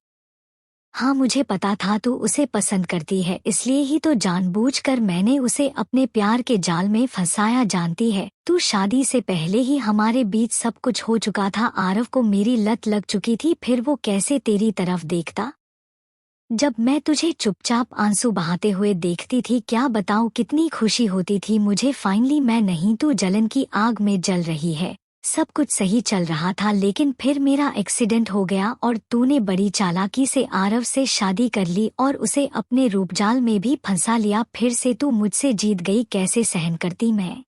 हाँ मुझे पता था तू उसे पसंद करती है, इसलिए ही तो जानबूझकर मैंने उसे अपने प्यार के जाल में फंसाया। जानती है तू, शादी से पहले ही हमारे बीच सब कुछ हो चुका था। आरव को मेरी लत लग चुकी थी, फिर वो कैसे तेरी तरफ देखता जब मैं तुझे चुपचाप आंसू बहाते हुए देखती थी। क्या बताऊँ कितनी खुशी होती थी मुझे, फाइनली मैं नहीं तू जलन की आग में जल रही है। सब कुछ सही चल रहा था, लेकिन फिर मेरा एक्सीडेंट हो गया और तूने बड़ी चालाकी से आरव से शादी कर ली और उसे अपने रूपजाल में भी फंसा लिया। फिर से तू मुझसे जीत गई, कैसे सहन करती मैं?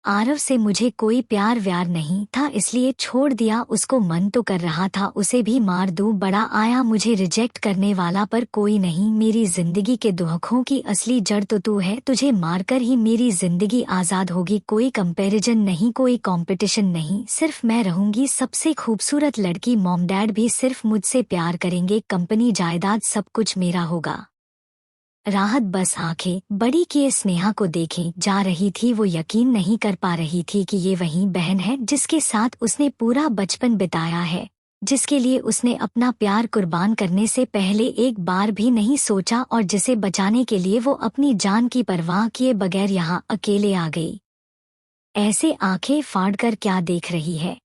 आरव से मुझे कोई प्यार व्यार नहीं था, इसलिए छोड़ दिया उसको। मन तो कर रहा था उसे भी मार दूं, बड़ा आया मुझे रिजेक्ट करने वाला, पर कोई नहीं। मेरी जिंदगी के दुखों की असली जड़ तो तू है, तुझे मारकर ही मेरी जिंदगी आजाद होगी। कोई कंपैरिजन नहीं, कोई कंपटीशन नहीं, सिर्फ मैं रहूंगी सबसे खूबसूरत लड़की। मॉम डैड भी सिर्फ मुझसे प्यार करेंगे, कंपनी जायदाद सब कुछ मेरा होगा। राहत बस आंखें बड़ी किए स्नेहा को देखे जा रही थी। वो यकीन नहीं कर पा रही थी कि ये वही बहन है जिसके साथ उसने पूरा बचपन बिताया है, जिसके लिए उसने अपना प्यार कुर्बान करने से पहले एक बार भी नहीं सोचा, और जिसे बचाने के लिए वो अपनी जान की परवाह किए बगैर यहाँ अकेले आ गई। ऐसे आंखें फाड़कर क्या देख रही है?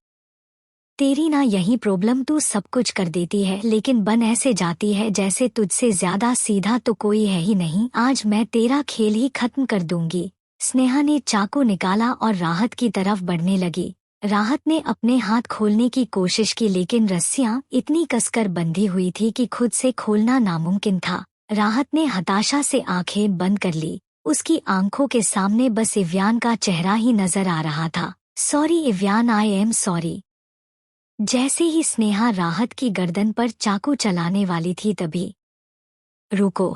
तेरी ना यही प्रॉब्लम, तू सब कुछ कर देती है लेकिन बन ऐसे जाती है जैसे तुझसे ज्यादा सीधा तो कोई है ही नहीं। आज मैं तेरा खेल ही खत्म कर दूंगी। स्नेहा ने चाकू निकाला और राहत की तरफ बढ़ने लगी। राहत ने अपने हाथ खोलने की कोशिश की, लेकिन रस्सियां इतनी कसकर बंधी हुई थी कि खुद से खोलना नामुमकिन था। राहत ने हताशा से आंखें बंद कर ली। उसकी आंखों के सामने बस इव्यान का चेहरा ही नजर आ रहा था। Sorry Ivyan, I am sorry. जैसे ही स्नेहा राहत की गर्दन पर चाकू चलाने वाली थी तभी रुको,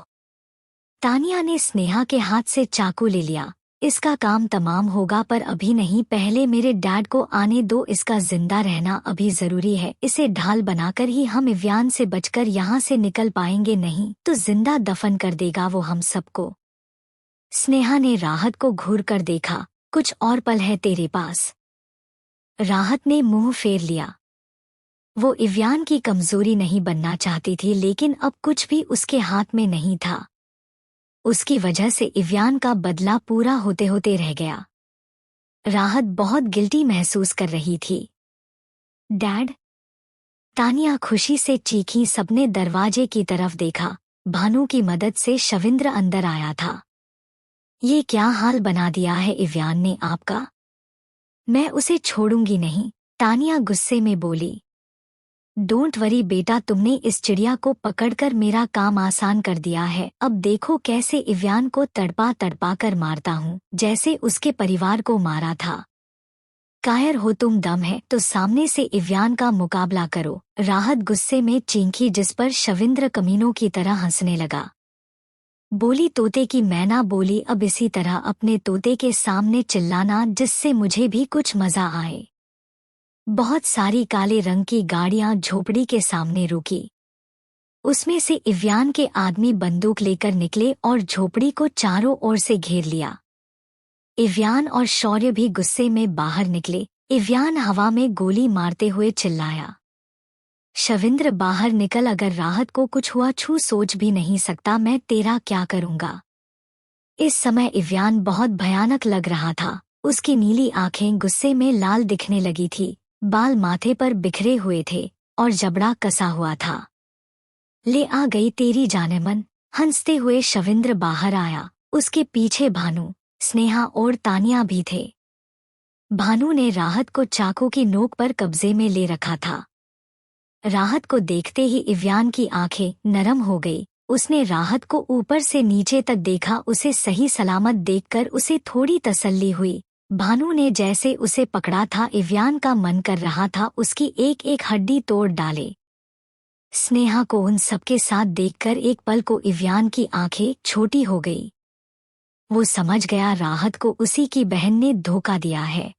तानिया ने स्नेहा के हाथ से चाकू ले लिया। इसका काम तमाम होगा, पर अभी नहीं, पहले मेरे डैड को आने दो। इसका जिंदा रहना अभी जरूरी है, इसे ढाल बनाकर ही हम इव्यान से बचकर यहाँ से निकल पाएंगे, नहीं तो जिंदा दफन कर देगा वो हम सबको। स्नेहा ने राहत को घूर कर देखा। कुछ और पल है तेरे पास? राहत ने मुंह फेर लिया। वो इव्यान की कमजोरी नहीं बनना चाहती थी, लेकिन अब कुछ भी उसके हाथ में नहीं था। उसकी वजह से इव्यान का बदला पूरा होते होते रह गया। राहत बहुत गिल्टी महसूस कर रही थी। डैड, तानिया खुशी से चीखी। सबने दरवाजे की तरफ देखा। भानु की मदद से शविंद्र अंदर आया था। ये क्या हाल बना दिया है इव्यान ने आपका? मैं उसे छोड़ूंगी नहीं, तानिया गुस्से में बोली। डोंट वरी बेटा, तुमने इस चिड़िया को पकड़कर मेरा काम आसान कर दिया है। अब देखो कैसे इव्यान को तड़पा तड़पा कर मारता हूँ, जैसे उसके परिवार को मारा था। कायर हो तुम, दम है तो सामने से इव्यान का मुकाबला करो। राहत गुस्से में चींखी, जिस पर शविंद्र कमीनों की तरह हंसने लगा। बोली तोते की मैना बोली, अब इसी तरह अपने तोते के सामने चिल्लाना जिससे मुझे भी कुछ मजा आए। बहुत सारी काले रंग की गाड़ियां झोपड़ी के सामने रुकी। उसमें से इव्यान के आदमी बंदूक लेकर निकले और झोपड़ी को चारों ओर से घेर लिया। इव्यान और शौर्य भी गुस्से में बाहर निकले। इव्यान हवा में गोली मारते हुए चिल्लाया, शविंद्र बाहर निकल, अगर राहत को कुछ हुआ छू सोच भी नहीं सकता मैं तेरा क्या करूंगा। इस समय इव्यान बहुत भयानक लग रहा था। उसकी नीली आंखें गुस्से में लाल दिखने लगी थी, बाल माथे पर बिखरे हुए थे और जबड़ा कसा हुआ था। ले आ गई तेरी जानेमन। हंसते हुए शविंद्र बाहर आया। उसके पीछे भानु, स्नेहा और तानिया भी थे। भानु ने राहत को चाकू की नोक पर कब्जे में ले रखा था। राहत को देखते ही इव्यान की आंखें नरम हो गई। उसने राहत को ऊपर से नीचे तक देखा। उसे सही सलामत देखकर उसे थोड़ी तसल्ली हुई। भानु ने जैसे उसे पकड़ा था, इव्यान का मन कर रहा था उसकी एक एक हड्डी तोड़ डाले। स्नेहा को उन सबके साथ देखकर एक पल को इव्यान की आंखें छोटी हो गई। वो समझ गया राहत को उसी की बहन ने धोखा दिया है।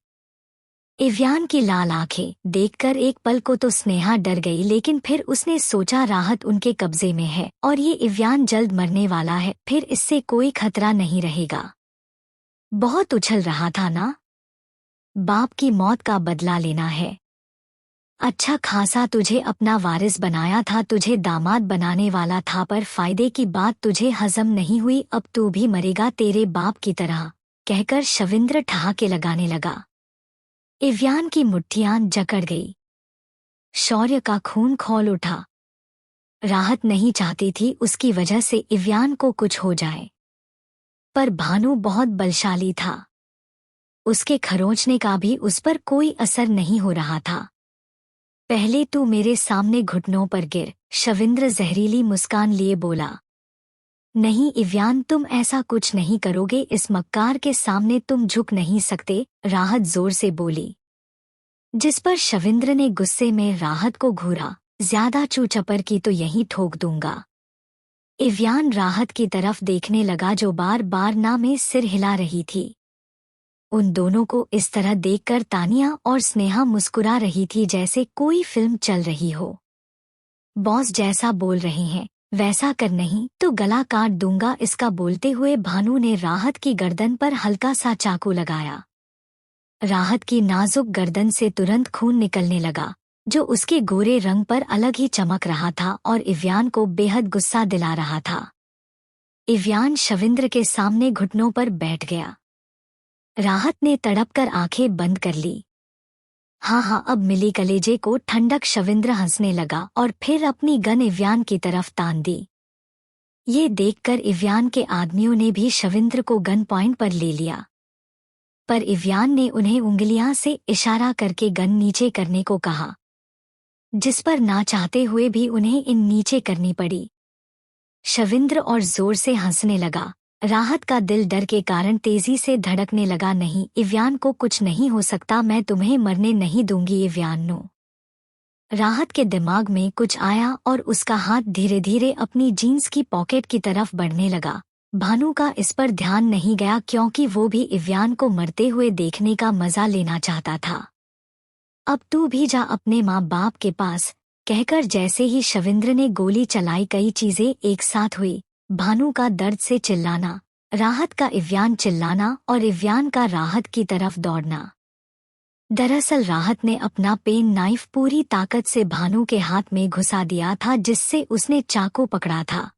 इव्यान की लाल आंखें देखकर एक पल को तो स्नेहा डर गई, लेकिन फिर उसने सोचा राहत उनके कब्जे में है और ये इव्यान जल्द मरने वाला है, फिर इससे कोई खतरा नहीं रहेगा। बहुत उछल रहा था ना, बाप की मौत का बदला लेना है। अच्छा खासा तुझे अपना वारिस बनाया था, तुझे दामाद बनाने वाला था, पर फायदे की बात तुझे हजम नहीं हुई। अब तू भी मरेगा तेरे बाप की तरह, कहकर शविंद्र ठहाके लगाने लगा। इव्यान की मुट्ठियां जकड़ गई। शौर्य का खून खौल उठा। राहत नहीं चाहती थी उसकी वजह से इव्यान को कुछ हो जाए, पर भानु बहुत बलशाली था। उसके खरोंचने का भी उस पर कोई असर नहीं हो रहा था। पहले तू मेरे सामने घुटनों पर गिर, शविंद्र जहरीली मुस्कान लिए बोला। नहीं इव्यान, तुम ऐसा कुछ नहीं करोगे, इस मक्कार के सामने तुम झुक नहीं सकते, राहत जोर से बोली। जिस पर शविंद्र ने गुस्से में राहत को घूरा, ज्यादा चूचपर की तो यहीं ठोक दूंगा। इव्यान राहत की तरफ देखने लगा जो बार बार ना में सिर हिला रही थी। उन दोनों को इस तरह देखकर तानिया और स्नेहा मुस्कुरा रही थी जैसे कोई फिल्म चल रही हो। बॉस जैसा बोल रहे हैं वैसा कर, नहीं तो गला काट दूंगा। इसका बोलते हुए भानु ने राहत की गर्दन पर हल्का सा चाकू लगाया। राहत की नाजुक गर्दन से तुरंत खून निकलने लगा, जो उसके गोरे रंग पर अलग ही चमक रहा था और इव्यान को बेहद गुस्सा दिला रहा था। इव्यान शविंद्र के सामने घुटनों पर बैठ गया। राहत ने तड़पकर आंखें बंद कर ली। हाँ, अब मिली कलेजे को ठंडक। शविंद्र हंसने लगा और फिर अपनी गन इव्यान की तरफ तान दी। ये देखकर इव्यान के आदमियों ने भी शविंद्र को गन पॉइंट पर ले लिया, पर इव्यान ने उन्हें उंगलियां से इशारा करके गन नीचे करने को कहा, जिस पर ना चाहते हुए भी उन्हें इन नीचे करनी पड़ी। शविंद्र और जोर से हंसने लगा। राहत का दिल डर के कारण तेजी से धड़कने लगा। नहीं इव्यान को कुछ नहीं हो सकता, मैं तुम्हें मरने नहीं दूंगी इव्यान नो। राहत के दिमाग में कुछ आया और उसका हाथ धीरे धीरे अपनी जीन्स की पॉकेट की तरफ बढ़ने लगा। भानु का इस पर ध्यान नहीं गया क्योंकि वो भी इव्यान को मरते हुए देखने का मजा लेना चाहता था। अब तू भी जा अपने माँ बाप के पास, कहकर जैसे ही शविंद्र ने गोली चलाई कई चीजें एक साथ हुई। भानु का दर्द से चिल्लाना, राहत का इव्यान चिल्लाना और इव्यान का राहत की तरफ दौड़ना। दरअसल राहत ने अपना पेन नाइफ पूरी ताकत से भानु के हाथ में घुसा दिया था, जिससे उसने चाकू पकड़ा था।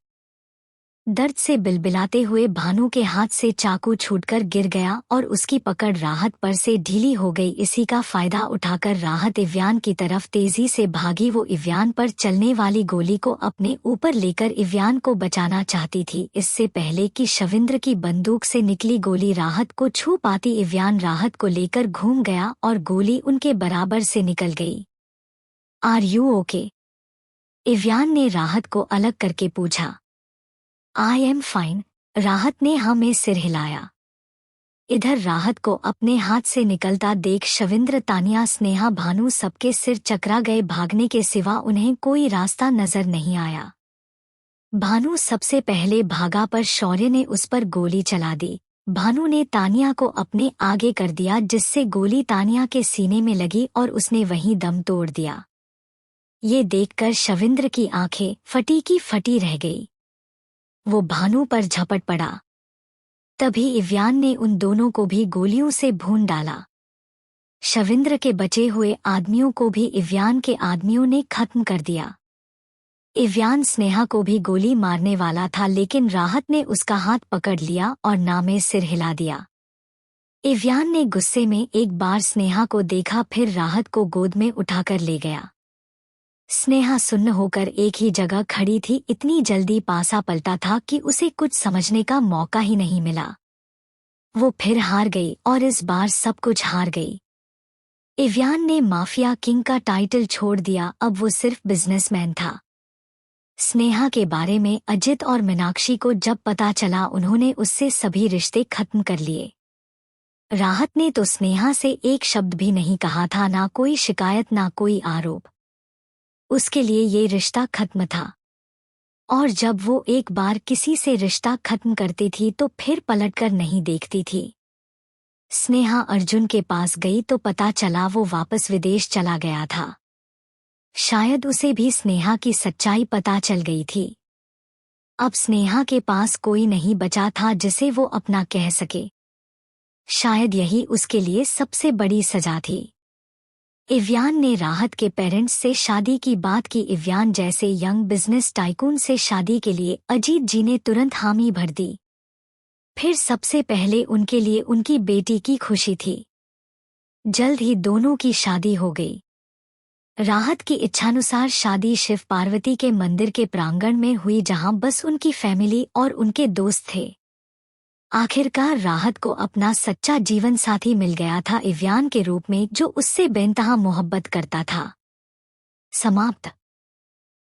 दर्द से बिलबिलाते हुए भानु के हाथ से चाकू छूटकर गिर गया और उसकी पकड़ राहत पर से ढीली हो गई। इसी का फायदा उठाकर राहत इव्यान की तरफ तेजी से भागी। वो इव्यान पर चलने वाली गोली को अपने ऊपर लेकर इव्यान को बचाना चाहती थी, इससे पहले कि शविंद्र की बंदूक से निकली गोली राहत को छू पाती। इव्यान राहत को लेकर घूम गया और गोली उनके बराबर से निकल गई। Are you okay? इव्यान ने राहत को अलग करके पूछा। आई एम फाइन, राहत ने हाँ में सिर हिलाया। इधर राहत को अपने हाथ से निकलता देख शविंद्र, तानिया, स्नेहा, भानु सबके सिर चकरा गए। भागने के सिवा उन्हें कोई रास्ता नजर नहीं आया। भानु सबसे पहले भागा पर शौर्य ने उस पर गोली चला दी। भानु ने तानिया को अपने आगे कर दिया, जिससे गोली तानिया के सीने में लगी और उसने वहीं दम तोड़ दिया। ये देखकर शविंद्र की आंखें फटी की फटी रह गई। वो भानु पर झपट पड़ा। तभी इव्यान ने उन दोनों को भी गोलियों से भून डाला। शविंद्र के बचे हुए आदमियों को भी इव्यान के आदमियों ने खत्म कर दिया। इव्यान स्नेहा को भी गोली मारने वाला था, लेकिन राहत ने उसका हाथ पकड़ लिया और नामे सिर हिला दिया। इव्यान ने गुस्से में एक बार स्नेहा को देखा, फिर राहत को गोद में उठाकर ले गया। स्नेहा सुन्न होकर एक ही जगह खड़ी थी। इतनी जल्दी पासा पलटा था कि उसे कुछ समझने का मौका ही नहीं मिला। वो फिर हार गई और इस बार सब कुछ हार गई। इव्यान ने माफिया किंग का टाइटल छोड़ दिया, अब वो सिर्फ बिजनेसमैन था। स्नेहा के बारे में अजित और मीनाक्षी को जब पता चला, उन्होंने उससे सभी रिश्ते खत्म कर लिए। राहत ने तो स्नेहा से एक शब्द भी नहीं कहा था, ना कोई शिकायत ना कोई आरोप। उसके लिए ये रिश्ता खत्म था। और जब वो एक बार किसी से रिश्ता खत्म करती थी तो फिर पलटकर नहीं देखती थी। स्नेहा अर्जुन के पास गई तो पता चला वो वापस विदेश चला गया था। शायद उसे भी स्नेहा की सच्चाई पता चल गई थी। अब स्नेहा के पास कोई नहीं बचा था जिसे वो अपना कह सके। शायद यही उसके लिए सबसे बड़ी सजा थी। इव्यान ने राहत के पेरेंट्स से शादी की बात की। इव्यान जैसे यंग बिजनेस टाइकून से शादी के लिए अजीत जी ने तुरंत हामी भर दी। फिर सबसे पहले उनके लिए उनकी बेटी की खुशी थी। जल्द ही दोनों की शादी हो गई। राहत की इच्छानुसार शादी शिव पार्वती के मंदिर के प्रांगण में हुई, जहां बस उनकी फैमिली और उनके दोस्त थे। आखिरकार राहत को अपना सच्चा जीवन साथी मिल गया था, इव्यान के रूप में, जो उससे बेइंतहा मोहब्बत करता था। समाप्त।